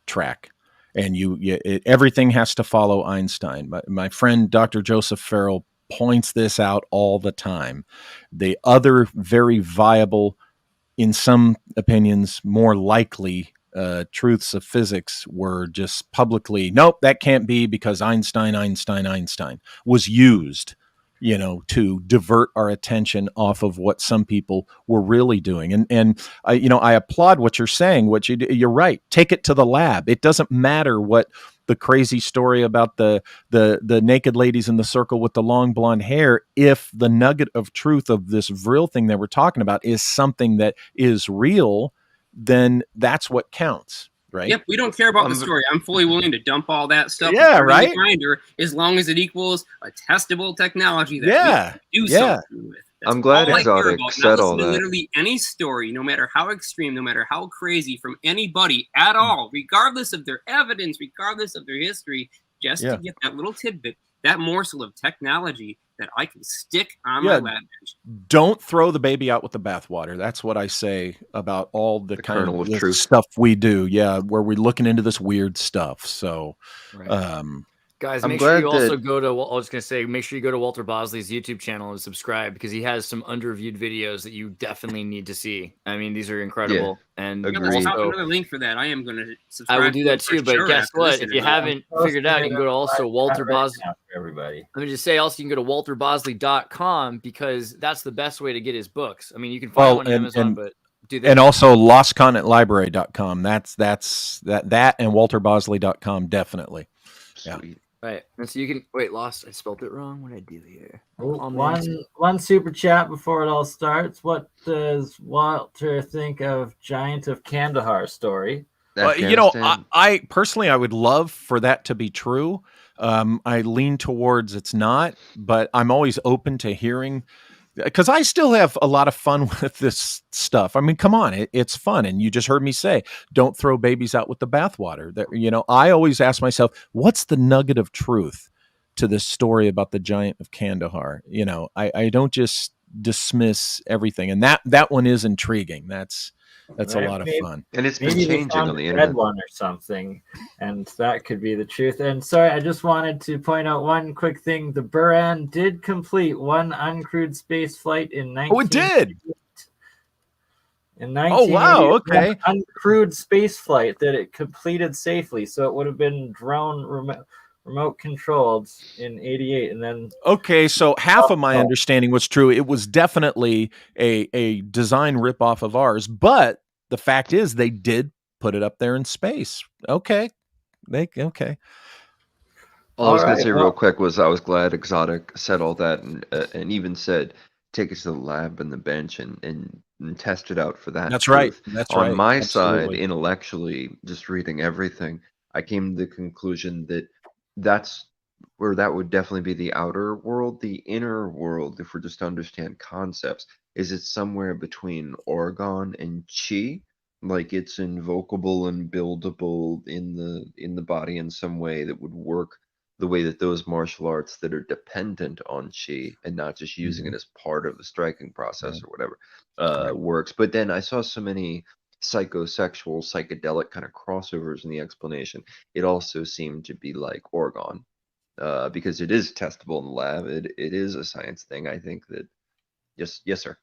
track. And everything has to follow Einstein. My friend, Dr. Joseph Farrell, points this out all the time. The other very viable, in some opinions, more likely truths of physics were just publicly, nope, that can't be because Einstein was used, you know, to divert our attention off of what some people were really doing. And you know, I applaud what you're saying. You're right. Take it to the lab. It doesn't matter what the crazy story about the naked ladies in the circle with the long blonde hair. If the nugget of truth of this Vril thing that we're talking about is something that is real, then that's what counts. Right? Yep, we don't care about the story. I'm fully willing to dump all that stuff. Yeah, right. Grinder, as long as it equals a testable technology that we can do something with. That's I'm glad all Exotic said all that. Literally any story, no matter how extreme, no matter how crazy, from anybody at all, regardless of their evidence, regardless of their history, just to get that little tidbit that morsel of technology that I can stick on my lab bench. Don't throw the baby out with the bathwater. That's what I say about all the kind kernel of of truth stuff we do. Yeah, where we're looking into this weird stuff. So, guys, I'm make sure you glad also that- go to. I was going to say, make sure you go to Walter Bosley's YouTube channel and subscribe, because he has some underviewed videos that you definitely need to see. I mean, these are incredible. And agreed. Let's drop also, another link for that. I am going to subscribe. I will do that to it too. for But sure guess after what? this If you interview. haven't figured it out, you can go to also Walter Bosley. Everybody. Let me just say also, you can go to walterbosley.com, because that's the best way to get his books. I mean, you can find them on Amazon, but do they? And also lostcontinentlibrary.com. That's that and walterbosley.com definitely. Yeah. Sweet. Right. And so you can wait, lost. I spelled it wrong. What did I do here? One super chat before it all starts. What does Walter think of Giant of Kandahar story? You know, I personally, I would love for that to be true. I lean towards it's not, but I'm always open to hearing, because I still have a lot of fun with this stuff. I mean, come on, it's fun. And you just heard me say, don't throw babies out with the bathwater. You know, I always ask myself, what's the nugget of truth to this story about the Giant of Kandahar? You know, I don't just dismiss everything. And that one is intriguing. That's a lot of fun. And it's been changing on the internet. One or something, and that could be the truth. And sorry, I just wanted to point out one quick thing. The Buran did complete one uncrewed space flight in 19. Oh, it did. In 19. Oh, wow. Okay. Uncrewed space flight that it completed safely. So it would have been drone remote controlled in 88, and then okay, so half of my understanding was true. It was definitely a design ripoff of ours, but the fact is they did put it up there in space. Okay. Okay. All I was going to say real quick was I was glad Exotic said all that, and even said take it to the lab and the bench and test it out for that. That's truth. right. That's on right. my Absolutely. side, intellectually, just reading everything, I came to the conclusion that that's where that would definitely be the outer world. The inner world, if we're just to understand concepts, is it somewhere between Orgon and Chi? Like it's invocable and buildable in the body in some way that would work the way that those martial arts that are dependent on Chi and not just using it as part of the striking process or whatever works. But then I saw so many psychosexual, psychedelic kind of crossovers in the explanation. It also seemed to be like Orgon, because it is testable in the lab. It is a science thing. I think that yes, sir.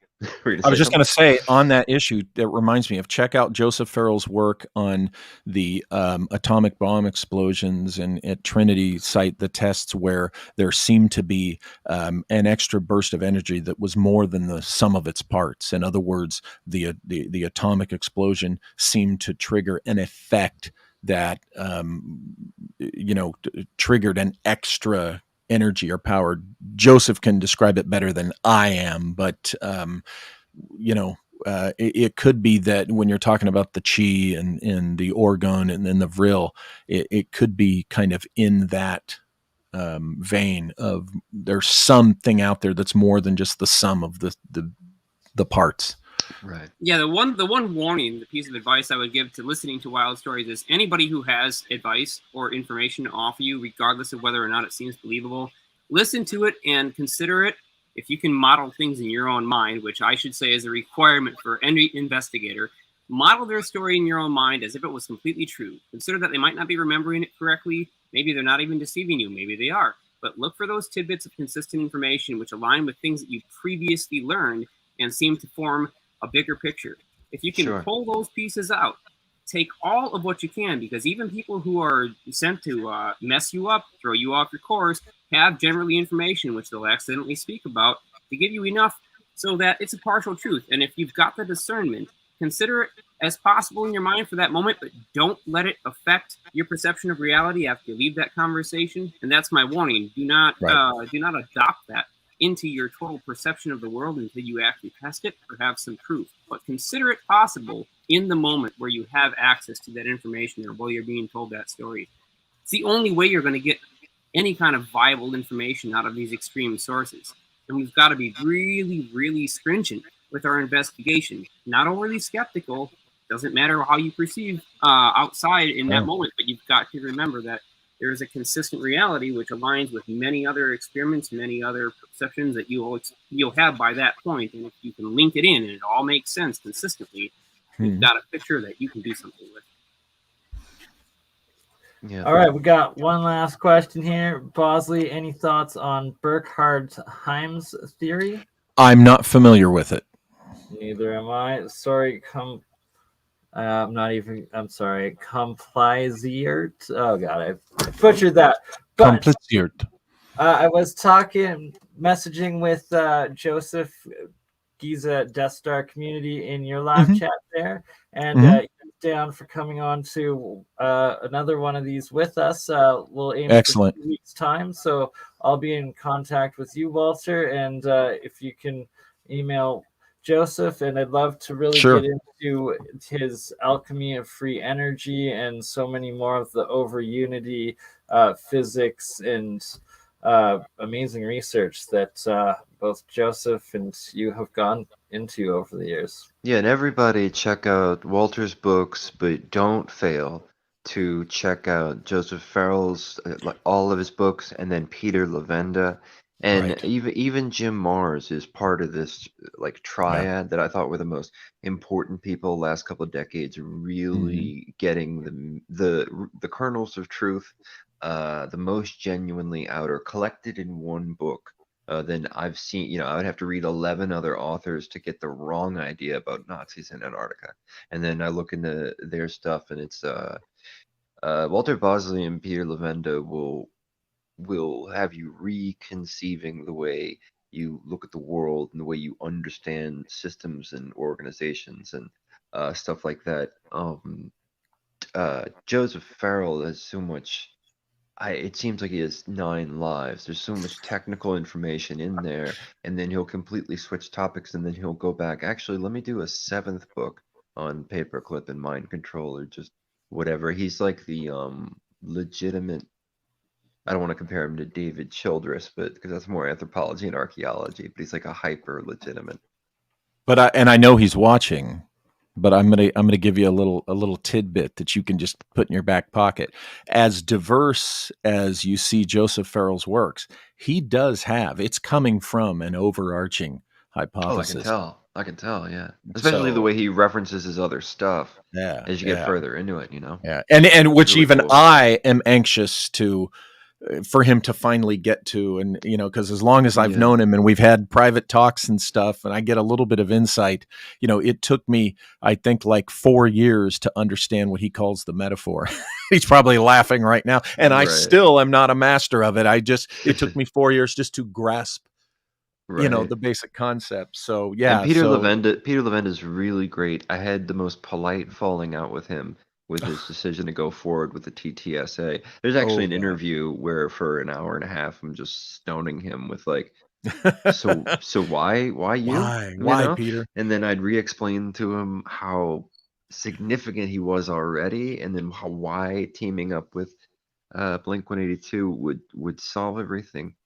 I was just going to say on that issue, that reminds me of check out Joseph Farrell's work on the atomic bomb explosions and at Trinity site, the tests where there seemed to be an extra burst of energy that was more than the sum of its parts. In other words, the atomic explosion seemed to trigger an effect that triggered an extra energy or power. Joseph can describe it better than I am, but it could be that when you're talking about the Chi and the Orgon and then the Vril, it could be kind of in that vein of there's something out there that's more than just the sum of the parts. Right. Yeah, the one warning, the piece of advice I would give to listening to wild stories is anybody who has advice or information to offer you, regardless of whether or not it seems believable, listen to it and consider it. If you can model things in your own mind, which I should say is a requirement for any investigator, model their story in your own mind as if it was completely true. Consider that they might not be remembering it correctly. Maybe they're not even deceiving you. Maybe they are. But look for those tidbits of consistent information which align with things that you previously learned and seem to form a bigger picture. If you can pull those pieces out, take all of what you can, because even people who are sent to mess you up, throw you off your course, have generally information which they'll accidentally speak about to give you enough so that it's a partial truth. And if you've got the discernment, consider it as possible in your mind for that moment, but don't let it affect your perception of reality after you leave that conversation. And that's my warning. Do not adopt that into your total perception of the world until you actually test it or have some proof. But consider it possible in the moment where you have access to that information or while you're being told that story. It's the only way you're going to get any kind of viable information out of these extreme sources. And we've got to be really, really stringent with our investigation. Not overly skeptical. Doesn't matter how you perceive outside in that moment, but you've got to remember that there is a consistent reality which aligns with many other experiments, many other perceptions that you'll have by that point. And if you can link it in and it all makes sense consistently, you've got a picture that you can do something with. Yeah. All right, we got one last question here. Bosley, any thoughts on Burckhardt-Heim's theory? I'm not familiar with it. Neither am I. Sorry, I'm sorry, Compliziert. Oh God, I butchered that. But Compliziert. I was messaging with Joseph Giza Death Star community in your live chat there, and he was down for coming on to another one of these with us. We'll aim Excellent. for 2 weeks' time, so I'll be in contact with you, Walter, and if you can email Joseph, and I'd love to really get into his alchemy of free energy and so many more of the over unity physics and amazing research that both Joseph and you have gone into over the years. Yeah, and everybody check out Walter's books, but don't fail to check out Joseph Farrell's all of his books, and then Peter Levenda. And even Jim Mars is part of this triad that I thought were the most important people last couple of decades, really getting the kernels of truth, the most genuinely out or collected in one book. Then I've seen, I would have to read 11 other authors to get the wrong idea about Nazis in Antarctica. And then I look into their stuff, and it's Walter Bosley and Peter Levenda will have you reconceiving the way you look at the world and the way you understand systems and organizations and stuff like that. Joseph Farrell has so much. It seems like he has 9 lives. There's so much technical information in there, and then he'll completely switch topics, and then he'll go back. Actually, let me do a 7th book on paperclip and mind control, or just whatever. He's like the legitimate. I don't want to compare him to David Childress, but because that's more anthropology and archaeology. But he's like a hyper legitimate. But I know he's watching. But I'm gonna give you a little tidbit that you can just put in your back pocket. As diverse as you see Joseph Farrell's works, he does have, it's coming from an overarching hypothesis. Oh, I can tell, yeah. Especially the way he references his other stuff. Yeah, as you get further into it, Yeah, and which really even cool. I am anxious for him to finally get to, and because as long as I've known him and we've had private talks and stuff, and I get a little bit of insight, it took me, I think, like 4 years to understand what he calls the metaphor. He's probably laughing right now, and I still am not a master of it. It took me 4 years just to grasp, the basic concept. So yeah, and Peter Levenda is really great. I had the most polite falling out with him with his decision to go forward with the TTSA. There's actually an interview where for an hour and a half I'm just stoning him with so why you? Why, Peter? And then I'd re-explain to him how significant he was already, and then why teaming up with Blink-182 would solve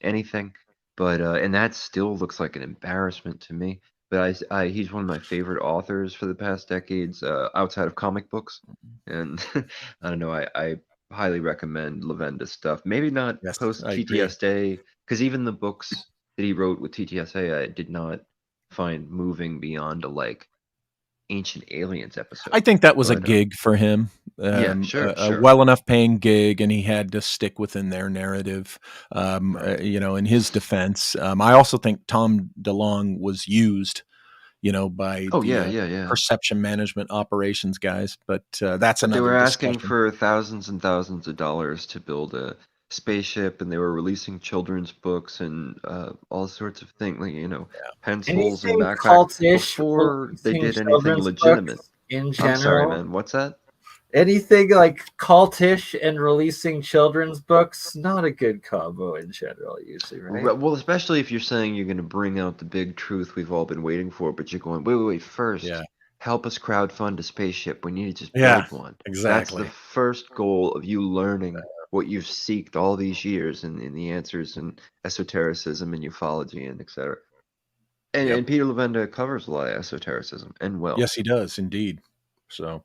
anything. But and that still looks like an embarrassment to me. But he's one of my favorite authors for the past decades, outside of comic books. And I don't know, I highly recommend Levenda's stuff. Maybe not post TTSA, because even the books that he wrote with TTSA, I did not find moving beyond a Ancient Aliens episode. I think that was a gig for him. Sure. A well enough paying gig, and he had to stick within their narrative. In his defense, I also think Tom DeLonge was used, by perception management operations guys. But that's another. They were discussion. asking for thousands and thousands of dollars to build a spaceship, and they were releasing children's books and all sorts of things, pencils and backpacks before they did anything legitimate. In general, I'm sorry, man. What's that? Anything like cultish and releasing children's books, not a good combo in general, usually, right? Well, especially if you're saying you're going to bring out the big truth we've all been waiting for, but you're going, wait, first, help us crowdfund a spaceship. We need to just build one. Exactly. That's the first goal of you learning what you've seeked all these years in the answers and esotericism and ufology and etc. And Peter Levenda covers a lot of esotericism and well. Yes, he does indeed. So,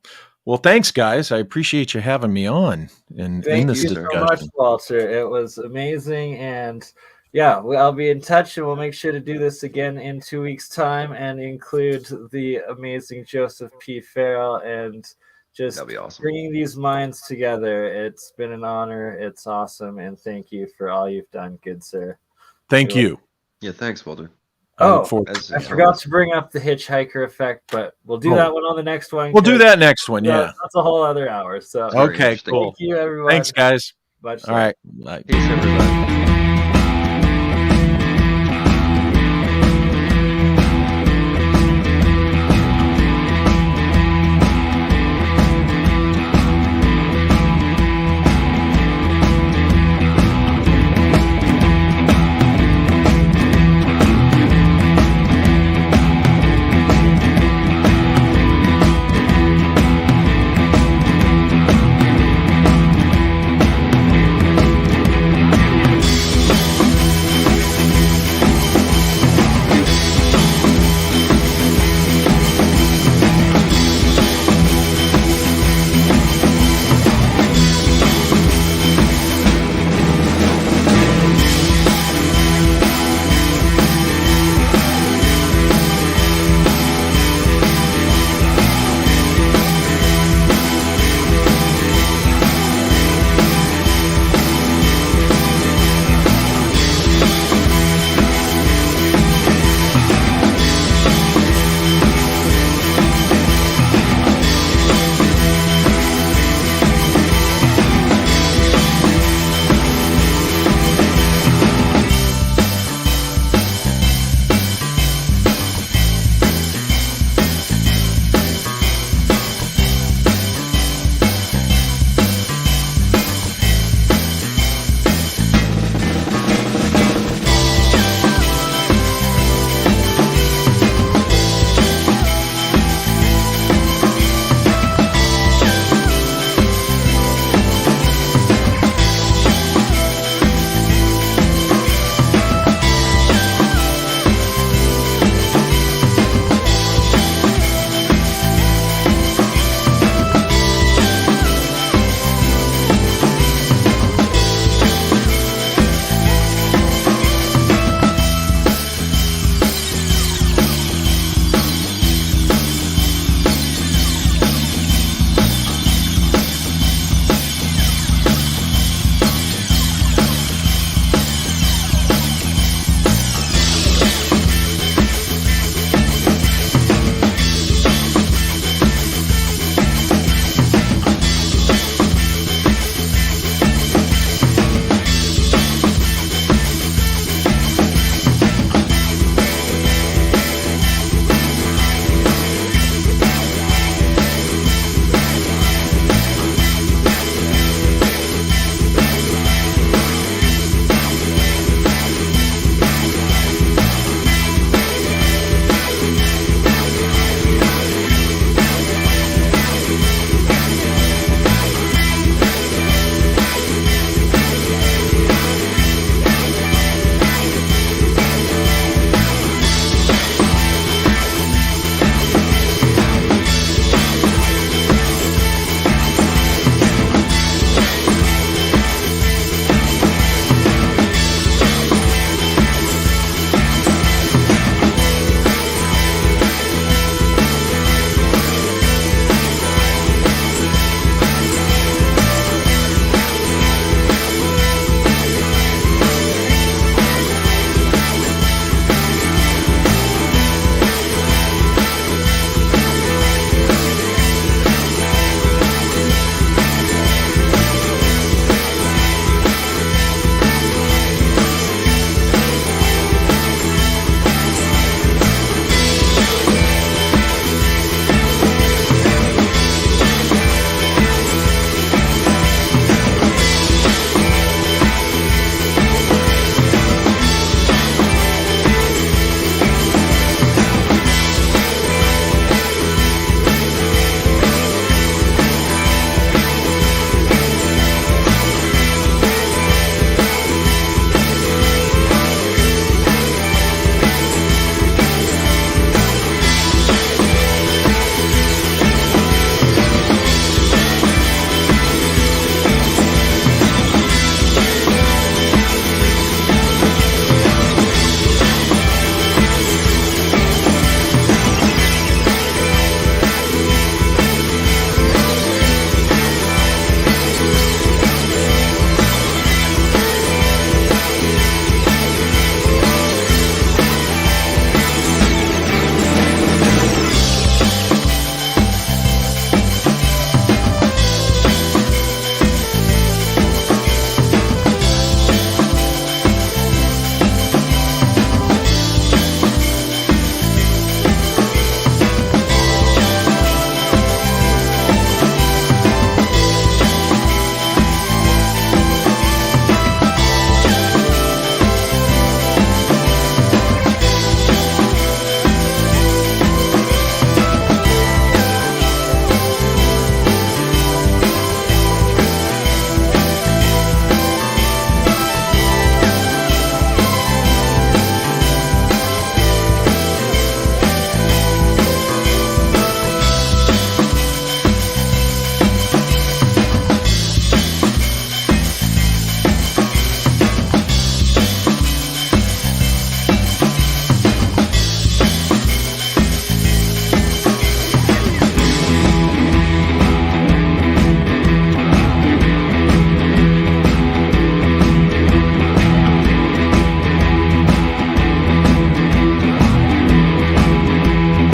Well, thanks, guys. I appreciate you having me on in this Thank you discussion. so much, Walter. It was amazing, and yeah, I'll be in touch, and we'll make sure to do this again in 2 weeks' time, and include the amazing Joseph P. Farrell, and just That'd be awesome. bringing these minds together. It's been an honor. It's awesome, and thank you for all you've done, good sir. Thank you. Yeah, thanks, Walter. I forgot to bring up the hitchhiker effect, but we'll do that one on the next one. We'll do that next one, yeah. That's a whole other hour. So okay, cool. Thank you, everyone. Thanks, guys. Much all right. Peace, everybody.